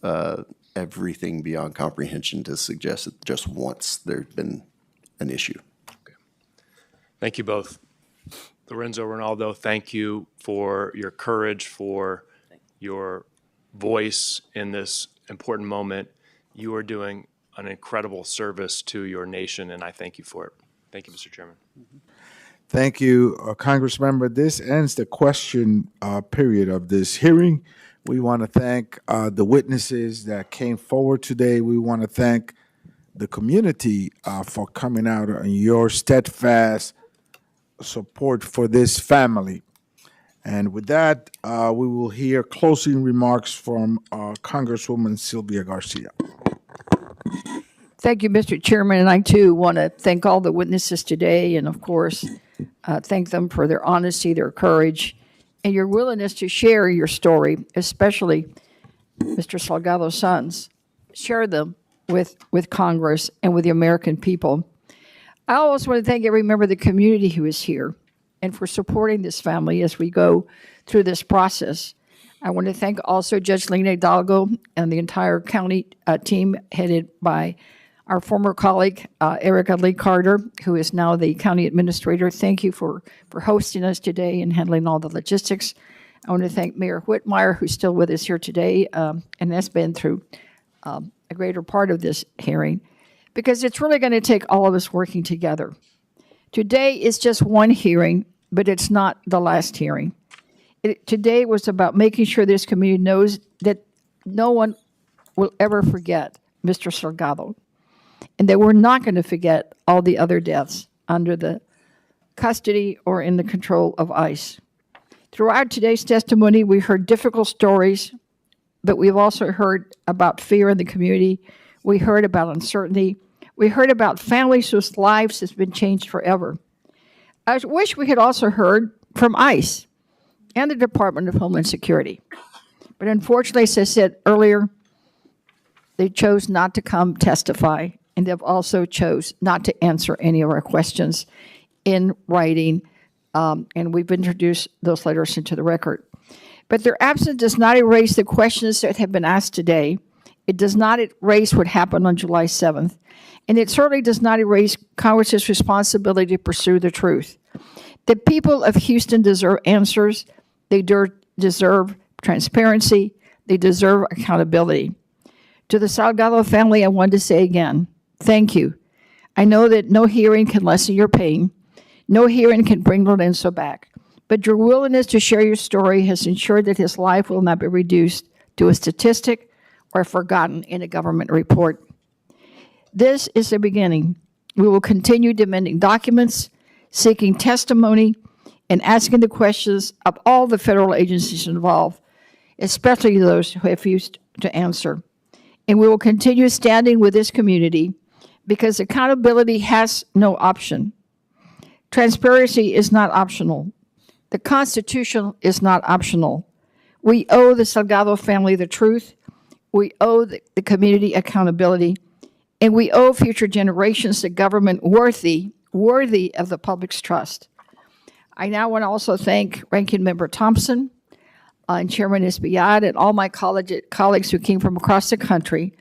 everything beyond comprehension to suggest that just once there's been an issue. Thank you both. Lorenzo, Ronaldo, thank you for your courage, for your voice in this important moment. You are doing an incredible service to your nation, and I thank you for it. Thank you, Mr. Chairman. Thank you, Congressmember. This ends the question period of this hearing. We want to thank the witnesses that came forward today. We want to thank the community for coming out and your steadfast support for this family. And with that, we will hear closing remarks from Congresswoman Sylvia Garcia. Thank you, Mr. Chairman, and I too want to thank all the witnesses today and, of course, thank them for their honesty, their courage, and your willingness to share your story, especially Mr. Salgado's sons, share them with Congress and with the American people. I also want to thank every member of the community who is here and for supporting this family as we go through this process. I want to thank also Judge Lena Hidalgo and the entire county team headed by our former colleague, Erica Lee Carter, who is now the county administrator. Thank you for hosting us today and handling all the logistics. I want to thank Mayor Whitmire, who's still with us here today, and has been through a greater part of this hearing, because it's really going to take all of us working together. Today is just one hearing, but it's not the last hearing. Today was about making sure this community knows that no one will ever forget Mr. Salgado, and that we're not going to forget all the other deaths under the custody or in the control of ICE. Throughout today's testimony, we heard difficult stories, but we've also heard about fear in the community. We heard about uncertainty. We heard about families whose lives has been changed forever. I wish we had also heard from ICE and the Department of Homeland Security. But unfortunately, as I said earlier, they chose not to come testify, and they've also chose not to answer any of our questions in writing, and we've introduced those letters into the record. But their absence does not erase the questions that have been asked today. It does not erase what happened on July 7th, and it certainly does not erase Congress's responsibility to pursue the truth. The people of Houston deserve answers. They deserve transparency. They deserve accountability. To the Salgado family, I want to say again, thank you. I know that no hearing can lessen your pain. No hearing can bring Lorenzo back. But your willingness to share your story has ensured that his life will not be reduced to a statistic or forgotten in a government report. This is the beginning. We will continue demanding documents, seeking testimony, and asking the questions of all the federal agencies involved, especially those who have refused to answer. And we will continue standing with this community because accountability has no option. Transparency is not optional. The Constitution is not optional. We owe the Salgado family the truth. We owe the community accountability. And we owe future generations a government worthy of the public's trust. I now want to also thank Ranking Member Thompson and Chairman Espaillat and all my colleagues who came from across the country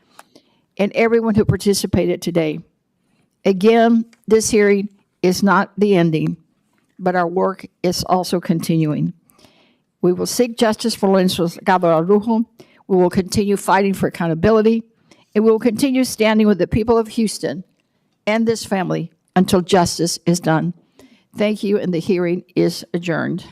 and everyone who participated today. Again, this hearing is not the ending, but our work is also continuing. We will seek justice for Lorenzo Salgado. We will continue fighting for accountability, and we will continue standing with the people of Houston and this family until justice is done. Thank you, and the hearing is adjourned.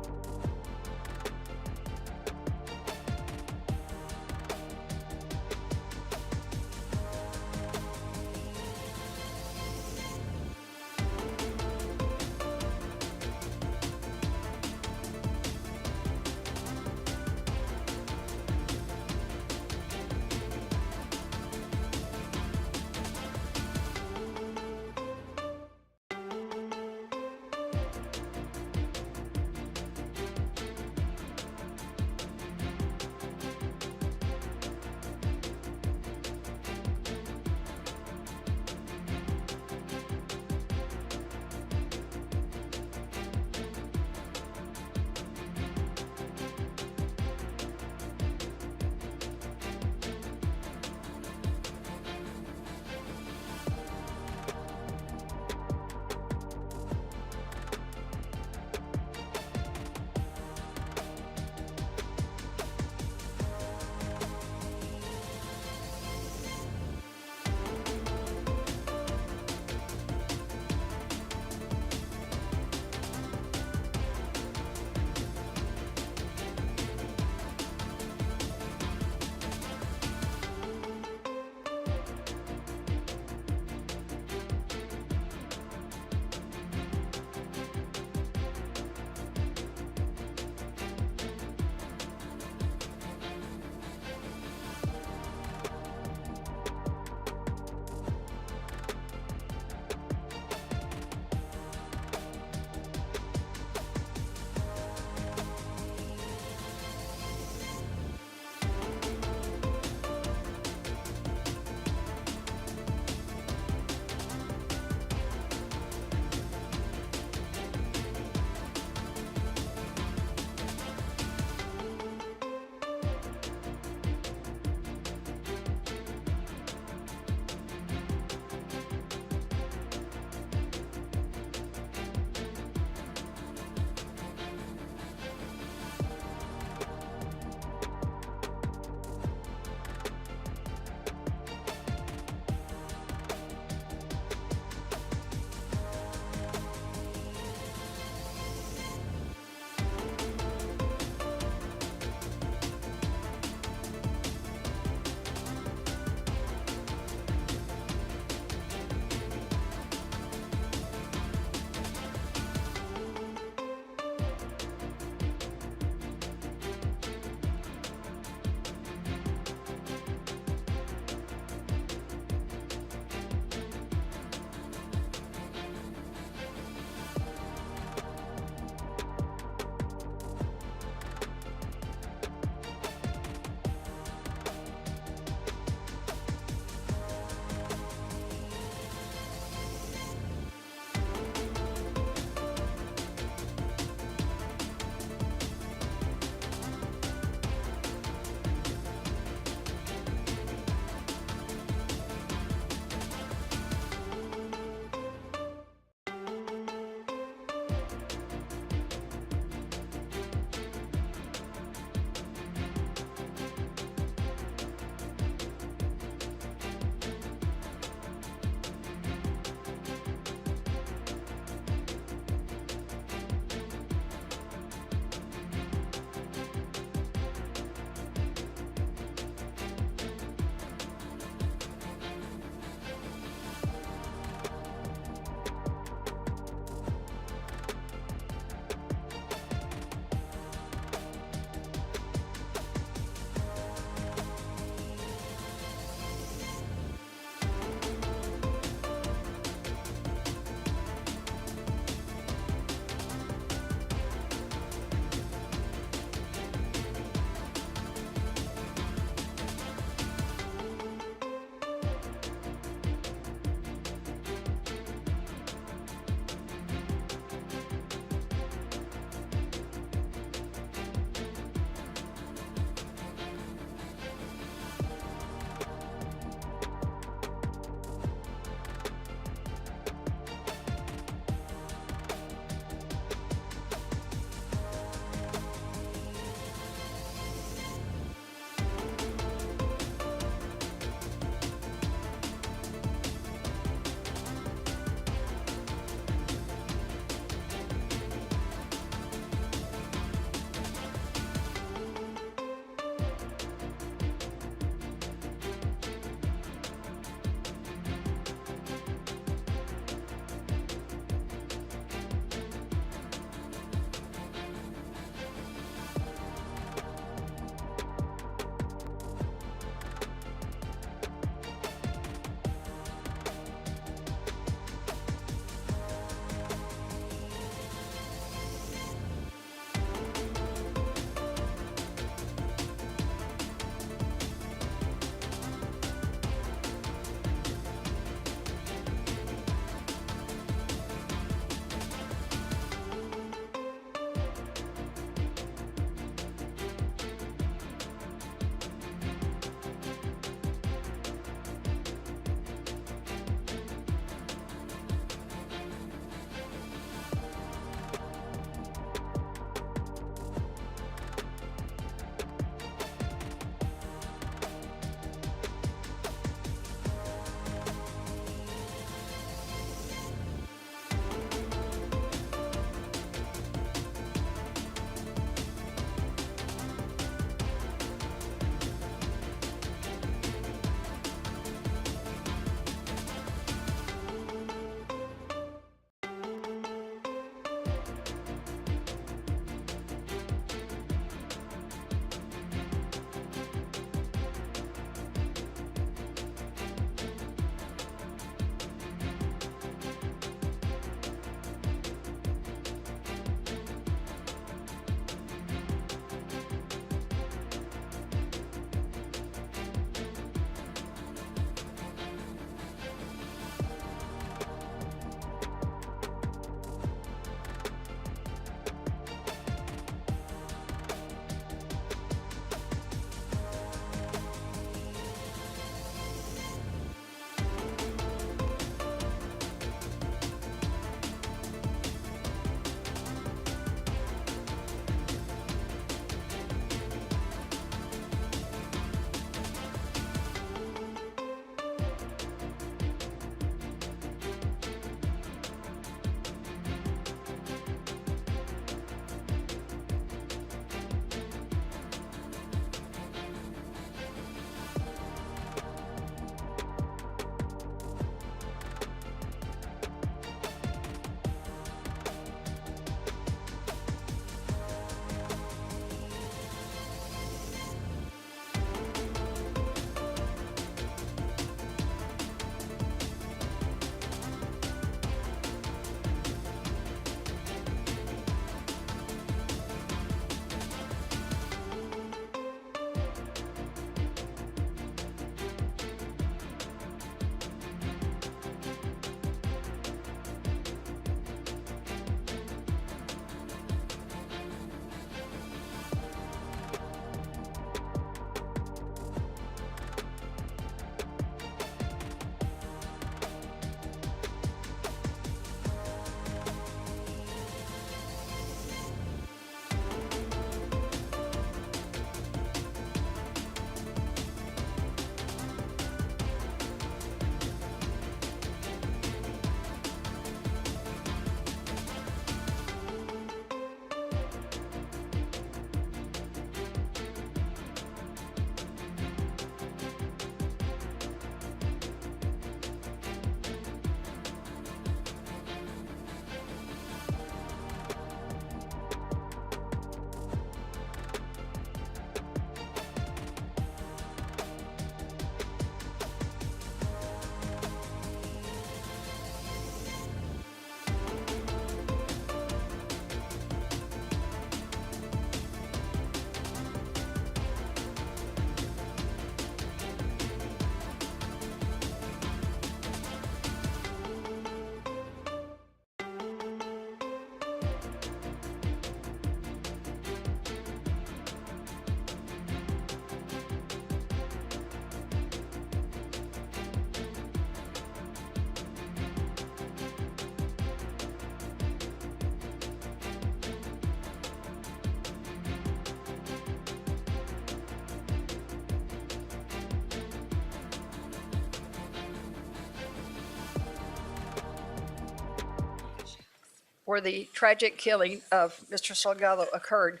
where the tragic killing of Mr. Salgado occurred.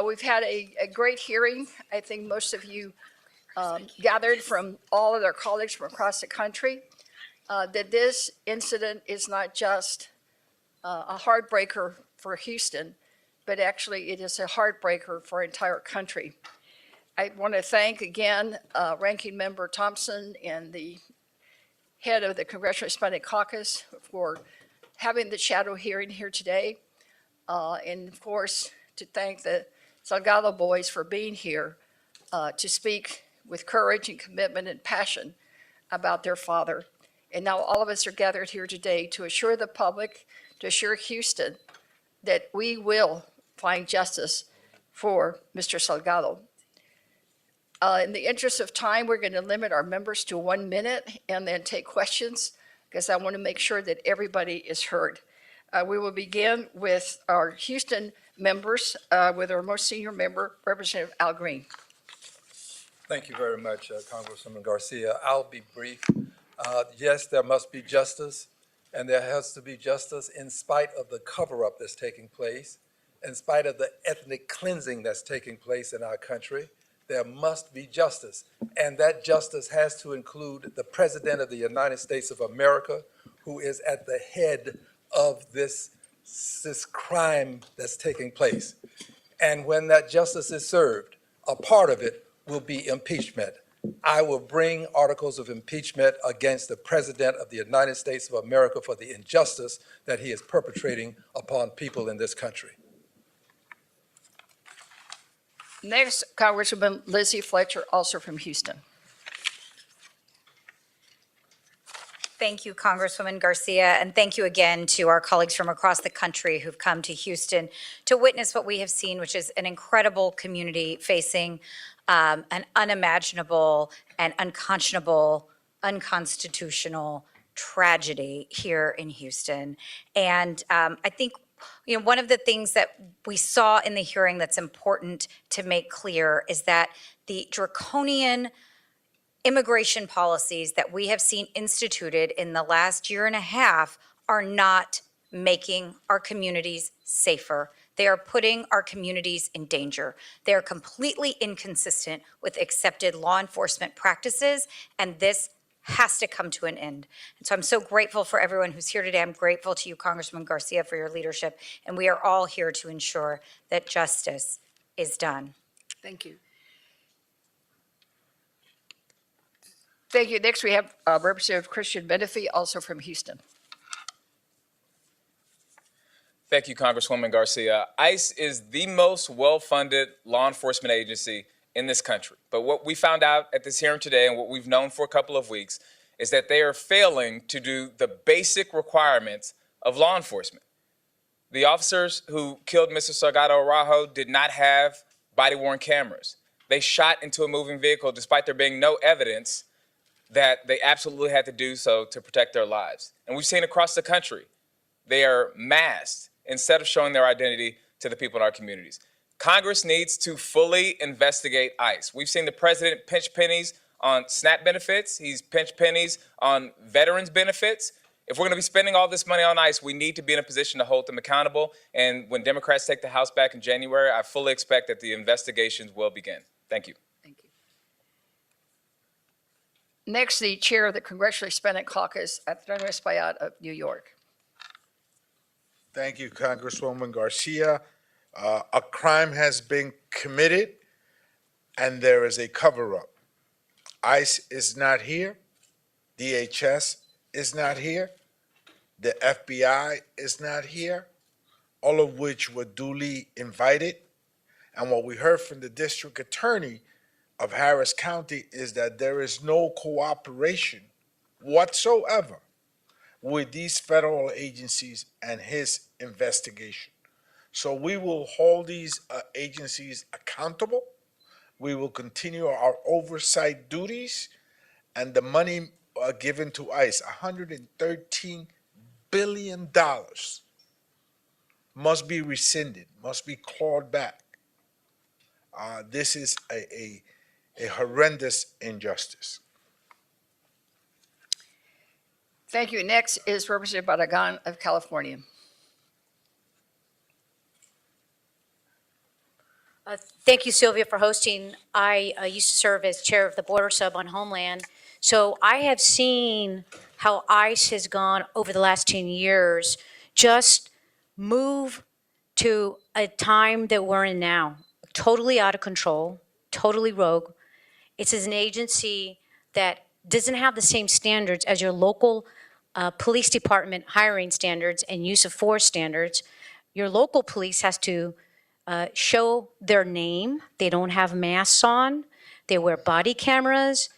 We've had a great hearing. I think most of you gathered from all of their colleagues from across the country that this incident is not just a heartbreaker for Houston, but actually it is a heartbreaker for our entire country. I want to thank again Ranking Member Thompson and the head of the Congressional Hispanic Caucus for having the shadow hearing here today. And of course, to thank the Salgado boys for being here to speak with courage and commitment and passion about their father. And now all of us are gathered here today to assure the public, to assure Houston that we will find justice for Mr. Salgado. In the interest of time, we're going to limit our members to 1 minute and then take questions because I want to make sure that everybody is heard. We will begin with our Houston members, with our most senior member, Representative Al Green. Thank you very much, Congresswoman Garcia. I'll be brief. Yes, there must be justice, and there has to be justice in spite of the cover-up that's taking place, in spite of the ethnic cleansing that's taking place in our country. There must be justice, and that justice has to include the President of the United States of America, who is at the head of this crime that's taking place. And when that justice is served, a part of it will be impeachment. I will bring articles of impeachment against the President of the United States of America for the injustice that he is perpetrating upon people in this country. Next, Congresswoman Lizzie Fletcher, also from Houston. Thank you, Congresswoman Garcia, and thank you again to our colleagues from across the country who've come to Houston to witness what we have seen, which is an incredible community facing an unimaginable and unconscionable, unconstitutional tragedy here in Houston. And I think one of the things that we saw in the hearing that's important to make clear is that the draconian immigration policies that we have seen instituted in the last year and a half are not making our communities safer. They are putting our communities in danger. They are completely inconsistent with accepted law enforcement practices, and this has to come to an end. And so I'm so grateful for everyone who's here today. I'm grateful to you, Congresswoman Garcia, for your leadership, and we are all here to ensure that justice is done. Thank you. Thank you. Next, we have Representative Christian Menifee, also from Houston. Thank you, Congresswoman Garcia. ICE is the most well-funded law enforcement agency in this country. But what we found out at this hearing today, and what we've known for a couple of weeks, is that they are failing to do the basic requirements of law enforcement. The officers who killed Mr. Salgado Araujo did not have body-worn cameras. They shot into a moving vehicle despite there being no evidence that they absolutely had to do so to protect their lives. And we've seen across the country, they are masked instead of showing their identity to the people in our communities. Congress needs to fully investigate ICE. We've seen the president pinch pennies on SNAP benefits. He's pinched pennies on veterans benefits. If we're going to be spending all this money on ICE, we need to be in a position to hold them accountable. And when Democrats take the House back in January, I fully expect that the investigations will begin. Thank you. Thank you. Next, the chair of the Congressional Hispanic Caucus, Lorenzo Salgado of New York. Thank you, Congresswoman Garcia. A crime has been committed, and there is a cover-up. ICE is not here. DHS is not here. The FBI is not here, all of which were duly invited. And what we heard from the district attorney of Harris County is that there is no cooperation whatsoever with these federal agencies and his investigation. So we will hold these agencies accountable. We will continue our oversight duties, and the money given to ICE, $113 billion, must be rescinded, must be clawed back. This is a horrendous injustice. Thank you. Next is Representative Barragan of California. Thank you, Sylvia, for hosting. I used to serve as chair of the border sub on Homeland. So I have seen how ICE has gone over the last 10 years, just move to a time that we're in now, totally out of control, totally rogue. It's an agency that doesn't have the same standards as your local police department hiring standards and use of force standards. Your local police has to show their name. They don't have masks on. They wear body cameras.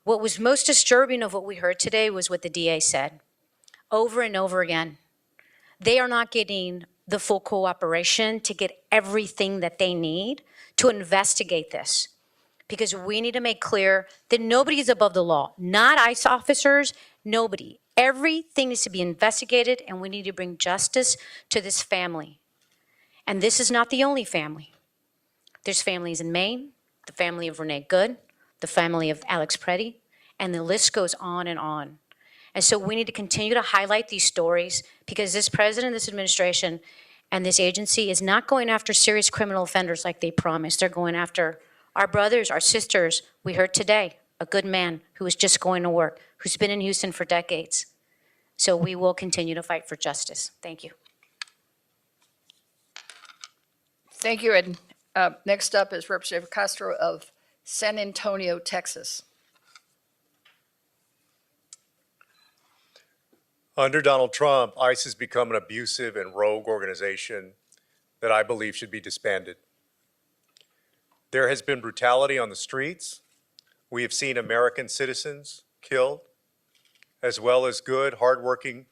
What was most disturbing of what we heard today was what the DA said over and over again. They are not getting the full cooperation to get everything that they need to investigate this. Because we need to make clear that nobody is above the law, not ICE officers, nobody. Everything needs to be investigated, and we need to bring justice to this family. And this is not the only family. There's families in Maine, the family of Renee Good, the family of Alex Preddy, and the list goes on and on. And so we need to continue to highlight these stories because this president, this administration, and this agency is not going after serious criminal offenders like they promised. They're going after our brothers, our sisters. We heard today, a good man who was just going to work, who's been in Houston for decades. So we will continue to fight for justice. Thank you. Thank you. And next up is Representative Castro of San Antonio, Texas. Under Donald Trump, ICE has become an abusive and rogue organization that I believe should be disbanded. There has been brutality on the streets. We have seen American citizens killed, as well as good, hardworking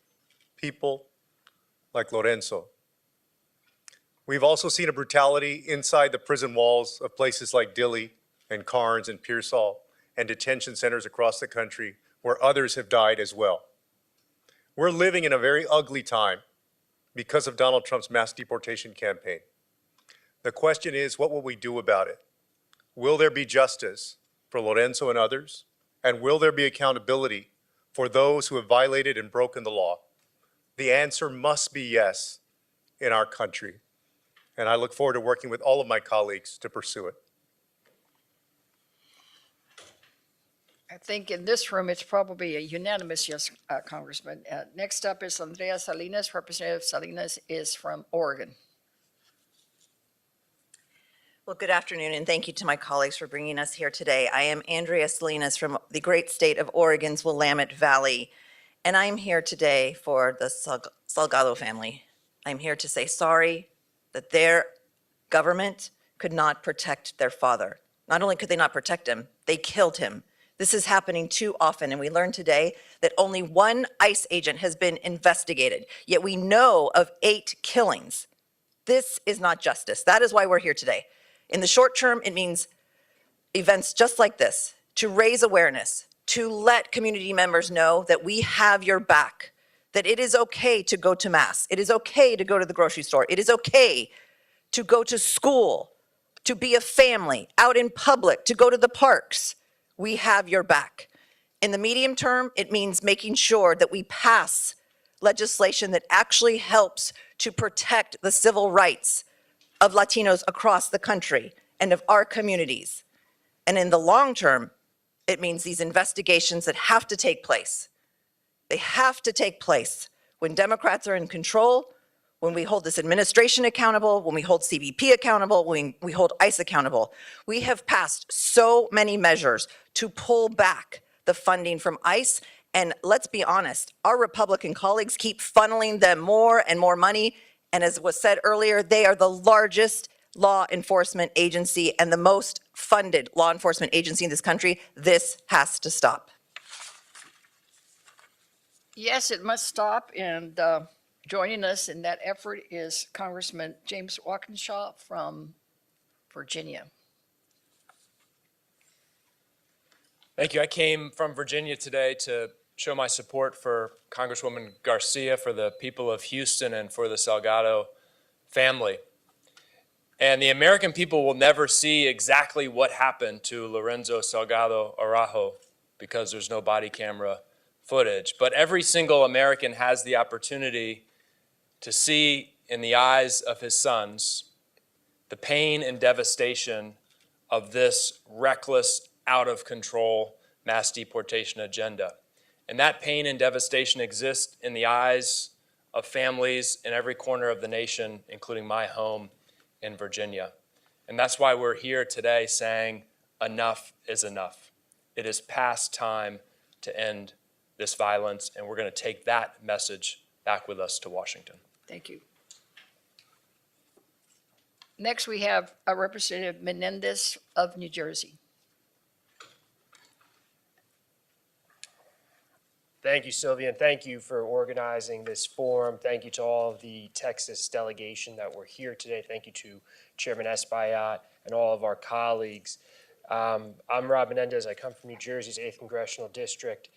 people like Lorenzo. We've also seen a brutality inside the prison walls of places like Dilley and Carnes and Pearsall and detention centers across the country where others have died as well. We're living in a very ugly time because of Donald Trump's mass deportation campaign. The question is, what will we do about it? Will there be justice for Lorenzo and others? And will there be accountability for those who have violated and broken the law? The answer must be yes in our country. And I look forward to working with all of my colleagues to pursue it. I think in this room, it's probably a unanimous yes, Congressman. Next up is Andrea Salinas. Representative Salinas is from Oregon. Well, good afternoon, and thank you to my colleagues for bringing us here today. I am Andrea Salinas from the great state of Oregon's Willamette Valley, and I'm here today for the Salgado family. I'm here to say sorry that their government could not protect their father. Not only could they not protect him, they killed him. This is happening too often, and we learned today that only one ICE agent has been investigated, yet we know of 8 killings. This is not justice. That is why we're here today. In the short term, it means events just like this, to raise awareness, to let community members know that we have your back, that it is okay to go to mass, it is okay to go to the grocery store, it is okay to go to school, to be a family, out in public, to go to the parks. We have your back. In the medium term, it means making sure that we pass legislation that actually helps to protect the civil rights of Latinos across the country and of our communities. And in the long term, it means these investigations that have to take place. They have to take place when Democrats are in control, when we hold this administration accountable, when we hold CBP accountable, when we hold ICE accountable. We have passed so many measures to pull back the funding from ICE. And let's be honest, our Republican colleagues keep funneling them more and more money. And as was said earlier, they are the largest law enforcement agency and the most funded law enforcement agency in this country. This has to stop. Yes, it must stop. And joining us in that effort is Congressman James Walkinshaw from Virginia. Thank you. I came from Virginia today to show my support for Congresswoman Garcia, for the people of Houston, and for the Salgado family. And the American people will never see exactly what happened to Lorenzo Salgado Araujo because there's no body camera footage. But every single American has the opportunity to see in the eyes of his sons the pain and devastation of this reckless, out of control mass deportation agenda. And that pain and devastation exists in the eyes of families in every corner of the nation, including my home in Virginia. And that's why we're here today saying enough is enough. It is past time to end this violence, and we're going to take that message back with us to Washington. Thank you. Next, we have Representative Menendez of New Jersey. Thank you, Sylvia, and thank you for organizing this forum. Thank you to all of the Texas delegation that were here today. Thank you to Chairman Espaillat and all of our colleagues. I'm Rob Menendez. I come from New Jersey's 8th Congressional District.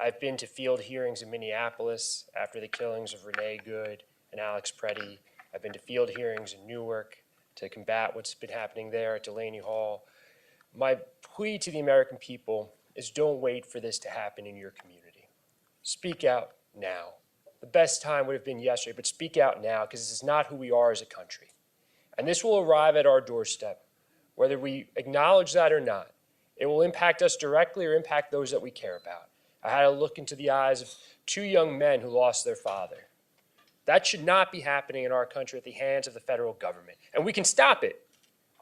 I've been to field hearings in Minneapolis after the killings of Renee Good and Alex Preddy. I've been to field hearings in Newark to combat what's been happening there at Delaney Hall. My plea to the American people is don't wait for this to happen in your community. Speak out now. The best time would have been yesterday, but speak out now because this is not who we are as a country. And this will arrive at our doorstep, whether we acknowledge that or not. It will impact us directly or impact those that we care about. I had to look into the eyes of 2 young men who lost their father. That should not be happening in our country at the hands of the federal government. And we can stop it.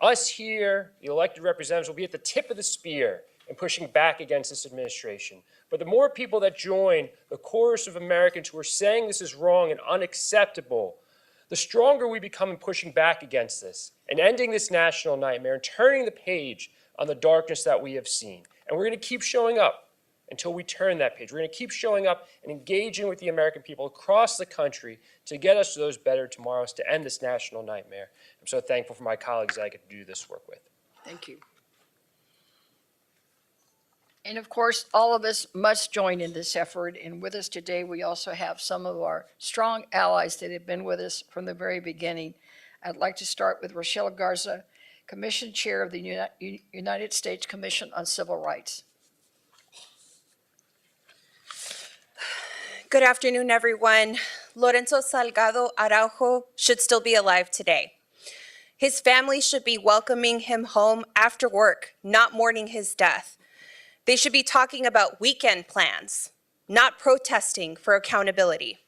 Us here, the elected representatives, will be at the tip of the spear in pushing back against this administration. But the more people that join the chorus of Americans who are saying this is wrong and unacceptable, the stronger we become in pushing back against this and ending this national nightmare and turning the page on the darkness that we have seen. And we're going to keep showing up until we turn that page. We're going to keep showing up and engaging with the American people across the country to get us to those better tomorrows, to end this national nightmare. I'm so thankful for my colleagues that I get to do this work with. Thank you. And of course, all of us must join in this effort. And with us today, we also have some of our strong allies that have been with us from the very beginning. I'd like to start with Rochelle Garza, Commission Chair of the United States Commission on Civil Rights. Good afternoon, everyone. Lorenzo Salgado Araujo should still be alive today. His family should be welcoming him home after work, not mourning his death. They should be talking about weekend plans, not protesting for accountability.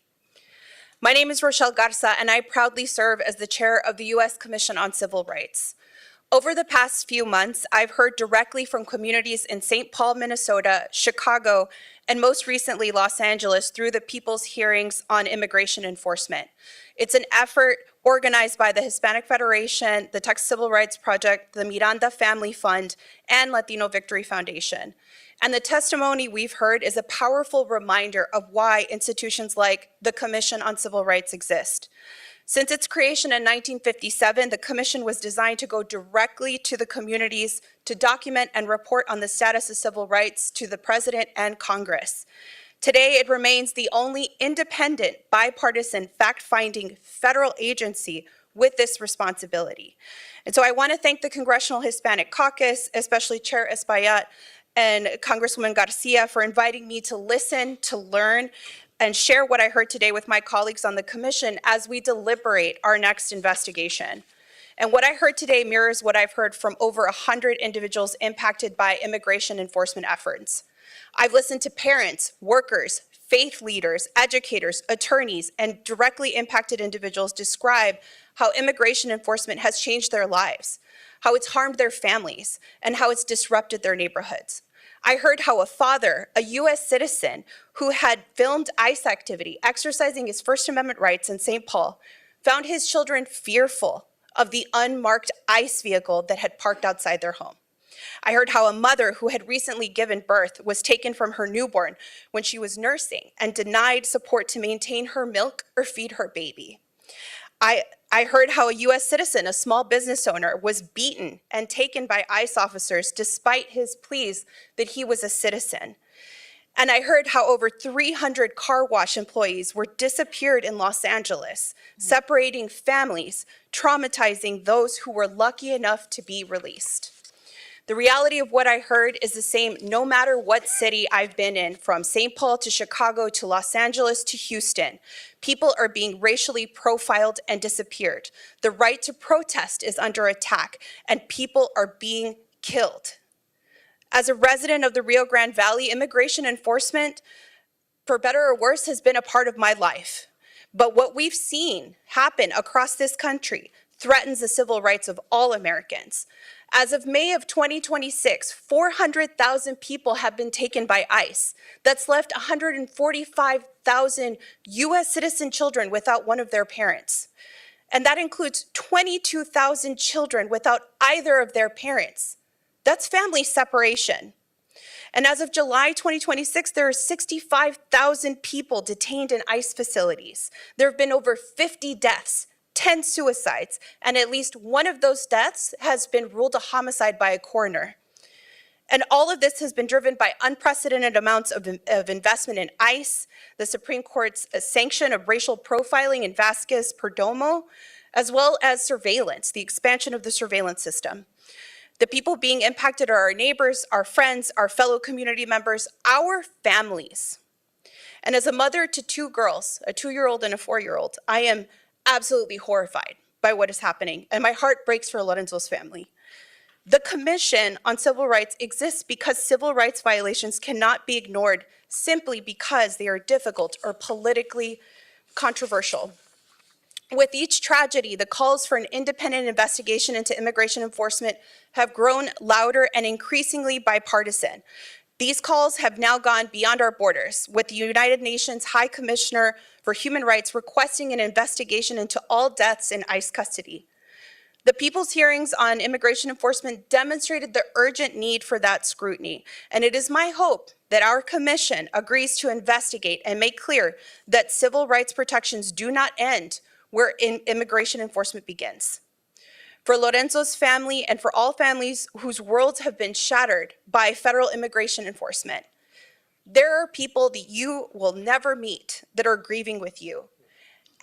My name is Rochelle Garza, and I proudly serve as the chair of the U.S. Commission on Civil Rights. Over the past few months, I've heard directly from communities in St. Paul, Minnesota, Chicago, and most recently Los Angeles through the People's Hearings on Immigration Enforcement. It's an effort organized by the Hispanic Federation, the Texas Civil Rights Project, the Miranda Family Fund, and Latino Victory Foundation. And the testimony we've heard is a powerful reminder of why institutions like the Commission on Civil Rights exist. Since its creation in 1957, the Commission was designed to go directly to the communities to document and report on the status of civil rights to the President and Congress. Today, it remains the only independent, bipartisan, fact-finding federal agency with this responsibility. And so I want to thank the Congressional Hispanic Caucus, especially Chair Espaillat and Congresswoman Garcia, for inviting me to listen, to learn, and share what I heard today with my colleagues on the Commission as we deliberate our next investigation. And what I heard today mirrors what I've heard from over 100 individuals impacted by immigration enforcement efforts. I've listened to parents, workers, faith leaders, educators, attorneys, and directly impacted individuals describe how immigration enforcement has changed their lives, how it's harmed their families, and how it's disrupted their neighborhoods. I heard how a father, a U.S. citizen who had filmed ICE activity, exercising his First Amendment rights in St. Paul, found his children fearful of the unmarked ICE vehicle that had parked outside their home. I heard how a mother who had recently given birth was taken from her newborn when she was nursing and denied support to maintain her milk or feed her baby. I heard how a U.S. citizen, a small business owner, was beaten and taken by ICE officers despite his pleas that he was a citizen. And I heard how over 300 car wash employees were disappeared in Los Angeles, separating families, traumatizing those who were lucky enough to be released. The reality of what I heard is the same no matter what city I've been in, from St. Paul to Chicago to Los Angeles to Houston. People are being racially profiled and disappeared. The right to protest is under attack, and people are being killed. As a resident of the Rio Grande Valley, immigration enforcement, for better or worse, has been a part of my life. But what we've seen happen across this country threatens the civil rights of all Americans. As of May of 2026, 400,000 people have been taken by ICE. That's left 145,000 US citizen children without one of their parents. And that includes 22,000 children without either of their parents. That's family separation. And as of July 2026, there are 65,000 people detained in ICE facilities. There have been over 50 deaths, 10 suicides, and at least one of those deaths has been ruled a homicide by a coroner. And all of this has been driven by unprecedented amounts of investment in ICE, the Supreme Court's sanction of racial profiling in Vasquez Perdomo, as well as surveillance, the expansion of the surveillance system. The people being impacted are our neighbors, our friends, our fellow community members, our families. And as a mother to two girls, a 2-year-old and a 4-year-old, I am absolutely horrified by what is happening, and my heart breaks for Lorenzo's family. The Commission on Civil Rights exists because civil rights violations cannot be ignored simply because they are difficult or politically controversial. With each tragedy, the calls for an independent investigation into immigration enforcement have grown louder and increasingly bipartisan. These calls have now gone beyond our borders, with the United Nations High Commissioner for Human Rights requesting an investigation into all deaths in ICE custody. The people's hearings on immigration enforcement demonstrated the urgent need for that scrutiny, and it is my hope that our commission agrees to investigate and make clear that civil rights protections do not end where immigration enforcement begins. For Lorenzo's family and for all families whose worlds have been shattered by federal immigration enforcement, there are people that you will never meet that are grieving with you,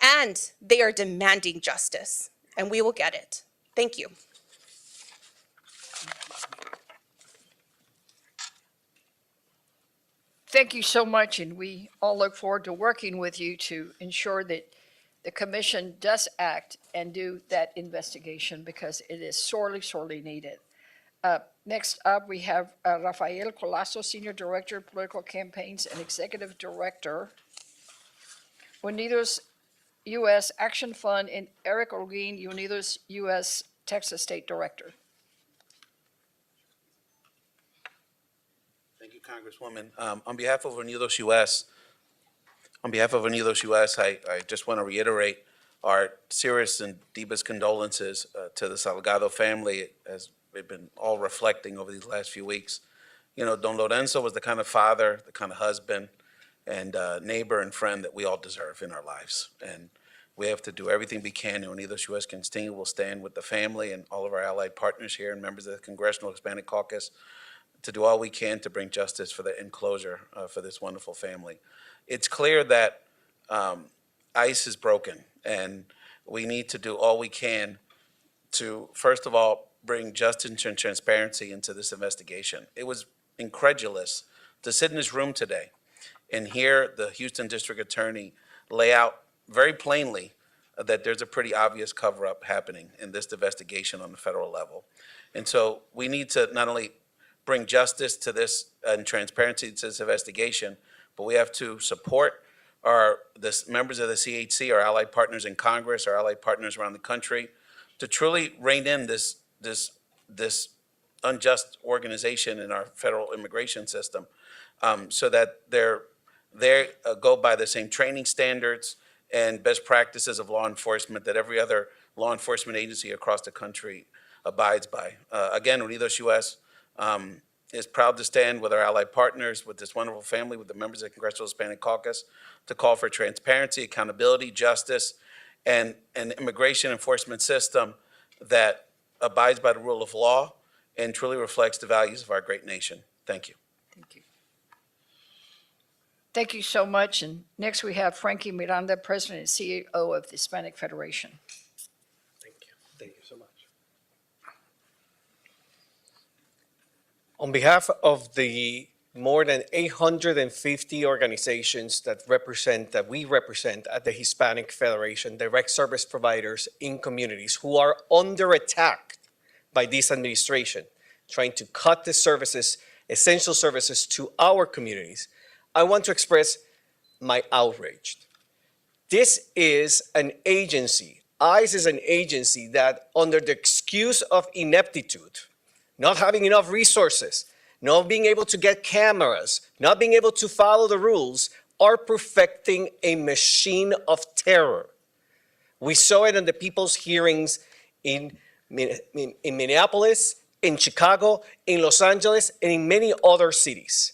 and they are demanding justice, and we will get it. Thank you. Thank you so much, and we all look forward to working with you to ensure that the commission does act and do that investigation because it is sorely, sorely needed. Next up, we have Rafael Colasso, Senior Director of Political Campaigns and Executive Director, Unidos U.S. Action Fund, and Eric Olguin, Unidos U.S. Texas State Director. Thank you, Congresswoman. On behalf of Unidos U.S., I just want to reiterate our serious and deepest condolences to the Salgado family, as we've been all reflecting over these last few weeks. You know, Don Lorenzo was the kind of father, the kind of husband, and neighbor and friend that we all deserve in our lives. And we have to do everything we can. And Unidos U.S. continue will stand with the family and all of our allied partners here and members of the Congressional Hispanic Caucus to do all we can to bring justice for the enclosure for this wonderful family. It's clear that ICE is broken, and we need to do all we can to, first of all, bring justice and transparency into this investigation. It was incredulous to sit in this room today and hear the Houston District Attorney lay out very plainly that there's a pretty obvious cover-up happening in this investigation on the federal level. And so we need to not only bring justice to this and transparency to this investigation, but we have to support the members of the CHC, our allied partners in Congress, our allied partners around the country, to truly rein in this unjust organization in our federal immigration system, so that they go by the same training standards and best practices of law enforcement that every other law enforcement agency across the country abides by. Again, Unidos U.S. Is proud to stand with our allied partners, with this wonderful family, with the members of the Congressional Hispanic Caucus, to call for transparency, accountability, justice, and an immigration enforcement system that abides by the rule of law and truly reflects the values of our great nation. Thank you. Thank you. Thank you so much. And next we have Frankie Miranda, President and CEO of the Hispanic Federation. Thank you. Thank you so much. On behalf of the more than 850 organizations that we represent at the Hispanic Federation, direct service providers in communities who are under attack by this administration, trying to cut the services, essential services to our communities, I want to express my outrage. This is an agency, ICE is an agency that under the excuse of ineptitude, not having enough resources, not being able to get cameras, not being able to follow the rules, are perfecting a machine of terror. We saw it in the people's hearings in Minneapolis, in Chicago, in Los Angeles, and in many other cities.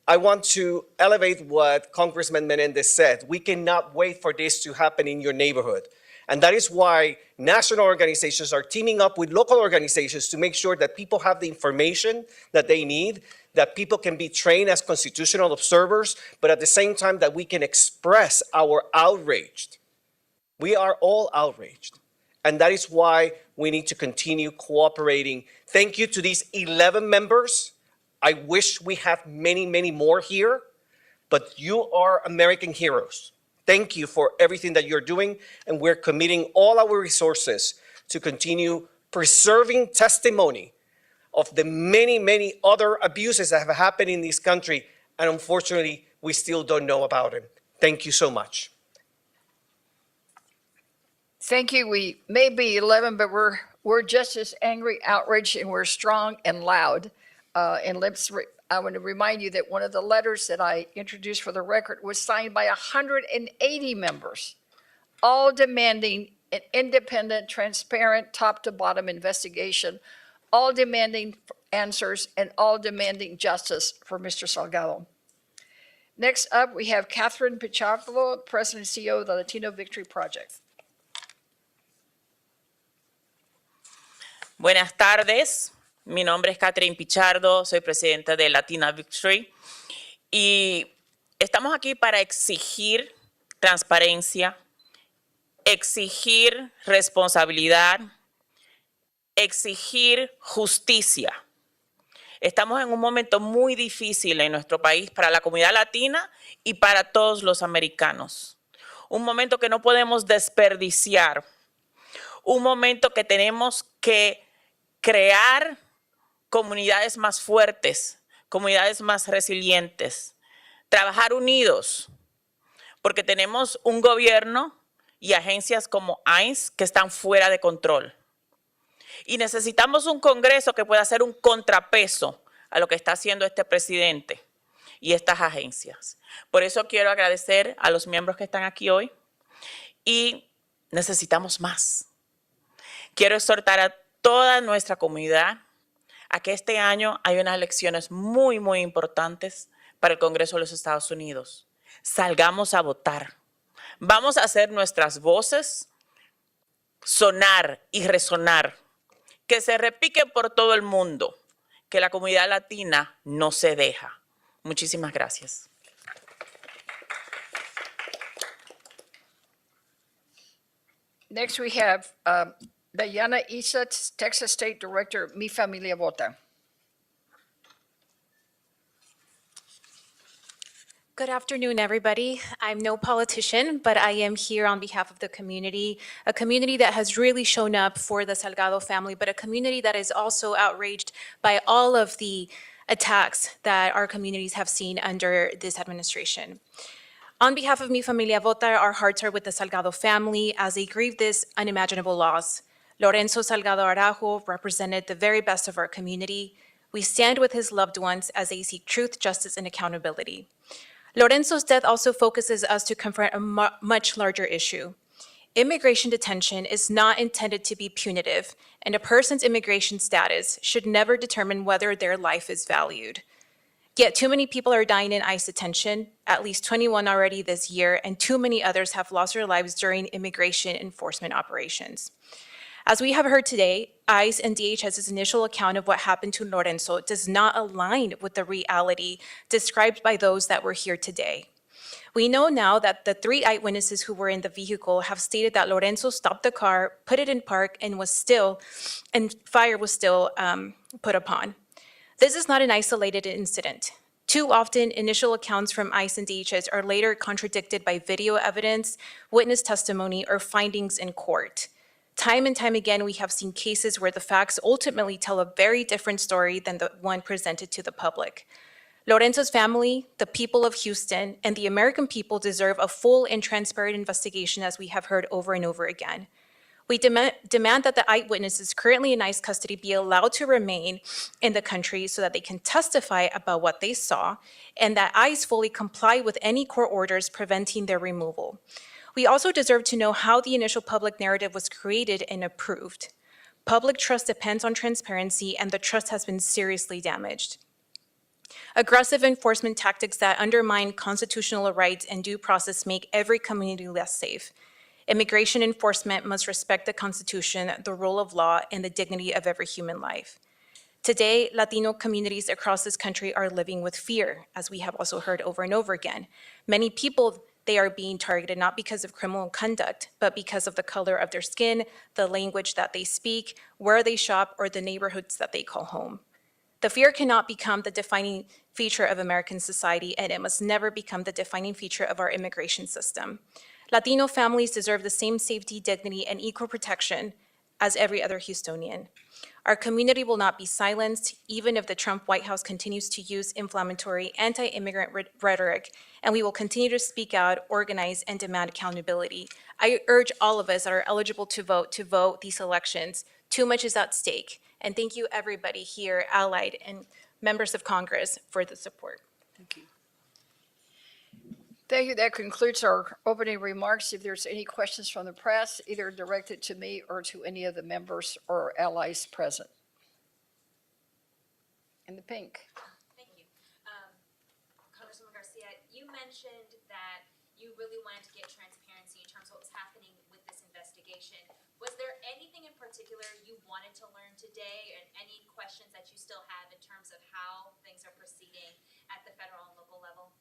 I want to elevate what Congressman Menendez said. We cannot wait for this to happen in your neighborhood. And that is why national organizations are teaming up with local organizations to make sure that people have the information that they need, that people can be trained as constitutional observers, but at the same time that we can express our outrage. We are all outraged. And that is why we need to continue cooperating. Thank you to these 11 members. I wish we had many, many more here, but you are American heroes. Thank you for everything that you're doing, and we're committing all our resources to continue preserving testimony of the many, many other abuses that have happened in this country, and unfortunately, we still don't know about them. Thank you so much. Thank you. We may be 11, but we're just as angry, outraged, and we're strong and loud. I want to remind you that one of the letters that I introduced for the record was signed by 180 members, all demanding an independent, transparent, top to bottom investigation, all demanding answers, and all demanding justice for Mr. Salgado. Next up, we have Catherine Pichardo, President and CEO of the Latino Victory Project. Buenas tardes, mi nombre es Catherine Pichardo, soy presidenta de Latina Victory y estamos aquí para exigir transparencia, exigir responsabilidad, exigir justicia. Estamos en un momento muy difícil en nuestro país para la comunidad latina y para todos los americanos. Un momento que no podemos desperdiciar, un momento que tenemos que crear comunidades más fuertes, comunidades más resilientes, trabajar unidos, porque tenemos un gobierno y agencias como ICE que están fuera de control. Y necesitamos un Congreso que pueda hacer un contrapeso a lo que está haciendo este presidente y estas agencias. Por eso quiero agradecer a los miembros que están aquí hoy y necesitamos más. Quiero exhortar a toda nuestra comunidad a que este año hay unas elecciones muy, muy importantes para el Congreso de los Estados Unidos. Salgamos a votar. Vamos a hacer nuestras voces sonar y resonar. Que se repique por todo el mundo. Que la comunidad latina no se deja. Muchísimas gracias. Next, we have Diana Isa, Texas State Director, Mi Familia Vota. Good afternoon, everybody. I'm no politician, but I am here on behalf of the community, a community that has really shown up for the Salgado family, but a community that is also outraged by all of the attacks that our communities have seen under this administration. On behalf of Mi Familia Vota, our hearts are with the Salgado family as they grieve this unimaginable loss. Lorenzo Salgado Araujo represented the very best of our community. We stand with his loved ones as they seek truth, justice, and accountability. Lorenzo's death also focuses us to confront a much larger issue. Immigration detention is not intended to be punitive, and a person's immigration status should never determine whether their life is valued. Yet too many people are dying in ICE detention, at least 21 already this year, and too many others have lost their lives during immigration enforcement operations. As we have heard today, ICE and DHS's initial account of what happened to Lorenzo does not align with the reality described by those that were here today. We know now that the 3 eyewitnesses who were in the vehicle have stated that Lorenzo stopped the car, put it in park, and fire was still put upon. This is not an isolated incident. Too often, initial accounts from ICE and DHS are later contradicted by video evidence, witness testimony, or findings in court. Time and time again, we have seen cases where the facts ultimately tell a very different story than the one presented to the public. Lorenzo's family, the people of Houston, and the American people deserve a full and transparent investigation, as we have heard over and over again. We demand that the eyewitnesses currently in ICE custody be allowed to remain in the country so that they can testify about what they saw, and that ICE fully comply with any court orders preventing their removal. We also deserve to know how the initial public narrative was created and approved. Public trust depends on transparency, and the trust has been seriously damaged. Aggressive enforcement tactics that undermine constitutional rights and due process make every community less safe. Immigration enforcement must respect the Constitution, the rule of law, and the dignity of every human life. Today, Latino communities across this country are living with fear, as we have also heard over and over again. Many people, they are being targeted not because of criminal conduct, but because of the color of their skin, the language that they speak, where they shop, or the neighborhoods that they call home. The fear cannot become the defining feature of American society, and it must never become the defining feature of our immigration system. Latino families deserve the same safety, dignity, and equal protection as every other Houstonian. Our community will not be silenced, even if the Trump White House continues to use inflammatory anti-immigrant rhetoric, and we will continue to speak out, organize, and demand accountability. I urge all of us that are eligible to vote these elections. Too much is at stake. And thank you, everybody here, allied, and members of Congress for the support. Thank you. Thank you. That concludes our opening remarks. If there's any questions from the press, either directed to me or to any of the members or allies present. In the pink. Thank you. Congresswoman Garcia, you mentioned that you really wanted to get transparency in terms of what was happening with this investigation. Was there anything in particular you wanted to learn today, and any questions that you still have in terms of how things are proceeding at the federal and local level?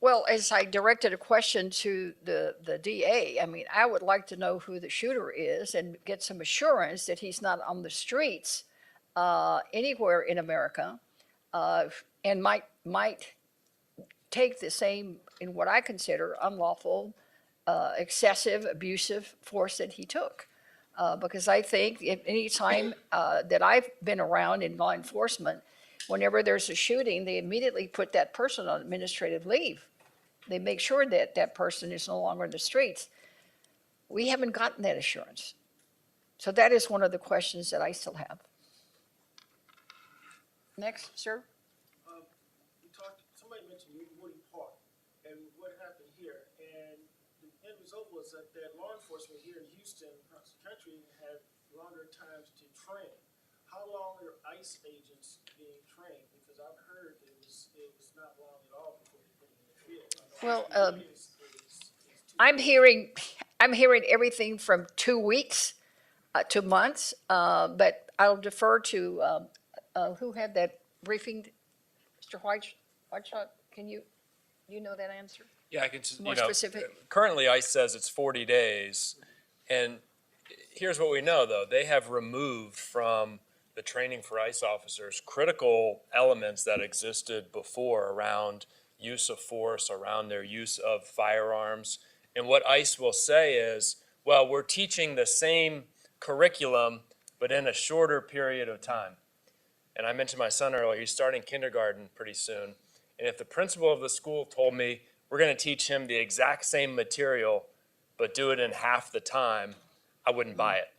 Well, as I directed a question to the DA, I mean, I would like to know who the shooter is and get some assurance that he's not on the streets anywhere in America, and might take the same, in what I consider unlawful, excessive, abusive force that he took. Because I think if any time that I've been around in law enforcement, whenever there's a shooting, they immediately put that person on administrative leave. They make sure that that person is no longer in the streets. We haven't gotten that assurance. So that is one of the questions that I still have. Next, sir. Somebody mentioned Woody Park and what happened here. And the end result was that law enforcement here in Houston, across the country, had longer times to train. How long are ICE agents being trained? Because I've heard it was not long at all before they put them in the field. Well, I'm hearing everything from 2 weeks to months, but I'll defer to who had that briefing, Mr. Whiteshot. Can you know that answer? Yeah, I can. More specific. Currently, ICE says it's 40 days, and here's what we know, though: they have removed from the training for ICE officers critical elements that existed before around use of force, around their use of firearms. And what ICE will say is, well, we're teaching the same curriculum, but in a shorter period of time. And I mentioned my son earlier, he's starting kindergarten pretty soon. And if the principal of the school told me, we're going to teach him the exact same material, but do it in half the time, I wouldn't buy it.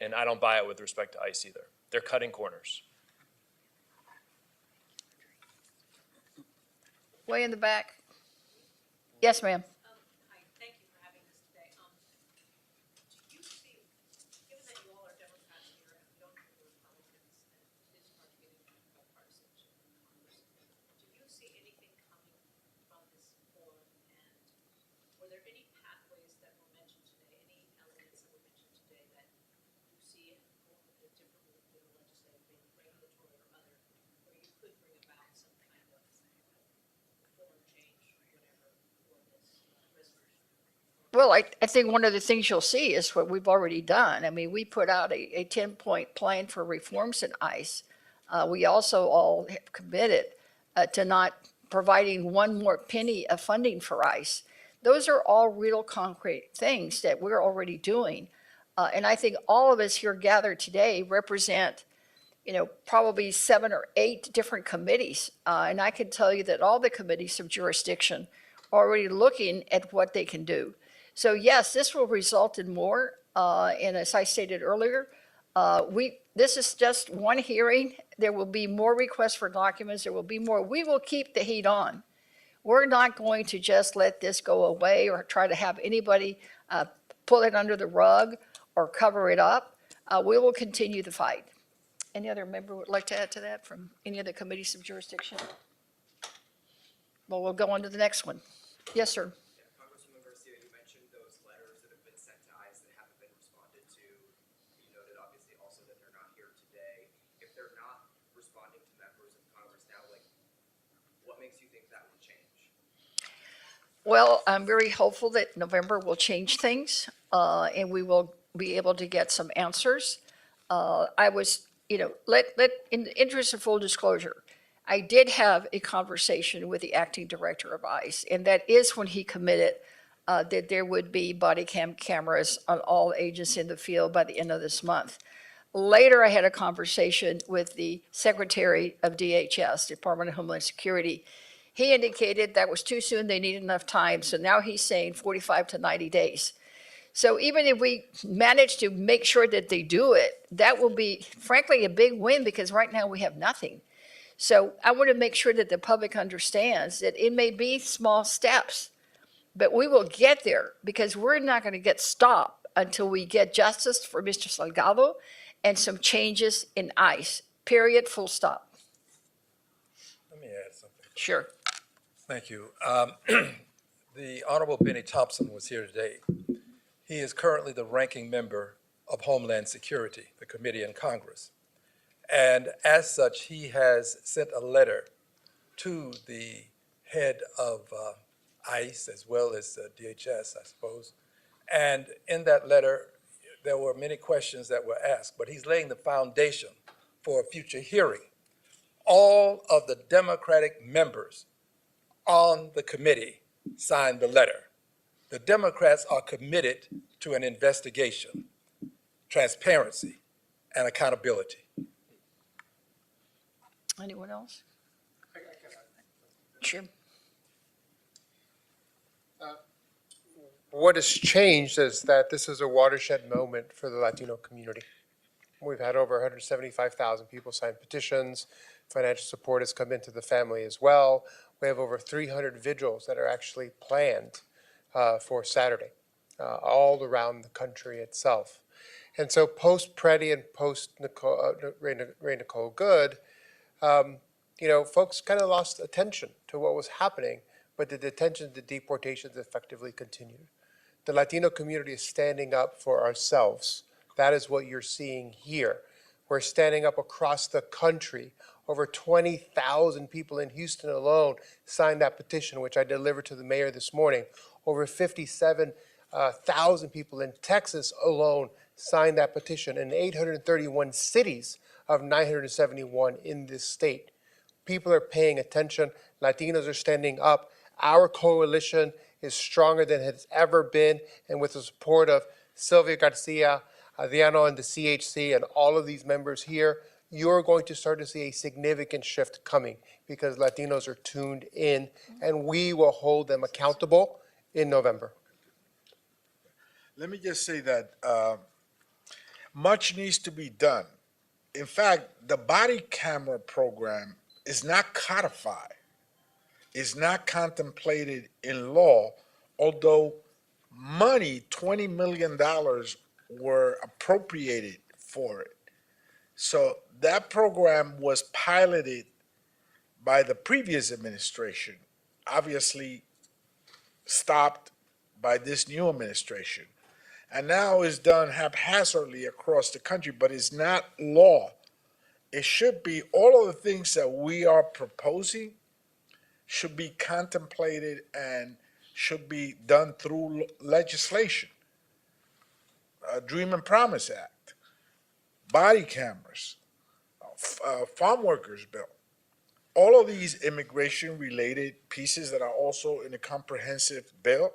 And I don't buy it with respect to ICE either. They're cutting corners. Way in the back. Yes, ma'am. Hi, thank you for having this today. Do you see, given that you all are Democrats here and you don't have the Republicans, and it is hard to get any bipartisanship in Congress, do you see anything coming from this forum? And were there any pathways that were mentioned today, any elements that were mentioned today that you see going a bit differently with the legislative, being regulatory or other, where you could bring about some kind of form change, whatever, for this resolution? Well, I think one of the things you'll see is what we've already done. I mean, we put out a 10-point plan for reforms in ICE We also all have committed to not providing one more penny of funding for ICE. Those are all real concrete things that we're already doing. And I think all of us here gathered today represent, probably 7 or 8 different committees. And I can tell you that all the committees of jurisdiction are already looking at what they can do. So yes, this will result in more. And as I stated earlier, this is just one hearing. There will be more requests for documents. There will be more. We will keep the heat on. We're not going to just let this go away or try to have anybody pull it under the rug or cover it up. We will continue the fight. Any other member would like to add to that from any of the committees of jurisdiction? Well, we'll go on to the next one. Yes, sir. Congresswoman Garcia, you mentioned those letters that have been sent to ICE that haven't been responded to. You noted obviously also that they're not here today. If they're not responding to members of Congress now, what makes you think that will change? Well, I'm very hopeful that November will change things, and we will be able to get some answers. I was, in the interest of full disclosure, I did have a conversation with the acting director of ICE, and that is when he committed that there would be body cameras on all agents in the field by the end of this month. Later, I had a conversation with the Secretary of DHS, Department of Homeland Security. He indicated that was too soon, they needed enough time, so now he's saying 45 to 90 days. So even if we manage to make sure that they do it, that will be, frankly, a big win because right now we have nothing. So I want to make sure that the public understands that it may be small steps, but we will get there because we're not going to get stopped until we get justice for Mr. Salgado and some changes in ICE, period, full stop. Let me add something. Sure. Thank you. The Honorable Benny Thompson was here today. He is currently the ranking member of Homeland Security, the committee in Congress. And as such, he has sent a letter to the head of ICE as well as DHS, I suppose. And in that letter, there were many questions that were asked, but he's laying the foundation for a future hearing. All of the Democratic members on the committee signed the letter. The Democrats are committed to an investigation, transparency, and accountability. Anyone else? Sure. What has changed is that this is a watershed moment for the Latino community. We've had over 175,000 people sign petitions. Financial support has come into the family as well. We have over 300 vigils that are actually planned for Saturday, all around the country itself. And so post Preddy and post Ray Nicole Good, folks kind of lost attention to what was happening, but the detentions, the deportations effectively continued. The Latino community is standing up for ourselves. That is what you're seeing here. We're standing up across the country. Over 20,000 people in Houston alone signed that petition, which I delivered to the mayor this morning. Over 57,000 people in Texas alone signed that petition in 831 cities of 971 in this state. People are paying attention. Latinos are standing up. Our coalition is stronger than it has ever been, and with the support of Sylvia Garcia, Adriano, and the CHC, and all of these members here, you're going to start to see a significant shift coming because Latinos are tuned in, and we will hold them accountable in November. Let me just say that much needs to be done. In fact, the body camera program is not codified, is not contemplated in law, although money, $20 million, were appropriated for it. So that program was piloted by the previous administration, obviously stopped by this new administration, and now is done haphazardly across the country, but it's not law. It should be, all of the things that we are proposing should be contemplated and should be done through legislation. Dream and Promise Act, body cameras, farm workers bill. All of these immigration-related pieces that are also in a comprehensive bill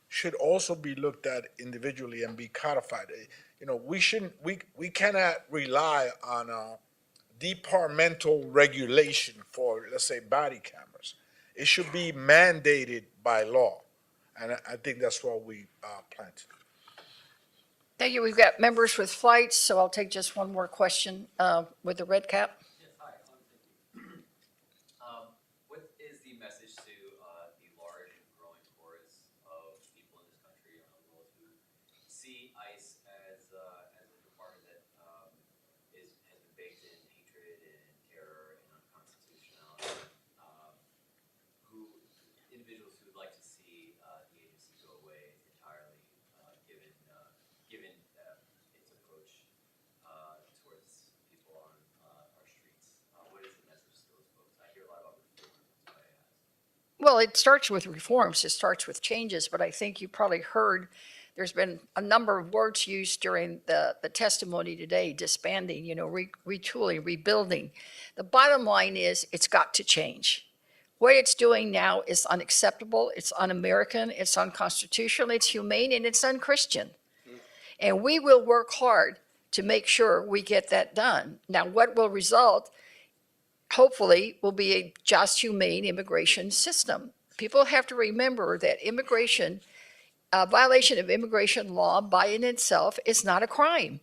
should also be looked at individually and be codified. You know, we cannot rely on departmental regulation for, let's say, body cameras. It should be mandated by law, and I think that's what we plan to do. Thank you. We've got members with flights, so I'll take just one more question with the red cap. What is the message to the large and growing chorus of people in this country and around the world who see ICE as a department that has been baked in hatred and terror and unconstitutionality? Individuals who would like to see the agency go away entirely, given its approach towards people on our streets. What is the message to those folks? I hear a lot about reform. That's why I asked. Well, it starts with reforms, it starts with changes, but I think you probably heard there's been a number of words used during the testimony today, disbanding, retooling, rebuilding. The bottom line is it's got to change. What it's doing now is unacceptable, it's un-American, it's unconstitutional, it's humane, and it's unchristian. And we will work hard to make sure we get that done. Now, what will result, hopefully, will be a just, humane immigration system. People have to remember that immigration, violation of immigration law by in itself is not a crime.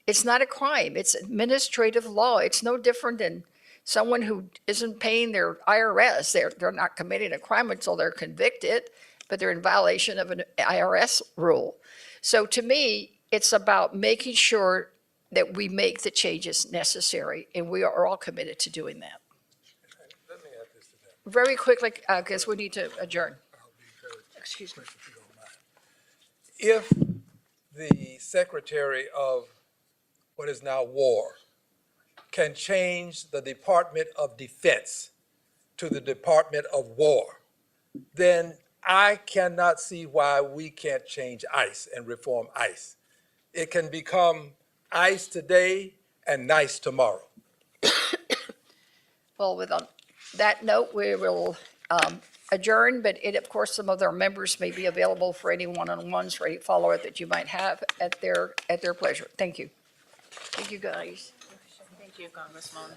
It's not a crime, it's administrative law. It's no different than someone who isn't paying their IRS. They're not committing a crime until they're convicted, but they're in violation of an IRS rule. So to me, it's about making sure that we make the changes necessary, and we are all committed to doing that. Let me add this to that. Very quickly, because we need to adjourn. Excuse me. If the Secretary of what is now War can change the Department of Defense to the Department of War, then I cannot see why we can't change ICE and reform ICE. It can become ICE today and nice tomorrow. Well, with that note, we will adjourn, but of course, some of our members may be available for any one-on-ones or any follow-up that you might have at their pleasure. Thank you. Thank you, guys. Thank you, Congressman.